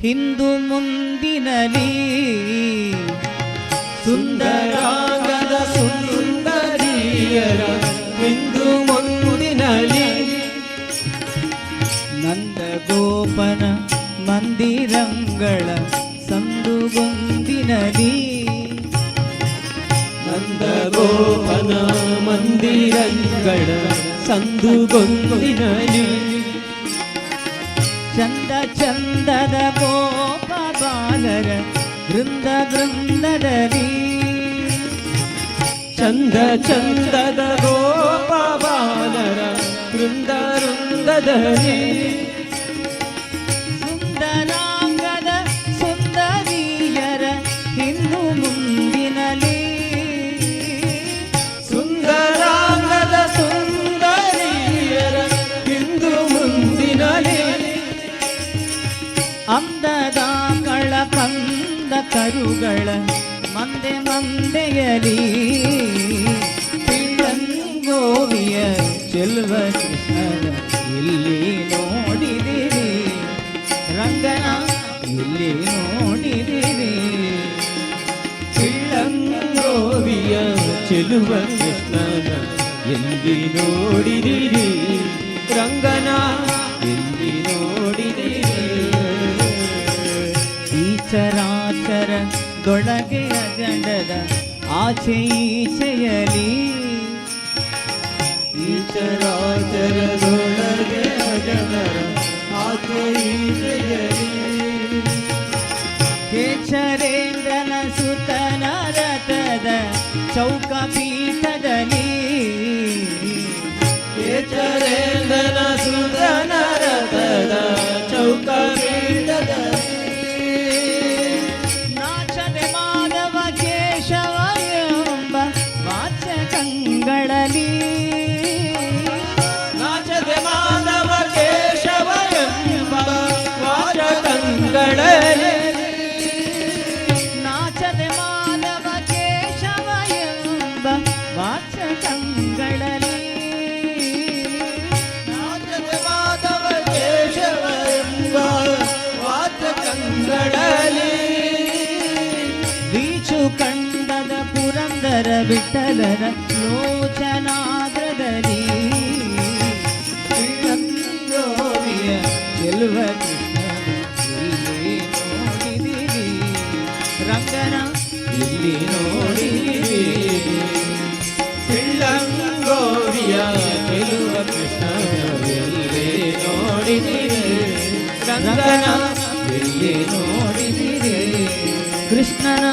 ಹಿಂದು ಮುಂದಿನಲಿ ಸುಂದರಾಂಗದ ಸುಂದರಿಯರ ಹಿಂದು ಮುಂದಿನಲಿ ನಂದಗೋಪನ ಮಂದಿರಂಗಳ ಸಂದುಗೊಂದಿನಲಿ ನಂದಗೋಪನ ಮಂದಿರಂಗಳ ಸಂದುಗೊಂದಿನಲಿ ಚಂದ ಚಂದದ ಗೋಪ ಬಾಲರ ವೃಂದ ವೃಂದದಲ್ಲಿ ಚಂದ ಚಂದದ ಗೋಪ ಬಾಲರ ವೃಂದ ವೃಂದದಲ್ಲಿ ಸುಂದರಾಂಗದ ಸುಂದರಿಯರ ಹಿಂದು ಮುಂದಿನಲಿ ಸುಂದರಾಂಗದ ಸುಂದರಿಯರ ಹಿಂದು ಮುಂದಿನಲಿ ಅಂದದ ಕಳ ಕಂದ ಕರುಗಳ ಮಂದೆ ಮಂದೆಯಲಿ ಗೋವಿಯ ಚೆಲ್ವ ಕೃಷ್ಣನ ಇಲ್ಲಿ ನೋಡಿದಿರಿ ರಂಗನ ಇಲ್ಲಿ ನೋಡಿದಿರಿ ಗೋವಿಯ ಚೆಲುವ ಕೃಷ್ಣನ ಎಲ್ಲಿ ನೋಡಿದಿರಿ ರಂಗನ ಎಲ್ಲಿ ನೋಡಿದಿರಿ ಈ ಚರಾಚರ ದೊಳಗೆ ಅಜಂಡದ ಆಚೆ ಈಚೆಯಲಿ ಈ ಚರಾಚರದೊಳಗೆ ಅಜಗರ ಆಚೆ ಈಚೆಯಲಿ ಕೇಚರೇಂದ್ರನ ಸುತನ ರಥದ ಚೌಕ ಪೀಠದಲ್ಲಿ ಕೇಚರೇಂದ್ರನ ಸುತನ ರಥದ ಚೌಕ ಪೀಠದಲ್ಲಿ ನಾಚದೆ ಮಾಧವ ಕೇಶವ ಎಂಬ ವಾಚಕಂಗಳಲ್ಲಿ ನಾಚದೆ ಮಾಧವ ಕೇಶವ ಎಂಬ ವಾಚಕಂಗಳಲ್ಲಿ ನಾಚದೆ ಮಾಧವ ಕೇಶವ ಎಂಬ ವಾಚಕಂಗಳಲ್ಲಿ ನಾಚದೆ ಮಾಧವ ಕೇಶವ ಎಂಬ ವಾಚಕಂಗಳಲ್ಲಿ ಬೀಚು ಕಂಡದ ಪುರಂದರ ವಿಠಲರ ಲೋಚನಾಗ್ರದಲ್ಲಿ ಗೋವಿಯ ಚೆಲುವ ಕೃಷ್ಣ ಇಲ್ಲಿ ಎಲ್ಲಿ ನೋಡಿದಿರಿ ಬೆಳ್ಳಂಗೋವಿಯ ಗೆಲುವ ಕೃಷ್ಣನಲ್ಲಿ ನೋಡಿದಿರಿ ರಂಗನ ಎಲ್ಲಿ ನೋಡಿದಿರಿ ಕೃಷ್ಣನ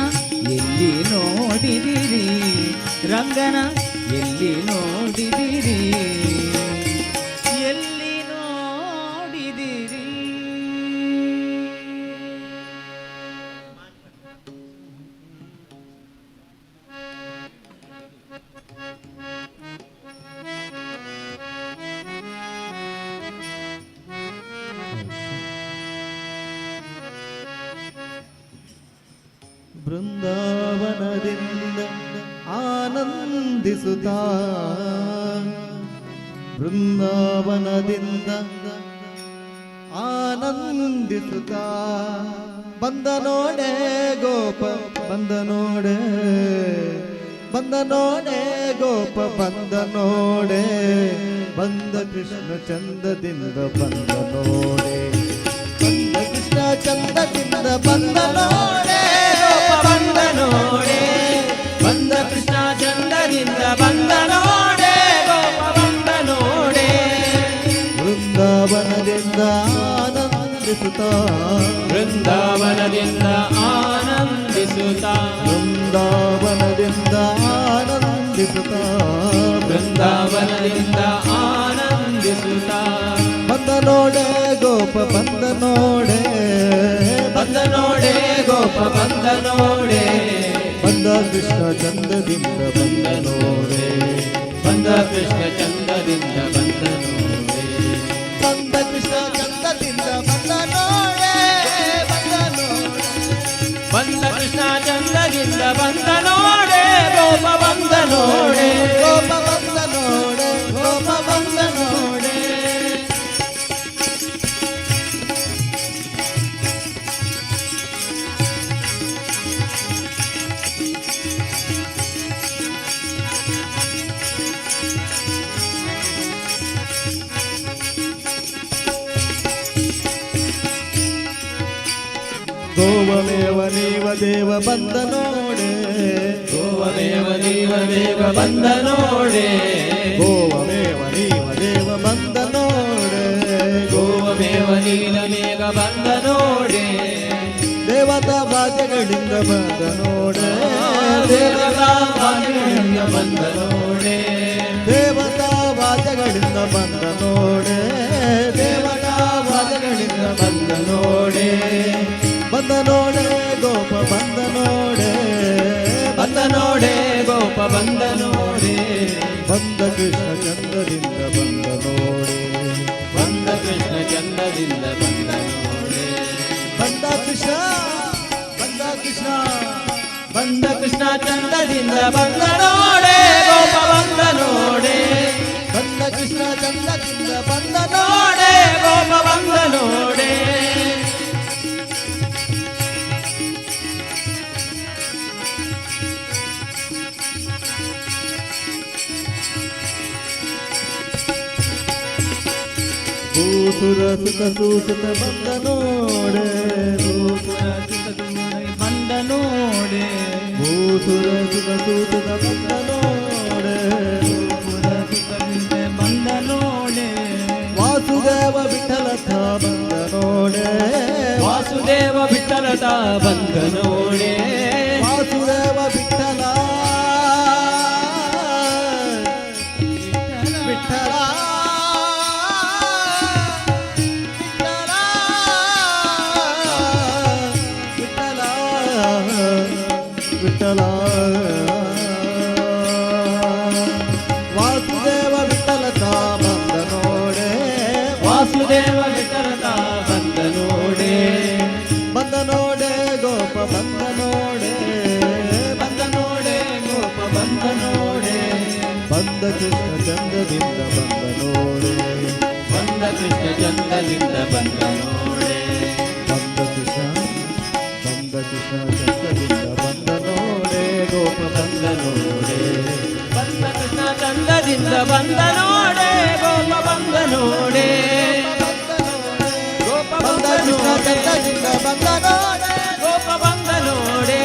ಎಲ್ಲಿ ನೋಡಿದಿರಿ ರಂಗನ ಎಲ್ಲಿ ನೋಡಿದಿರಿ ಎಲ್ಲಿ ನೋಡಿದಿರಿ ಬೃಂದಾವನದಿಂದ ಆನಂದಿಸುತ್ತಾ ಬೃಂದಾವನದಿಂದ ಆನಂದಿಸುತ್ತಾ ಬಂದ ನೋಡೆ ಗೋಪ ಬಂದ ನೋಡೆ ಗೋಪ ಬಂದ ನೋಡೆ ಬಂದ ಕೃಷ್ಣ ಚಂದದಿಂದ ಬಂದ ನೋಡೆ ಬಂದ ಕೃಷ್ಣ ಚಂದದಿಂದ ಬಂದ ನೋಡೆ ಬಂದ ನೋಡೆ ಬಂದ ಕೃಷ್ಣ ಚಂದದಿಂದ ಬಂದ ನೋಡೆ ಗೋಪ ಬಂದ ನೋಡೆ ಬೃಂದಾವನದಿಂದ ಆನಂದಿಸುತ್ತಾ ಬೃಂದಾವನದಿಂದ ಆನಂದಿಸುತ್ತಾ ಬೃಂದಾವನದಿಂದ ಆನಂದಿಸುತ್ತಾ ಬೃಂದಾವನದಿಂದ ಆನಂದಿಸುತ್ತಾ ಬಂದ ನೋಡೆ ಗೋಪ ಬಂದ ನೋಡೆ ಗೋಪ ಬಂದ ನೋಡೆ ಬಂದ ಕೃಷ್ಣ ಚಂದದಿಂದ ಬಂದ ನೋಡೆ ಬಂದ ಕೃಷ್ಣ ಚಂದದಿಂದ ಬಂದ ನೋಡೆ ಬಂದ ಕೃಷ್ಣ ಚಂದದಿಂದ ಬಂದ ನೋಡೆ ಬಂದ ಕೃಷ್ಣ ಚಂದದಿಂದ ಬಂದ ನೋಡೆ ಗೋಪ ಬಂದ ನೋಡೆ ಗೋಪ ಬಂದ ನೋಡೆ ಗೋಪ ಬಂದ ನೋಡೆ ಗೋವಮೇವ ನೀವ ದೇವ ಬಂದ ನೋಡೆ ಗೋವಮೇವ ನೀವ ದೇವ ಬಂದ ನೋಡೆ ಗೋವಮೇವ ನೀವ ದೇವ ಬಂದ ನೋಡೆ ಗೋವಮೇವ ನೀಲ ಮೇಘ ಬಂದ ನೋಡೆ ದೇವತಾ ವಾದ್ಯಗಳಿಂದ ಬಂದ ನೋಡೆ ದೇವತಾ ವಾದ್ಯಗಳಿಂದ ಬಂದ ನೋಡೆ ದೇವತಾ ವಾದ್ಯಗಳಿಂದ ಬಂದ ನೋಡೆ ದೇವತಾ ವಾದ್ಯಗಳಿಂದ ಬಂದ ನೋಡೆ ಬಂದ ನೋಡೆ ಗೋಪ ಬಂದ ನೋಡೆ ಬಂದ ನೋಡೆ ಗೋಪ ಬಂದ ನೋಡೆ ಬಂದ ಕೃಷ್ಣ ಚಂದದಿಂದ ಬಂದ ನೋಡೆ ಬಂದ ಕೃಷ್ಣ ಚಂದದಿಂದ ಬಂದ ನೋಡೆ ಬಂದ ಕೃಷ್ಣ ಬಂದ ಕೃಷ್ಣ ಬಂದ ಕೃಷ್ಣ ಚಂದದಿಂದ ಬಂದ ನೋಡೆ ಗೋಪ ಬಂದ ನೋಡೆ ಬಂದ ಕೃಷ್ಣ ಚಂದದಿಂದ ಬಂದ ನೋಡೆ ಗೋಪ ಬಂದ ನೋಡೆ ಭೂಸುರ ಸುಖ ಸೂಸುತ ಬಂದ ನೋಡೆ ಭೂಸುರ ಸುಖ ಬಂದ ನೋಡೆ ಭೂಸುರ ಸುಖ ಸೂಸುತ ಬಂದ ನೋಡೆ ಭೂಸುರ ಸುಖ ಬಂದ ನೋಡೆ ವಾಸುದೇವ ವಿಠಲಥ ಬಂದ ನೋಡೆ ವಾಸುದೇವ ವಿಠಲತ ಬಂದ ನೋಡೆ ವಾಸುದೇವ ವಿಠಲ ವಿಠಲ ವಿಠಲ ವಾಸುದೇವ ವಿಠಲತ ಬಂದ ನೋಡೆ ವಾಸುದೇವ ವಿಠಲತ ಬಂದ ನೋಡೆ ಬಂದ ನೋಡೆ ಗೋಪ ಬಂದ ನೋಡೆ ಬಂದ ನೋಡೆ ಗೋಪ ಬಂದ ನೋಡೆ ಬಂದ ಕೃಷ್ಣ ಚಂದದಿಂದ ಬಂದ ನೋಡೆ ಬಂದ ಕೃಷ್ಣ ಚಂದದಿಂದ ಬಂದ ನೋಡೆ ಬಂದ ಕೃಷ್ಣ ಚಂದದಿಂದ ಬಂದ ನೋಡೆ ಗೋಪ ಬಂದ ನೋಡೆ ಬಂದ ಕೃಷ್ಣ ಚಂದದಿಂದ ಬಂದ ನೋಡೆ ಗೋಪ ಬಂದ ನೋಡೆ ಗೋಪ ಬಂದ ಬಂದ ಕೃಷ್ಣ ನೋಡೆ ಚಂದದಿಂದ ಬಂದ ನೋಡೆ ಗೋಪ ಬಂದ ನೋಡೆ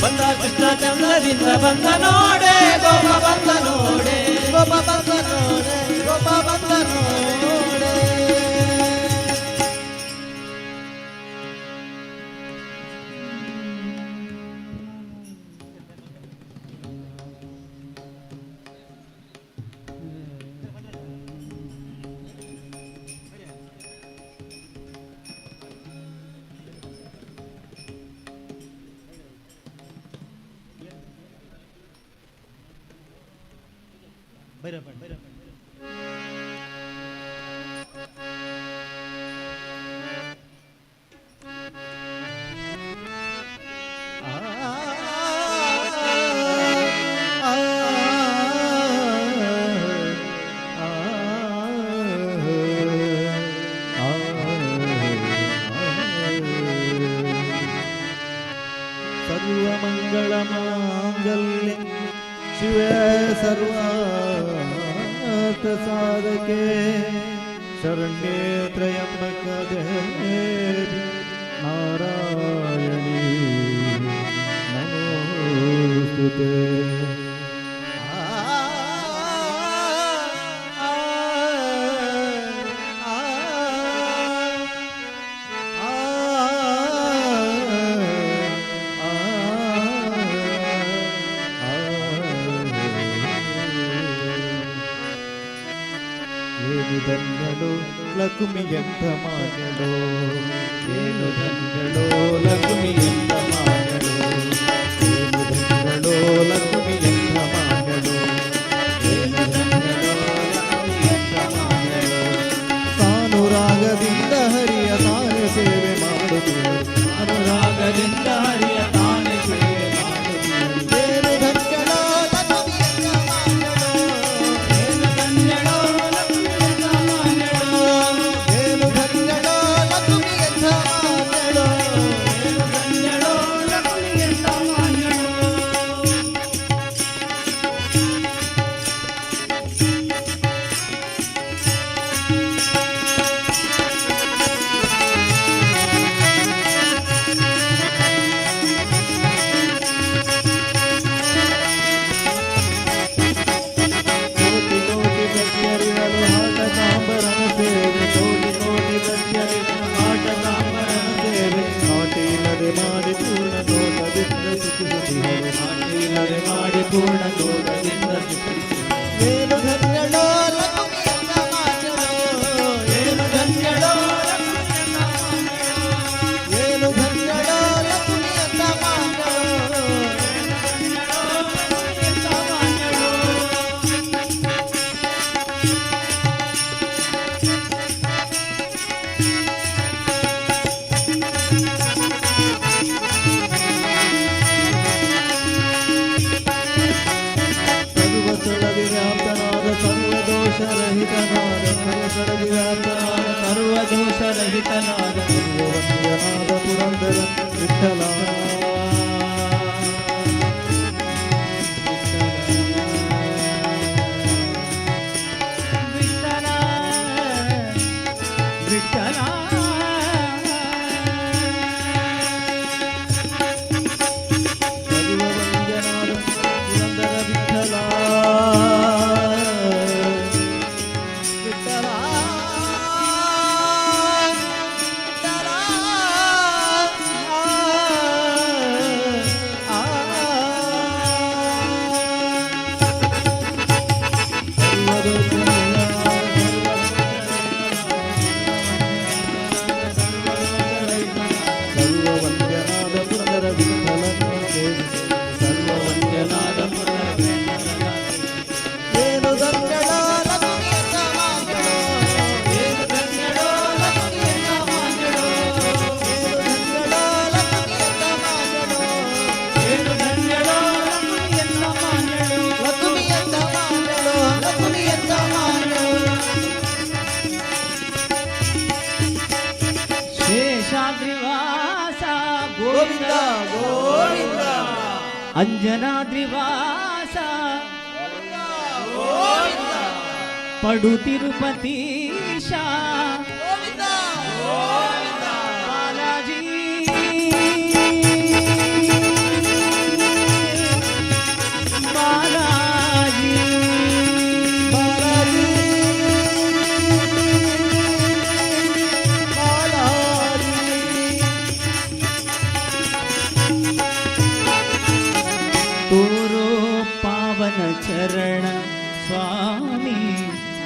ಬಂದ ಕೃಷ್ಣ ಚಂದ್ರದಿಂದ ಬಂದ ನೋಡೆ ಗೋಪ ಬಂದ ನೋಡೆ ಗೋಪ ಬಂದ ನೋಡೆ ಗೋಪ ಬಂದ ನೋಡೆ. सर्वमङ्गलमाङ्गल्ये शिवे सर्वार्थ साधके शरण्ये त्र्यम्बके देवी नारायणी नमोस्तुते. ధన్యలో లక్ష్మి ఎంత మాన్యలో ఏను ధన్యలో లక్ష్మి ఎంత మాన్యలో ఏను ధన్యలో లక్ష్మి ఎంత మాన్యలో ఏను ధన్యలో లక్ష్మి ఎంత మాన్యలో. ಸಾನುರಾಗದಿಂದ ಹರಿಯ ತಾನೆ ಸೇವೆ ಮಾಡುತ್ತೀರು ಅನುರಾಗದಿಂದ ಹರಿಯ ತಾನೆ ಸೇವೆ ಮಾಡುತ್ತೀರು. ಏನು ಧನ್ಯಳೋ ಲಕ್ಷ್ಮಿ ఎంత ಮಾನ್ಯಳೋ ಏನು ಧನ್ಯಳೋ ಮಾಡಿ ಪೂರ್ಣ ಲೋಕದಿಂದ ಏನು ಧನ್ಯಳೋ ಲಕ್ಷ್ಮಿ ఎంత ಮಾನ್ಯಳೋ ಏನು ಧನ್ಯಳೋ ಲಕ್ಷ್ಮಿ ఎంత ಮಾನ್ಯಳೋ ಏನು ಧನ್ಯಳೋ ಲಕ್ಷ್ಮಿ ఎంత ಮಾನ್ಯಳೋ ಸರ್ವದೋಷರಹಿತನಾದ ಸರ್ವವಂದ್ಯನಾದ ಪುರಂದರ ವಿಠಲ ವಿಠಲ ವಿಠಲ ಸರ್ವವಂದ್ಯನಾದ ಪುರಂದರ ವಿಠಲ ಗೋವಿಂದ ಗೋವಿಂದ ಅಂಜನಾದ್ರಿವಾಸ ಗೋವಿಂದ ಪಡು ತಿರುಪತೀಶ ಗೋವಿಂದ ಬಾಲಾಜಿ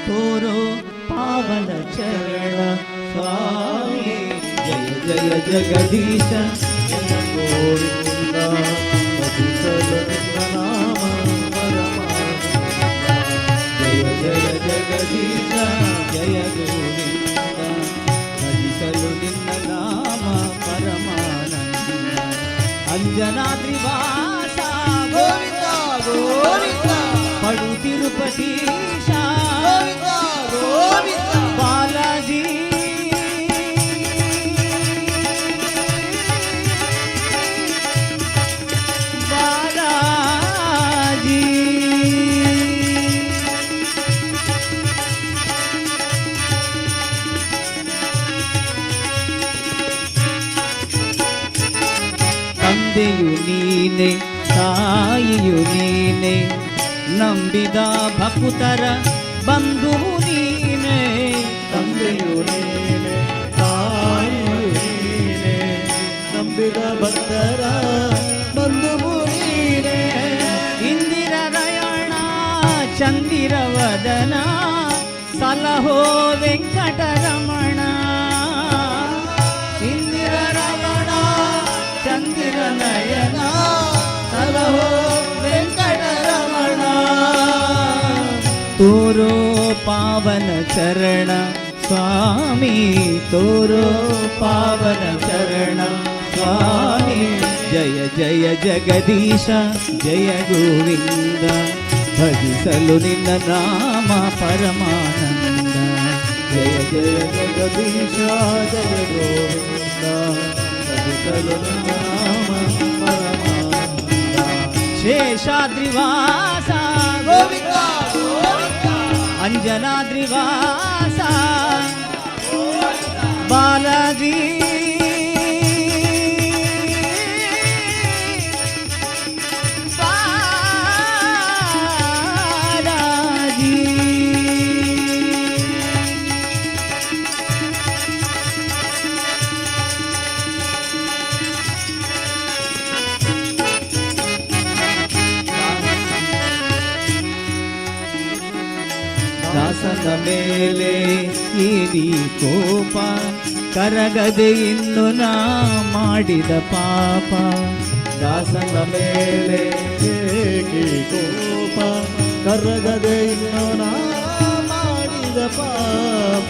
ತೋರೋ ಪಾವನ ಚರಣ ಸ್ವಾಮಿ ಜಯ ಜಯ ಜಗದೀಶ ಜಯ ಗೋವಿಂದ ಭಜಿಸಲು ನಿನ್ನ ನಾಮ ಪರಮಾನಂದ. ಜಯ ಜಯ ಜಗದೀಶ ಜಯ ಗೋವಿಂದ ಭಜಿಸಲು ನಿನ್ನ ನಾಮ ಪರಮಾನಂದ. ಅಂಜನಾದ್ರಿ ವಾಸ ಗೋವಿಂದ ಗೋವಿಂದ ಪಡು ತಿರುಪತೀಶ ಗೋವಿಂದ ಗೋವಿಂದ ಬಾಲಾಜಿ ಬಾಲಾಜಿ ತಂದೆಯು ನೀನೆ ತಾಯಿಯು ನೀನೆ ನಂಬಿದ ಭಕ್ತರ ಬಂಧು ನೀನೆ. ತಂದೆಯು ನೀನೆ ತಾಯಿಯು ನೀನೆ ನಂಬಿದ ಭಕ್ತರ ಬಂಧುವು ನೀನೆ. ಇಂದಿರ ನಯನ ಚಂದಿರ ವದನ ಸಲಹೋ ವೆಂಕಟರಮಣ. ಇಂದಿರ ನಯನ ಚಂದಿರ ನಯನ ಸಲಹೋ ವೆಂಕಟರಮಣ. ತೋರೋ ಪಾವನ ಚರಣ ಸ್ವಾಮಿ ತೋರೋ ಪಾವನ ಚರಣ ಸ್ವಾಮಿ. ಜಯ ಜಯ ಜಗದೀಶ ಜಯ ಗೋವಿಂದ ಭಜಿಸಲು ನಿನ್ನ ನಾಮ ಪರಮಾನಂದ. ಜಯ ಜಯ ಜಗದೀಶ ಜಯ ಗೋವಿಂದ ಭಜಿಸಲು ನಿನ್ನ ನಾಮ ಪರಮಾನಂದ. ಶೇಷಾದ್ರಿವಾಸ ಗೋವಿಂದ ಅಂಜನಾದ್ರಿವಾಸ ಬಾಲಾಜಿ ಬಾಲಾಜಿ. ದಾಸನ ಮೇಲೆ ಏರಿ ಕೋಪ ಕರಗದೆ ಇನ್ನು ನಾ ಮಾಡಿದ ಪಾಪ. ದಾಸನ ಮೇಲೆ ಏಕೆ ಕೋಪ ಕರಗದೆ ಇನ್ನು ನಾ ಮಾಡಿದ ಪಾಪ.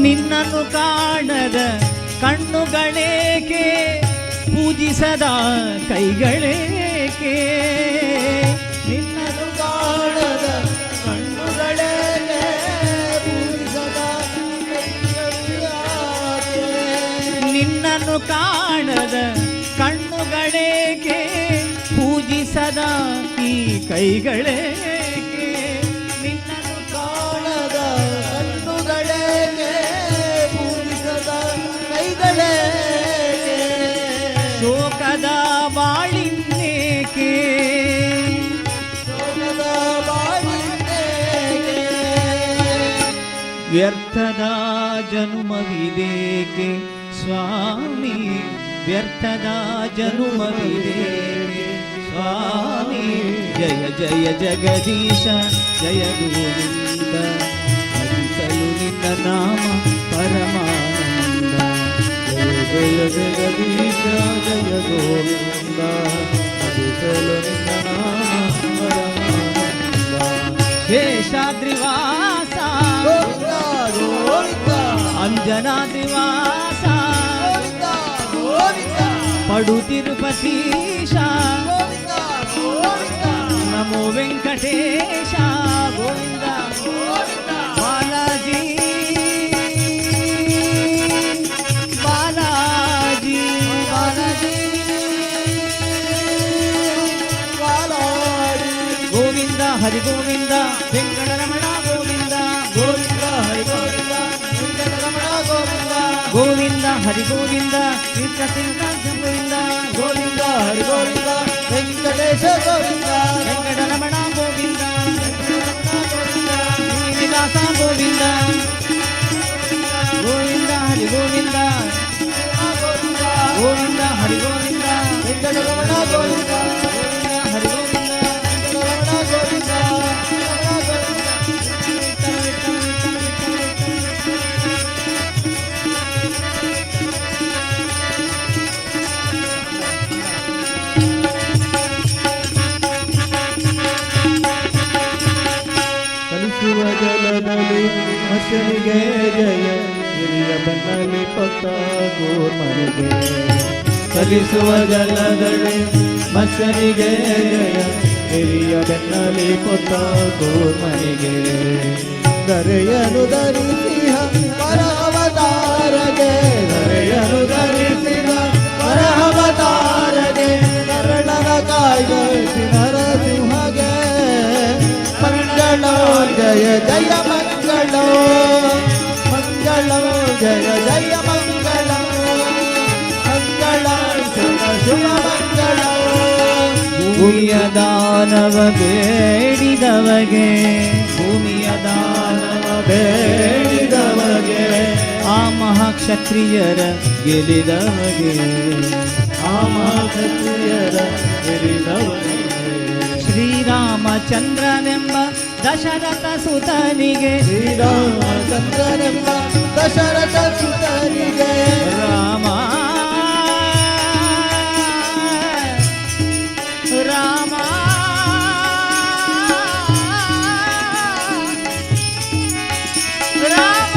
ನಿನ್ನನ್ನು ಕಾಣದ ಕಣ್ಣುಗಳೇಕೆ ಪೂಜಿಸದ ಕೈಗಳೇಕೆ. ನಿನ್ನನ್ನು ಕಾಣದ ಕಣ್ಣುಗಳೇಕೆ ಪೂಜಿಸದ ಕೈಗಳೇಕೆ. ನಿನ್ನನ್ನು ಕಾಣದ ಕಣ್ಣುಗಳೇಕೆ ಪೂಜಿಸದ ಈ ಕೈಗಳೇಕೆ. ನಿನ್ನನ್ನು ಕಾಣದ ಕಣ್ಣುಗಳೇಕೆ ಪೂಜಿಸದ ಕೈಗಳೇಕೆ. ಶೋಕದ ಬಾಳಿನ್ನೇಕೆ ಶೋಕದ ಬಾಳಿನ್ನೇಕೆ. ವ್ಯರ್ಥದ ಜನುಮವಿದೇಕೆ ಸ್ವಾಮಿ ವ್ಯರ್ಥದ ಜನುಮವಿದೇಕೆ ಸ್ವಾಮಿ. ಜಯ ಜಯ ಜಗದೀಶ ಜಯ ಗೋವಿಂದ ಭಜಿಸಲು ನಿನ್ನ ನಾಮ ಪರಮಾನಂದ. ಜಯ ಜಯ ಜಗದೀಶ ಜಯ ಗೋವಿಂದ ಭಜಿಸಲು ನಿನ್ನ ನಾಮ ಪರಮಾನಂದ. ಶೇಷಾದ್ರಿವಾಸ ಗೋವಿಂದ ಗೋವಿಂದ ಅಂಜನಾದ್ರಿವಾಸ ಗೋವಿಂದ ಗೋವಿಂದ ಪಡು ತಿರುಪತೀಶ ಗೋವಿಂದ ಗೋವಿಂದ ನಮೋ ವೆಂಕಟೇಶ ಗೋವಿಂದ ಗೋವಿಂದ. ಬಾಲಾಜಿ ಬಾಲಾಜಿ ಬಾಲಾಜಿ ಬಾಲಾಜಿ ಗೋವಿಂದ ಹರಿ ಗೋವಿಂದ ವೆಂಕಟರಮಣ ಗೋವಿಂದ ಗೋವಿಂದ ಹರಿ ಗೋವಿಂದ ವೆಂಕಟರಮಣ ಗೋವಿಂದ ಗೋವಿಂದ ಹರಿ ಗೋವಿಂದ ಕೃಷ್ಣ ಗೋವಿಂದ ಗೋವಿಂದ ಹರಿ ಗೋವಿಂದ ವೆಂಕಟೇಶ ಗೋವಿಂದ ವೆಂಕಟರಮಣ ಗೋವಿಂದ ಗೋವಿಂದ ಶ್ರೀನಿವಾಸ ಗೋವಿಂದ ಗೋವಿಂದ ಹರಿ ಗೋವಿಂದ ಗೋವಿಂದ ಹರಿ ಗೋವಿಂದ ವೆಂಕಟರಮಣ ಗೋವಿಂದ ಗೋವಿಂದ ಹರಿ ಗೋವಿಂದ ವೆಂಕಟರಮಣ ಗೋವಿಂದ ವಿಠಲ ವಿಠಲ ಚಲಿಸುವ ಜಲದಲ್ಲಿ ಮನುಷ್ಯನಿಗೆ ಜಯ ಹಿರಿಯ ಬೆನ್ನಲ್ಲಿ ಪಕ್ಕ ಗೋರ್ಮನಿಗೆ ಚಲಿಸುವ ಜಲದಲ್ಲಿ ಮನುಷ್ಯನಿಗೆ ಜಯ ಹಿರಿಯ ಬೆನ್ನಲ್ಲಿ ಪಕ್ಕ ಗೋರ್ಮನಿಗೆ ಧರೆಯನು ಧರಿಸಿಹ ಪರಾವತಾರಗೆ ಧರೆಯನು ಧರಿಸಿದ ಪರಾವತಾರಗೆ ಕರ್ಣನ ಕಾಯ್ದಿಸಿ ನರಸಿಂಹಗೆ ಮಂಗಳ ಜಯ ಜಯ ಮಂಗಳ ಮಂಗಳ ಜಯ ಜಯ ಮಂಗಳ ಮಂಗಳ ಶುಭ ಶುಭ ಮಂಗಳ ಭೂಮಿಯ ದಾನವ ಬೇಡಿದವಗೆ ಭೂಮಿಯ ದಾನವ ಬೇಡಿದವಗೆ ಆ ಮಹಾಕ್ಷತ್ರಿಯರ ಗೆಲಿದವಗೆ ಆ ಮಹಾಕ್ಷತ್ರಿಯರ ಗೆಲಿದವಗೆ ಶ್ರೀರಾಮಚಂದ್ರನೆಂಬ ದಶರಥ ಸುತನಿಗೆ ಶ್ರೀರಾಮಚಂದ್ರನೆಂಬ ದಶರಥ ಸುತನಿಗೆ ರಾಮ ರಾಮ ರಾಮ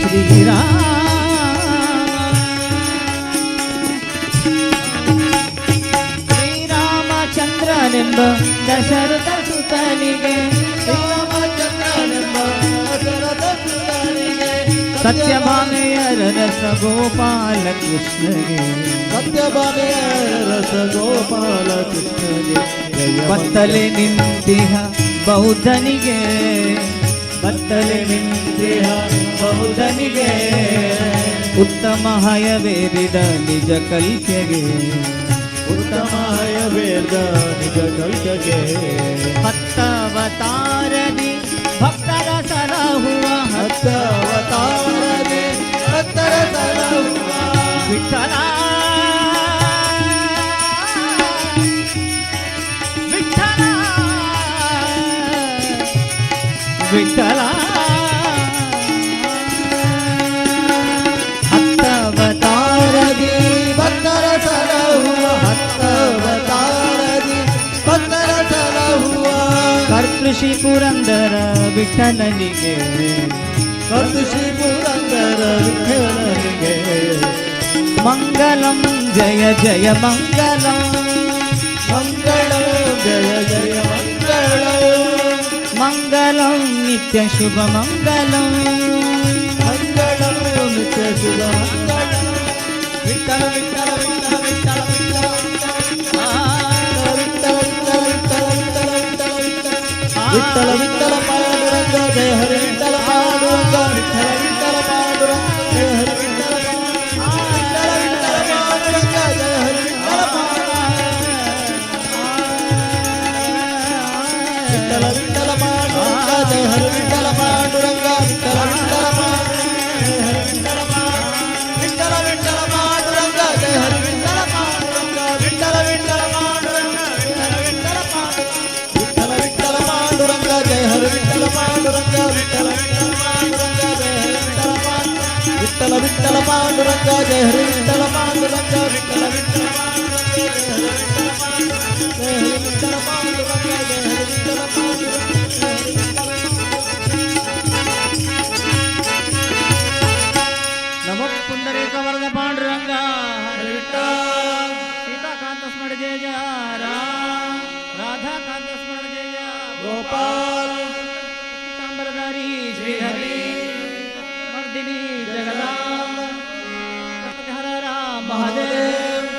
ಶ್ರೀರಾಮ ಶ್ರೀರಾಮಚಂದ್ರನೆಂಬ ದಶರಥ ಸುತನಿಗೆ ಶ್ರೀರಾಮಚಂದ್ರನೆಂಬ ದಶರಥ ಸುತನಿಗೆ ಸತ್ಯಭಾಮೆಯರ ರಸ ಗೋಪಾಲ ಕೃಷ್ಣಗೆ ಸತ್ಯಭಾಮೆಯರ ರಸ ಗೋಪಾಲ ಕೃಷ್ಣಗೆ ಬತ್ತಲೆ ನಿಂತಿಹ ಬೌದ್ಧನಿಗೆ ಬತ್ತಲೆ ನಿಂತಿಹ ಬೌದ್ಧನಿಗೆ ಉತ್ತಮ ಹಯವೇರಿದ ನಿಜ ಕಲ್ಕೆಗೆ ಉತ್ತಮ ಹಯವೇರಿದ ನಿಜ ಕಲ್ಕೆಗೆ ಹತ್ತವತಾರದಿ ಭಕ್ತರ ಸಲಹುವ ಹತ್ತವತಾರದಿ ಭಕ್ತರ ಸಲಹುವ ವಿಠಲ ವಿಠಲ ವಿಠಲ ಹತ್ತವತಾರದಿ ಭಕ್ತರ ಸಲಹುವ ಹತ್ತವತಾರದಿ ಭಕ್ತರ ಸಲಹುವ ಕರ್ತೃಷಿ ಪುರಂದರ ವಿಠಲನಿಗೆ ಕರ್ತೃಷಿ ಪುರಂದರ ವಿಠಲನಿಗೆ ಮಂಗಲಂ ಜಯ ಜಯ ಮಂಗಲಂ ಮಂಗಳಂ ಜಯ ಜಯ ಮಂಗಳಂ ಮಂಗಲಂ ನಿತ್ಯ ಶುಭ ಮಂಗಲಂ ಮಂಗಳಂ ನಿತ್ಯ ಶುಭ ಮಂಗಲಂ ವಿಠಲ ವಿಠಲ ವಿಠಲ ವಿಠಲ ವಿಠಲ ವಿಠಲ ವಿಠಲ ಪಾಂಡುರಂಗ ಜಯ ಹರಿ ವಿಠಲ ಪಾಂಡುರಂಗ ವಿಠಲ ವಿಠಲ ಪಾಂಡುರಂಗ ಜಯ ಹರಿ ವಿಠಲ ವಿಠಲ ವಿಠಲ ಪಾಂಡುರಂಗ ಜಯ ಹರಿ ವಿಠಲ ವಿಠಲ ವಿಠಲ ಪಾಂಡುರಂಗ ಜಯ ಹರಿ ವಿಠಲ ಪಾಂಡುರಂಗ ವಿಠಲ ವಿಠಲ ವಿಠಲ ವಿಠಲ ಪಾಂಡುರಂಗ ಜಯ ಹರಿ ವಿಠಲ ಪಾಂಡುರಂಗ ವಿಠಲ ವಿಠಲ ಪಾಂಡುರಂಗ ವಿಠಲ ವಿಠಲ ಪಾಂಡುರಂಗ ಜಯ ಹರಿ ವಿಠಲ ಪಾಂಡುರಂಗ ವಿಠಲ ವಿಠಲ ಪಾಂಡುರಂಗ ಜಯ ಹರಿ ವಿಠಲ ಪಾಂಡುರಂಗ ವಿಠಲ ವಿಠಲ ಪಾಂಡುರಂಗ ಜಯ ಹರಿ ವಿಠಲ ನಮೋ ಪುಂಡರೀಕ ವರದ ಪಾಂಡುರಂಗ ಹರಿ ವಿಠಲ ಸೀತಾಕಾಂತ ಸ್ಮರ ಜಯ ಜಯ ರಾಮ ರಾಧಾಕಾಂತ ಸ್ಮರ ಜಯ ಜಯ ಗೋಪಾಲ ಪೀತಾಂಬರಧಾರಿ ಶ್ರೀ ಹರಿ ಮರ್ದಿನಿ ಜಗದಾಂಬ ಹರ ರಾಮ ಮಹಾದೇವ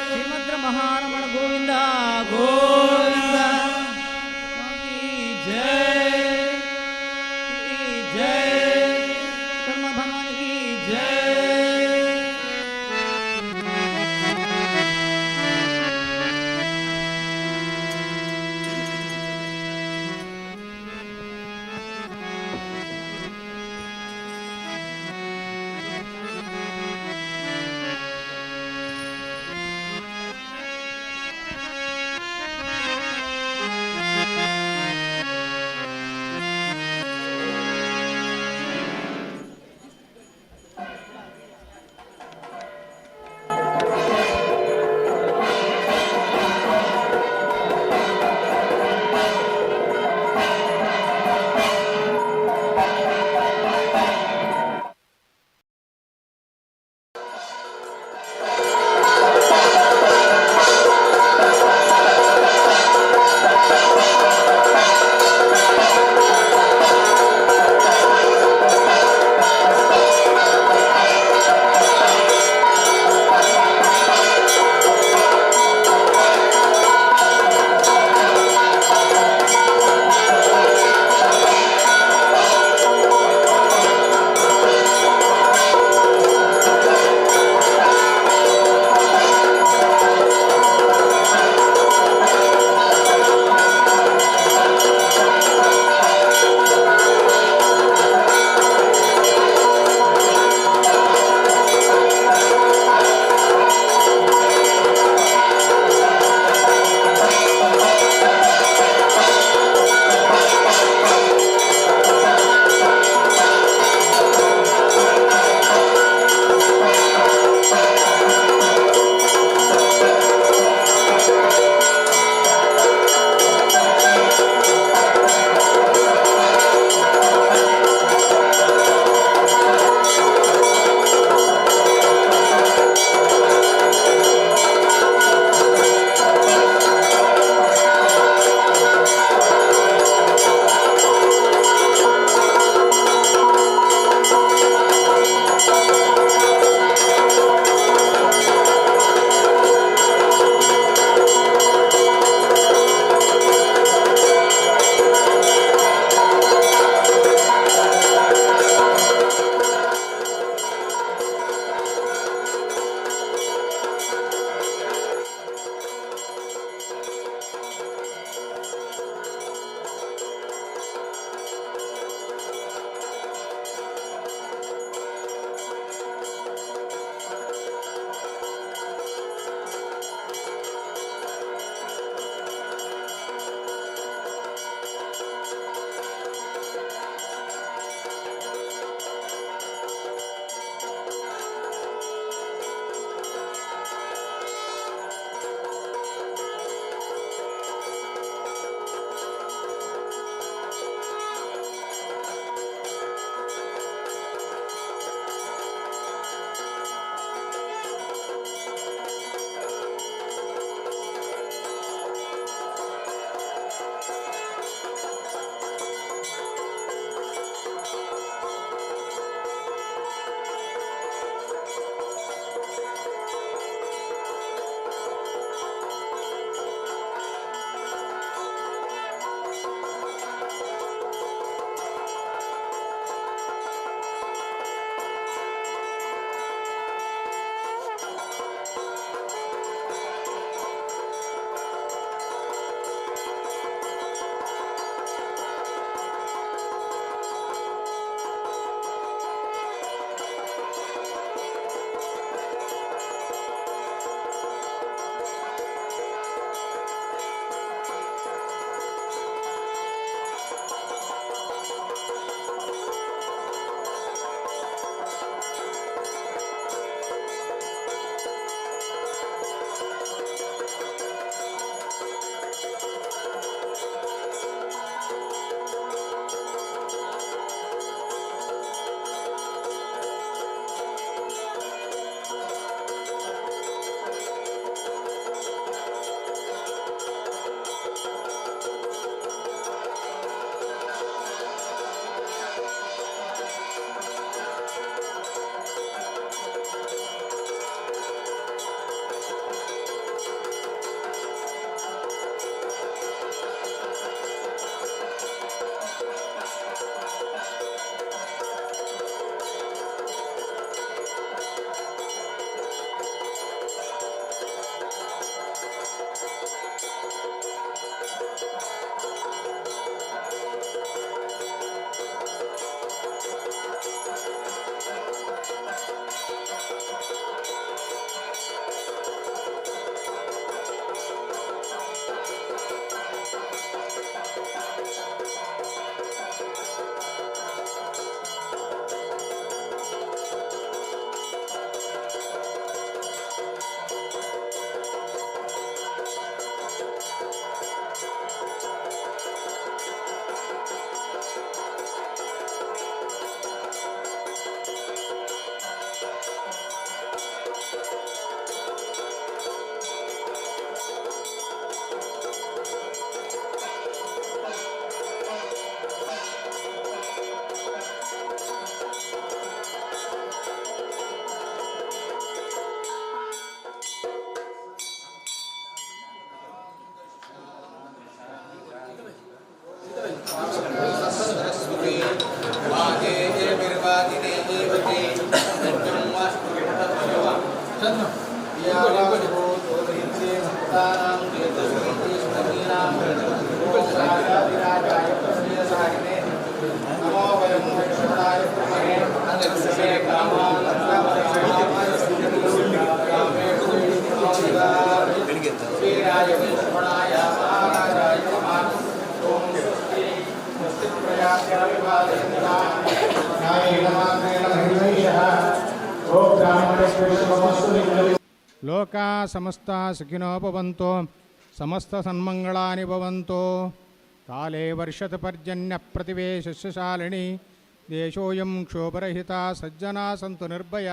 ಶ್ರೀಮದ್ರ ಮಹಾರಮಣ ಗೋವಿಂದ ಗೋವಿಂದ ಜಯ ಜಯ ಕರ್ಮ ಭಗವಾನ್ की जय ಲೋಕಾ ಸಮಸ್ತ ಸುಖಿನೋ ಭವಂತು, ಸಮಸ್ತ ಸನ್ಮಂಗಳಾನಿ ಭವಂತು. ಕಾಲೇ ವರ್ಷತ ಪರ್ಜನ್ಯ ಪ್ರತಿವೇ ಶಸ್ಯಶಾಲಿನಿ, ದೇಶೋಯಂ ಕ್ಷೋಭರಹಿತ ಸಜ್ಜನಾ ಸಂತು ನಿರ್ಭಯ.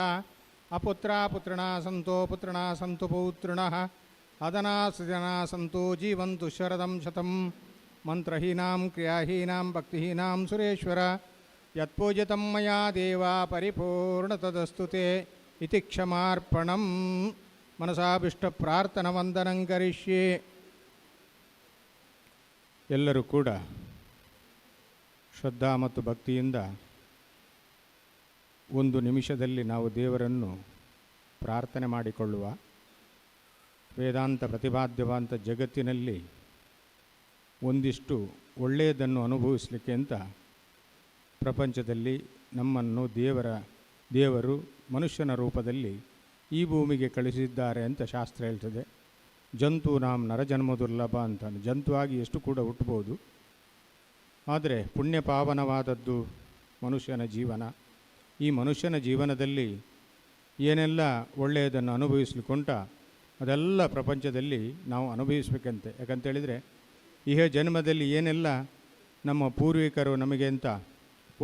ಅಪುತ್ರ ಪುತ್ರಿಣಾ ಸಂತೋ ಪುತ್ರಿಣಾ ಸಂತು ಪೌತ್ರಿಣಃ, ಅದನಾ ಸಜನಾ ಸಂತು ಜೀವಂತು ಶರದಂ ಶತಂ. ಮಂತ್ರಹೀನಾಂ ಕ್ರಿಯಾಹೀನಾಂ ಭಕ್ತಿಹೀನಾಂ ಸುರೇಶ್ವರ, ಯತ್ಪೂಜಿತಂ ಮಯಾ ದೇವ ಪರಿಪೂರ್ಣತದಸ್ತು ತೇ ಇತಿ ಕ್ಷಮಾರ್ಪಣಂ. ಮನಸಾಭಿಷ್ಟ ಪ್ರಾರ್ಥನ ವಂದನಂ ಕರಿಷ್ಯೆ. ಎಲ್ಲರೂ ಕೂಡ ಶ್ರದ್ಧಾ ಮತ್ತು ಭಕ್ತಿಯಿಂದ ಒಂದು ನಿಮಿಷದಲ್ಲಿ ನಾವು ದೇವರನ್ನು ಪ್ರಾರ್ಥನೆ ಮಾಡಿಕೊಳ್ಳುವ. ವೇದಾಂತ ಪ್ರತಿಪಾದ್ಯವಾದಂಥ ಜಗತ್ತಿನಲ್ಲಿ ಒಂದಿಷ್ಟು ಒಳ್ಳೆಯದನ್ನು ಅನುಭವಿಸಲಿಕ್ಕೆ ಅಂತ ಪ್ರಪಂಚದಲ್ಲಿ ನಮ್ಮನ್ನು ದೇವರು ಮನುಷ್ಯನ ರೂಪದಲ್ಲಿ ಈ ಭೂಮಿಗೆ ಕಳಿಸಿದ್ದಾರೆ ಅಂತ ಶಾಸ್ತ್ರ ಹೇಳ್ತದೆ. ಜಂತು ನರಜನ್ಮ ದುರ್ಲಭ ಅಂತ, ಜಂತುವಾಗಿ ಎಷ್ಟು ಕೂಡ ಹುಟ್ಟಬಹುದು. ಆದರೆ ಪುಣ್ಯ ಪಾವನವಾದದ್ದು ಮನುಷ್ಯನ ಜೀವನ. ಈ ಮನುಷ್ಯನ ಜೀವನದಲ್ಲಿ ಏನೆಲ್ಲ ಒಳ್ಳೆಯದನ್ನು ಅನುಭವಿಸ್ಲಿಕ್ಕುಂಟ ಅದೆಲ್ಲ ಪ್ರಪಂಚದಲ್ಲಿ ನಾವು ಅನುಭವಿಸ್ಬೇಕಂತೆ. ಯಾಕಂತೇಳಿದರೆ ಇಹ ಜನ್ಮದಲ್ಲಿ ಏನೆಲ್ಲ ನಮ್ಮ ಪೂರ್ವಿಕರು ನಮಗೆ ಅಂತ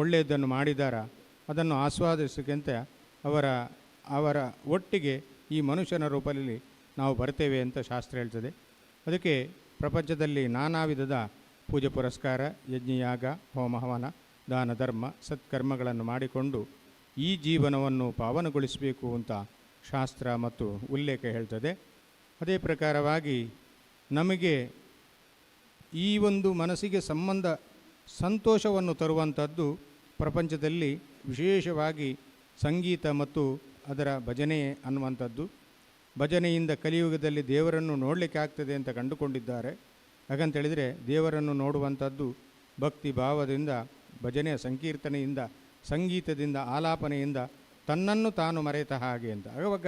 ಒಳ್ಳೆಯದನ್ನು ಮಾಡಿದಾರ ಅದನ್ನು ಆಸ್ವಾದಿಸೋಕ್ಕಂತ ಅವರ ಒಟ್ಟಿಗೆ ಈ ಮನುಷ್ಯನ ರೂಪದಲ್ಲಿ ನಾವು ಬರ್ತೇವೆ ಅಂತ ಶಾಸ್ತ್ರ ಹೇಳ್ತದೆ. ಅದಕ್ಕೆ ಪ್ರಪಂಚದಲ್ಲಿ ನಾನಾ ವಿಧದ ಪೂಜೆ ಪುರಸ್ಕಾರ, ಯಜ್ಞಯಾಗ, ಹೋಮ ಹವನ, ದಾನ ಧರ್ಮ, ಸತ್ಕರ್ಮಗಳನ್ನು ಮಾಡಿಕೊಂಡು ಈ ಜೀವನವನ್ನು ಪಾವನಗೊಳಿಸಬೇಕು ಅಂತ ಶಾಸ್ತ್ರ ಮತ್ತು ಉಲ್ಲೇಖ ಹೇಳ್ತದೆ. ಅದೇ ಪ್ರಕಾರವಾಗಿ ನಮಗೆ ಈ ಒಂದು ಮನಸ್ಸಿಗೆ ಸಂತೋಷವನ್ನು ತರುವಂಥದ್ದು ಪ್ರಪಂಚದಲ್ಲಿ ವಿಶೇಷವಾಗಿ ಸಂಗೀತ ಮತ್ತು ಅದರ ಭಜನೆ ಅನ್ನುವಂಥದ್ದು. ಭಜನೆಯಿಂದ ಕಲಿಯುಗದಲ್ಲಿ ದೇವರನ್ನು ನೋಡಲಿಕ್ಕೆ ಆಗ್ತದೆ ಅಂತ ಕಂಡುಕೊಂಡಿದ್ದಾರೆ. ಹಾಗಂತೇಳಿದರೆ ದೇವರನ್ನು ನೋಡುವಂಥದ್ದು ಭಕ್ತಿ ಭಾವದಿಂದ, ಭಜನೆಯ ಸಂಕೀರ್ತನೆಯಿಂದ, ಸಂಗೀತದಿಂದ, ಆಲಾಪನೆಯಿಂದ ತನ್ನನ್ನು ತಾನು ಮರೆತ ಹಾಗೆ ಅಂತ ಆವಾಗ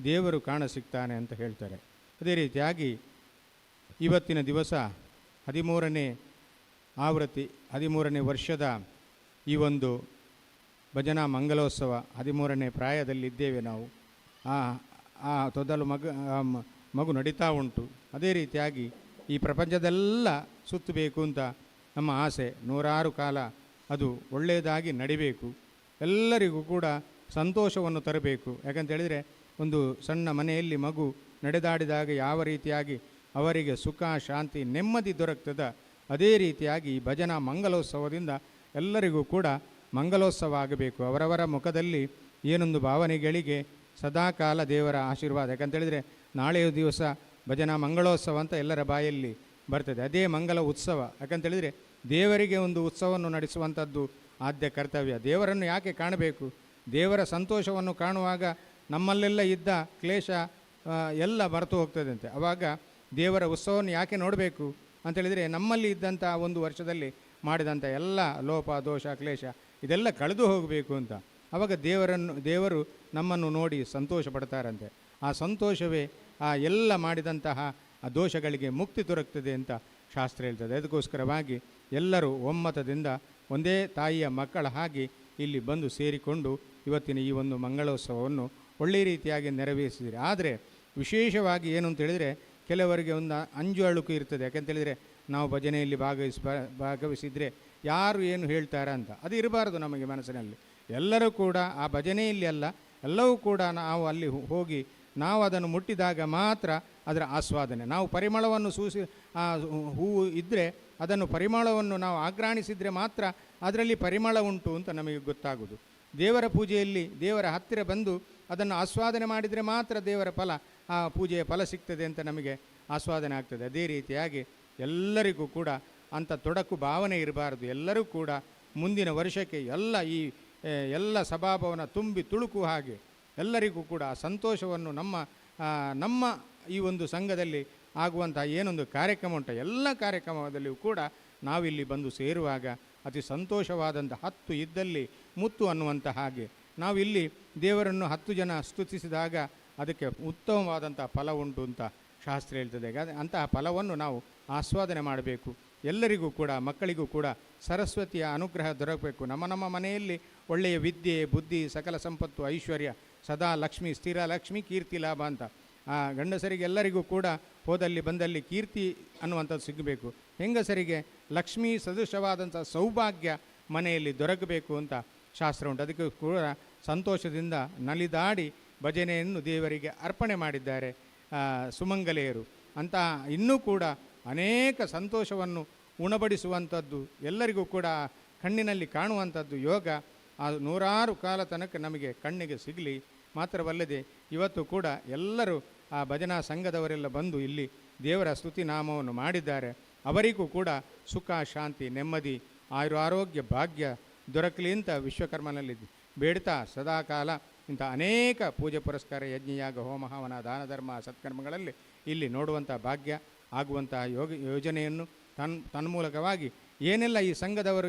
ದೇವರು ಕಾಣಸಿಗ್ತಾನೆ ಅಂತ ಹೇಳ್ತಾರೆ. ಅದೇ ರೀತಿಯಾಗಿ ಇವತ್ತಿನ ದಿವಸ 13ನೇ ಆವೃತ್ತಿ 13ನೇ ವರ್ಷದ ಈ ಒಂದು ಭಜನಾ ಮಂಗಲೋತ್ಸವ 13ನೇ ಪ್ರಾಯದಲ್ಲಿದ್ದೇವೆ ನಾವು. ತೊದಲು ಮಗು ನಡೀತಾ ಉಂಟು. ಅದೇ ರೀತಿಯಾಗಿ ಈ ಪ್ರಪಂಚದೆಲ್ಲ ಸುತ್ತಬೇಕು ಅಂತ ನಮ್ಮ ಆಸೆ. 106 ಕಾಲ ಅದು ಒಳ್ಳೆಯದಾಗಿ ನಡಿಬೇಕು, ಎಲ್ಲರಿಗೂ ಕೂಡ ಸಂತೋಷವನ್ನು ತರಬೇಕು. ಯಾಕಂತೇಳಿದರೆ ಒಂದು ಸಣ್ಣ ಮನೆಯಲ್ಲಿ ಮಗು ನಡೆದಾಡಿದಾಗ ಯಾವ ರೀತಿಯಾಗಿ ಅವರಿಗೆ ಸುಖ, ಶಾಂತಿ, ನೆಮ್ಮದಿ ದೊರಕ್ತದ, ಅದೇ ರೀತಿಯಾಗಿ ಈ ಭಜನಾ ಮಂಗಲೋತ್ಸವದಿಂದ ಎಲ್ಲರಿಗೂ ಕೂಡ ಮಂಗಲೋತ್ಸವ ಆಗಬೇಕು. ಅವರವರ ಮುಖದಲ್ಲಿ ಏನೊಂದು ಭಾವನೆಗಳಿಗೆ ಸದಾಕಾಲ ದೇವರ ಆಶೀರ್ವಾದ. ಯಾಕಂತೇಳಿದರೆ ನಾಳೆಯ ದಿವಸ ಭಜನಾ ಮಂಗಳೋತ್ಸವ ಅಂತ ಎಲ್ಲರ ಬಾಯಲ್ಲಿ ಬರ್ತದೆ. ಅದೇ ಮಂಗಲ ಉತ್ಸವ. ಯಾಕಂತೇಳಿದರೆ ದೇವರಿಗೆ ಒಂದು ಉತ್ಸವವನ್ನು ನಡೆಸುವಂಥದ್ದು ಆದ್ಯ ಕರ್ತವ್ಯ. ದೇವರನ್ನು ಯಾಕೆ ಕಾಣಬೇಕು? ದೇವರ ಸಂತೋಷವನ್ನು ಕಾಣುವಾಗ ನಮ್ಮಲ್ಲೆಲ್ಲ ಇದ್ದ ಕ್ಲೇಶ ಎಲ್ಲ ಮರೆತು ಹೋಗ್ತದಂತೆ. ಆವಾಗ ದೇವರ ಉತ್ಸವವನ್ನು ಯಾಕೆ ನೋಡಬೇಕು ಅಂತೇಳಿದರೆ ನಮ್ಮಲ್ಲಿ ಇದ್ದಂಥ ಒಂದು ವರ್ಷದಲ್ಲಿ ಮಾಡಿದಂಥ ಎಲ್ಲ ಲೋಪ, ದೋಷ, ಕ್ಲೇಶ ಇದೆಲ್ಲ ಕಳೆದು ಹೋಗಬೇಕು ಅಂತ. ಆವಾಗ ದೇವರು ನಮ್ಮನ್ನು ನೋಡಿ ಸಂತೋಷ ಪಡ್ತಾರಂತೆ. ಆ ಸಂತೋಷವೇ ಆ ಎಲ್ಲ ಮಾಡಿದಂತಹ ಆ ದೋಷಗಳಿಗೆ ಮುಕ್ತಿ ದೊರಕ್ತದೆ ಅಂತ ಶಾಸ್ತ್ರ ಹೇಳ್ತದೆ. ಅದಕ್ಕೋಸ್ಕರವಾಗಿ ಎಲ್ಲರೂ ಒಮ್ಮತದಿಂದ ಒಂದೇ ತಾಯಿಯ ಮಕ್ಕಳ ಹಾಗೆ ಇಲ್ಲಿ ಬಂದು ಸೇರಿಕೊಂಡು ಇವತ್ತಿನ ಈ ಒಂದು ಮಂಗಳೋತ್ಸವವನ್ನು ಒಳ್ಳೆಯ ರೀತಿಯಾಗಿ ನೆರವೇರಿಸಿದರೆ. ಆದರೆ ವಿಶೇಷವಾಗಿ ಏನು ಅಂತೇಳಿದರೆ ಕೆಲವರಿಗೆ ಒಂದು ಅಂಜು ಅಳುಕು ಇರ್ತದೆ. ಯಾಕೆಂತೇಳಿದರೆ ನಾವು ಭಜನೆಯಲ್ಲಿ ಭಾಗವಹಿಸಿದರೆ ಯಾರು ಏನು ಹೇಳ್ತಾರೆ ಅಂತ. ಅದು ಇರಬಾರ್ದು ನಮಗೆ ಮನಸ್ಸಿನಲ್ಲಿ. ಎಲ್ಲರೂ ಕೂಡ ಆ ಭಜನೆಯಲ್ಲಿ ಅಲ್ಲ, ಎಲ್ಲವೂ ಕೂಡ ನಾವು ಅಲ್ಲಿ ಹೋಗಿ ನಾವು ಅದನ್ನು ಮುಟ್ಟಿದಾಗ ಮಾತ್ರ ಅದರ ಆಸ್ವಾದನೆ. ನಾವು ಪರಿಮಳವನ್ನು ಹೂವು ಇದ್ದರೆ ಅದನ್ನು ಪರಿಮಳವನ್ನು ನಾವು ಆಘ್ರಾಣಿಸಿದರೆ ಮಾತ್ರ ಅದರಲ್ಲಿ ಪರಿಮಳ ಉಂಟು ಅಂತ ನಮಗೆ ಗೊತ್ತಾಗೋದು. ದೇವರ ಪೂಜೆಯಲ್ಲಿ ದೇವರ ಹತ್ತಿರ ಬಂದು ಅದನ್ನು ಆಸ್ವಾದನೆ ಮಾಡಿದರೆ ಮಾತ್ರ ದೇವರ ಫಲ, ಆ ಪೂಜೆಯ ಫಲ ಸಿಗ್ತದೆ ಅಂತ ನಮಗೆ ಆಸ್ವಾದನೆ ಆಗ್ತದೆ. ಅದೇ ರೀತಿಯಾಗಿ ಎಲ್ಲರಿಗೂ ಕೂಡ ಅಂಥ ತೊಡಕು ಭಾವನೆ ಇರಬಾರ್ದು. ಎಲ್ಲರೂ ಕೂಡ ಮುಂದಿನ ವರ್ಷಕ್ಕೆ ಎಲ್ಲ ಸಭಾಭವನ ತುಂಬಿ ತುಳುಕು ಹಾಗೆ ಎಲ್ಲರಿಗೂ ಕೂಡ ಸಂತೋಷವನ್ನು ನಮ್ಮ ಈ ಒಂದು ಸಂಘದಲ್ಲಿ ಆಗುವಂಥ ಏನೊಂದು ಕಾರ್ಯಕ್ರಮ ಉಂಟು, ಎಲ್ಲ ಕಾರ್ಯಕ್ರಮದಲ್ಲಿಯೂ ಕೂಡ ನಾವಿಲ್ಲಿ ಬಂದು ಸೇರುವಾಗ ಅತಿ ಸಂತೋಷವಾದಂಥ 10 ಇದ್ದಲ್ಲಿ ಮುತ್ತು ಅನ್ನುವಂಥ ಹಾಗೆ ನಾವಿಲ್ಲಿ ದೇವರನ್ನು 10 ಜನ ಸ್ತುತಿಸಿದಾಗ ಅದಕ್ಕೆ ಉತ್ತಮವಾದಂಥ ಫಲ ಉಂಟು ಅಂತ ಶಾಸ್ತ್ರ ಹೇಳ್ತದೆ. ಅಂತಹ ಫಲವನ್ನು ನಾವು ಆಸ್ವಾದನೆ ಮಾಡಬೇಕು. ಎಲ್ಲರಿಗೂ ಕೂಡ, ಮಕ್ಕಳಿಗೂ ಕೂಡ ಸರಸ್ವತಿಯ ಅನುಗ್ರಹ ದೊರಕಬೇಕು. ನಮ್ಮ ಮನೆಯಲ್ಲಿ ಒಳ್ಳೆಯ ವಿದ್ಯೆ, ಬುದ್ಧಿ, ಸಕಲ ಸಂಪತ್ತು, ಐಶ್ವರ್ಯ, ಸದಾ ಲಕ್ಷ್ಮಿ, ಸ್ಥಿರ ಲಕ್ಷ್ಮಿ, ಕೀರ್ತಿ ಲಾಭ ಅಂತ ಆ ಗಂಡಸರಿಗೆ ಎಲ್ಲರಿಗೂ ಕೂಡ ಹೋದಲ್ಲಿ ಬಂದಲ್ಲಿ ಕೀರ್ತಿ ಅನ್ನುವಂಥದ್ದು ಸಿಗಬೇಕು. ಹೆಂಗಸರಿಗೆ ಲಕ್ಷ್ಮೀ ಸದೃಶವಾದಂಥ ಸೌಭಾಗ್ಯ ಮನೆಯಲ್ಲಿ ದೊರಕಬೇಕು ಅಂತ ಶಾಸ್ತ್ರ ಉಂಟು. ಅದಕ್ಕೆ ಕೂಡ ಸಂತೋಷದಿಂದ ನಲಿದಾಡಿ ಭಜನೆಯನ್ನು ದೇವರಿಗೆ ಅರ್ಪಣೆ ಮಾಡಿದ್ದಾರೆ ಸುಮಂಗಲೆಯರು. ಅಂತಹ ಇನ್ನೂ ಕೂಡ ಅನೇಕ ಸಂತೋಷವನ್ನು ಉಣಬಡಿಸುವಂಥದ್ದು, ಎಲ್ಲರಿಗೂ ಕೂಡ ಕಣ್ಣಿನಲ್ಲಿ ಕಾಣುವಂಥದ್ದು ಯೋಗ ಆ 100 ಕಾಲ ತನಕ ನಮಗೆ ಕಣ್ಣಿಗೆ ಸಿಗಲಿ. ಮಾತ್ರವಲ್ಲದೆ ಇವತ್ತು ಕೂಡ ಎಲ್ಲರೂ ಆ ಭಜನಾ ಸಂಘದವರೆಲ್ಲ ಬಂದು ಇಲ್ಲಿ ದೇವರ ಸ್ತುತಿ ನಾಮವನ್ನು ಮಾಡಿದ್ದಾರೆ. ಅವರಿಗೂ ಕೂಡ ಸುಖ, ಶಾಂತಿ, ನೆಮ್ಮದಿ, ಆರೋಗ್ಯ, ಭಾಗ್ಯ ದೊರಕಲಿ ಅಂತ ವಿಶ್ವಕರ್ಮನಲ್ಲಿ ಬೇಡ್ತಾ ಸದಾಕಾಲ ಇಂಥ ಅನೇಕ ಪೂಜೆ ಪುರಸ್ಕಾರ, ಯಜ್ಞಯಾಗ, ಹೋಮ ಹವನ, ದಾನ ಧರ್ಮ, ಸತ್ಕರ್ಮಗಳಲ್ಲಿ ಇಲ್ಲಿ ನೋಡುವಂಥ ಭಾಗ್ಯ ಆಗುವಂತಹ ಯೋಜನೆಯನ್ನು ತನ್ಮೂಲಕವಾಗಿ ಏನೆಲ್ಲ ಈ ಸಂಘದವರು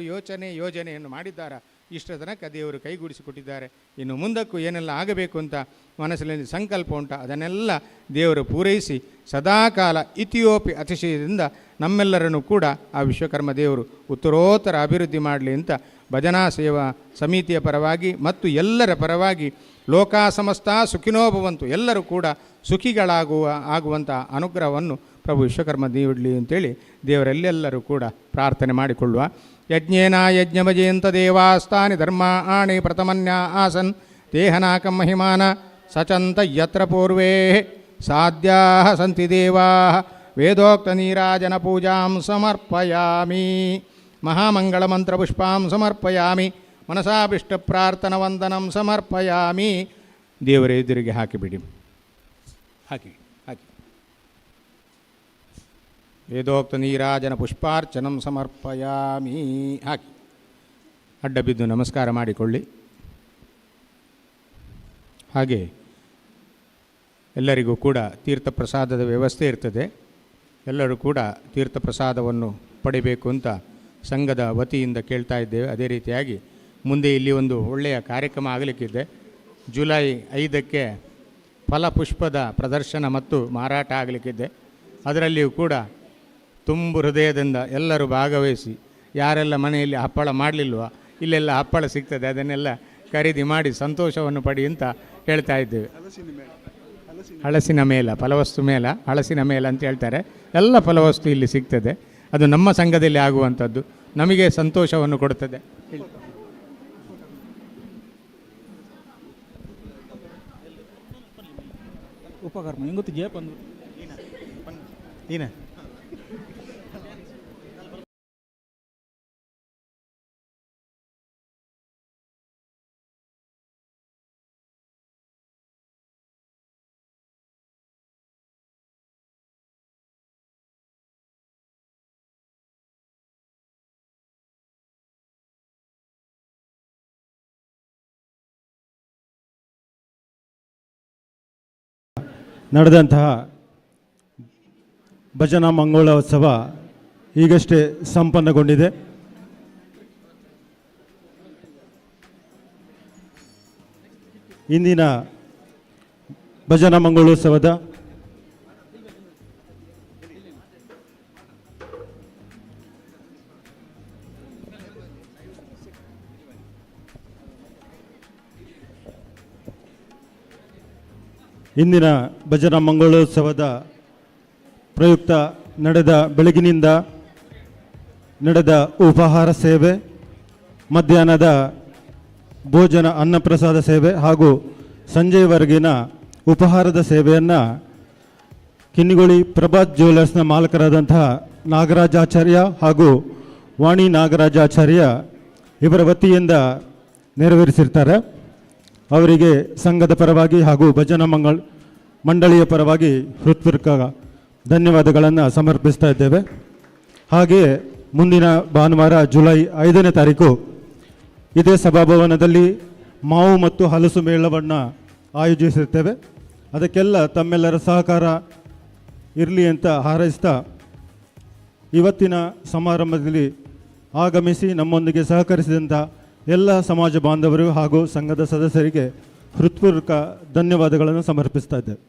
ಯೋಜನೆಯನ್ನು ಮಾಡಿದ್ದಾರೆ ಇಷ್ಟ ತನಕ ದೇವರು ಕೈಗೂಡಿಸಿಕೊಟ್ಟಿದ್ದಾರೆ. ಇನ್ನು ಮುಂದಕ್ಕೂ ಏನೆಲ್ಲ ಆಗಬೇಕು ಅಂತ ಮನಸ್ಸಿನಲ್ಲಿ ಸಂಕಲ್ಪ ಉಂಟು ಅದನ್ನೆಲ್ಲ ದೇವರು ಪೂರೈಸಿ ಸದಾಕಾಲ ಇತಿಯೋಪಿ ಅತಿಶಯದಿಂದ ನಮ್ಮೆಲ್ಲರನ್ನು ಕೂಡ ಆ ವಿಶ್ವಕರ್ಮ ದೇವರು ಉತ್ತರೋತ್ತರ ಅಭಿವೃದ್ಧಿ ಮಾಡಲಿ ಅಂತ ಭಜನಾ ಸೇವಾ ಸಮಿತಿಯ ಪರವಾಗಿ ಮತ್ತು ಎಲ್ಲರ ಪರವಾಗಿ ಲೋಕ ಸಮಸ್ತ ಸುಖಿನೋ ಭವಂತು, ಎಲ್ಲರೂ ಕೂಡ ಆಗುವಂಥ ಅನುಗ್ರಹವನ್ನು ಪ್ರಭು ವಿಶ್ವಕರ್ಮ ನೀಡಲಿ ಅಂತೇಳಿ ದೇವರೆಲ್ಲೆಲ್ಲರೂ ಕೂಡ ಪ್ರಾರ್ಥನೆ ಮಾಡಿಕೊಳ್ಳುವ. ಯಜ್ಞೇನ ಯಜ್ಞಭಜೇಂತ ದೇವಾಸ್ತಾನಿ ಧರ್ಮ ಆಣಿ ಪ್ರಥಮನ್ಯ ಆಸನ್ ದೇಹನಾಕಂ ಮಹಿಮಾನ ಸಚಂತ ಯತ್ರ ಪೂರ್ವೇ ಸಾಧ್ಯಾ ಸಂತಿ ದೇವಾ ವೇದೋಕ್ತ ನೀರಾಜನ ಪೂಜಾಂ ಸಮರ್ಪಯಾಮಿ ಮಹಾಮಂಗಳಮಂತ್ರಪುಷ್ಪಾಂ ಸಮರ್ಪಯಾಮಿ ಮನಸಾಭಿಷ್ಟ ಪ್ರಾರ್ಥನ ವಂದನಂ ಸಮರ್ಪಯಾಮಿ. ದೇವರ ಎದುರಿಗೆ ಹಾಕಿಬಿಡಿ, ಹಾಕಿ ವೇದೋಕ್ತ ನೀರಾಜನ ಪುಷ್ಪಾರ್ಚನಂ ಸಮರ್ಪಯಾಮಿ. ಹಾಕಿ ಅಡ್ಡ ಬಿದ್ದು ನಮಸ್ಕಾರ ಮಾಡಿಕೊಳ್ಳಿ. ಹಾಗೆ ಎಲ್ಲರಿಗೂ ಕೂಡ ತೀರ್ಥ ಪ್ರಸಾದದ ವ್ಯವಸ್ಥೆ ಇರ್ತದೆ. ಎಲ್ಲರೂ ಕೂಡ ತೀರ್ಥ ಪ್ರಸಾದವನ್ನು ಪಡಿಬೇಕು ಅಂತ ಸಂಘದ ವತಿಯಿಂದ ಕೇಳ್ತಾ ಇದ್ದೇವೆ. ಅದೇ ರೀತಿಯಾಗಿ ಮುಂದೆ ಇಲ್ಲಿ ಒಂದು ಒಳ್ಳೆಯ ಕಾರ್ಯಕ್ರಮ ಆಗಲಿಕ್ಕಿದೆ. ಜುಲೈ 5ಕ್ಕೆ ಫಲಪುಷ್ಪದ ಪ್ರದರ್ಶನ ಮತ್ತು ಮಾರಾಟ ಆಗಲಿಕ್ಕಿದೆ. ಅದರಲ್ಲಿಯೂ ಕೂಡ ತುಂಬು ಹೃದಯದಿಂದ ಎಲ್ಲರೂ ಭಾಗವಹಿಸಿ, ಯಾರೆಲ್ಲ ಮನೆಯಲ್ಲಿ ಹಪ್ಪಳ ಮಾಡಲಿಲ್ವ ಇಲ್ಲೆಲ್ಲ ಹಪ್ಪಳ ಸಿಗ್ತದೆ, ಅದನ್ನೆಲ್ಲ ಖರೀದಿ ಮಾಡಿ ಸಂತೋಷವನ್ನು ಪಡಿ ಅಂತ ಹೇಳ್ತಾ ಇದ್ದೇವೆ. ಹಳಸಿನ ಮೇಳ, ಫಲವಸ್ತು ಮೇಳ, ಹಳಸಿನ ಮೇಳ ಅಂತ ಹೇಳ್ತಾರೆ. ಎಲ್ಲ ಫಲವಸ್ತು ಇಲ್ಲಿ ಸಿಗ್ತದೆ. ಅದು ನಮ್ಮ ಸಂಘದಲ್ಲಿ ಆಗುವಂಥದ್ದು, ನಮಗೆ ಸಂತೋಷವನ್ನು ಕೊಡುತ್ತದೆ. ಉಪಕರ್ಮ ಹಿಂಗೊತ್ತು ಜೇಪ್ ಅಂದು ಏನ ನಡೆದಂತಹ ಭಜನಾ ಮಂಗಳೋತ್ಸವ ಈಗಷ್ಟೇ ಸಂಪನ್ನಗೊಂಡಿದೆ. ಇಂದಿನ ಭಜನಾ ಮಂಗಳೋತ್ಸವದ ಇಂದಿನ ಭಜನಾ ಮಂಗಳೋತ್ಸವದ ಪ್ರಯುಕ್ತ ಬೆಳಗಿನಿಂದ ನಡೆದ ಉಪಹಾರ ಸೇವೆ, ಮಧ್ಯಾಹ್ನದ ಭೋಜನ ಅನ್ನಪ್ರಸಾದ ಸೇವೆ ಹಾಗೂ ಸಂಜೆಯವರೆಗಿನ ಉಪಹಾರದ ಸೇವೆಯನ್ನು ಕಿನ್ನಿಗೋಳಿ ಪ್ರಭಾತ್ ಜ್ಯುವೆಲರ್ಸ್ನ ಮಾಲಕರಾದಂತಹ ನಾಗರಾಜಾಚಾರ್ಯ ಹಾಗೂ ವಾಣಿ ನಾಗರಾಜಾಚಾರ್ಯ ಇವರ ವತಿಯಿಂದ ನೆರವೇರಿಸಿರ್ತಾರೆ. ಅವರಿಗೆ ಸಂಘದ ಪರವಾಗಿ ಹಾಗೂ ಭಜನಾ ಮಂಡಳಿಯ ಪರವಾಗಿ ಹೃತ್ಪೂರ್ವಕ ಧನ್ಯವಾದಗಳನ್ನು ಸಮರ್ಪಿಸ್ತಾ ಇದ್ದೇವೆ. ಹಾಗೆಯೇ ಮುಂದಿನ ಭಾನುವಾರ ಜುಲೈ 5ನೇ ತಾರೀಕು ಇದೇ ಸಭಾಭವನದಲ್ಲಿ ಮಾವು ಮತ್ತು ಹಲಸು ಮೇಳವನ್ನು ಆಯೋಜಿಸಿರ್ತೇವೆ. ಅದಕ್ಕೆಲ್ಲ ತಮ್ಮೆಲ್ಲರ ಸಹಕಾರ ಇರಲಿ ಅಂತ ಹಾರೈಸ್ತಾ ಇವತ್ತಿನ ಸಮಾರಂಭದಲ್ಲಿ ಆಗಮಿಸಿ ನಮ್ಮೊಂದಿಗೆ ಸಹಕರಿಸಿದಂಥ ಎಲ್ಲ ಸಮಾಜ ಬಾಂಧವರು ಹಾಗೂ ಸಂಘದ ಸದಸ್ಯರಿಗೆ ಹೃತ್ಪೂರ್ವಕ ಧನ್ಯವಾದಗಳನ್ನು ಸಮರ್ಪಿಸ್ತಾ ಇದ್ದೇವೆ.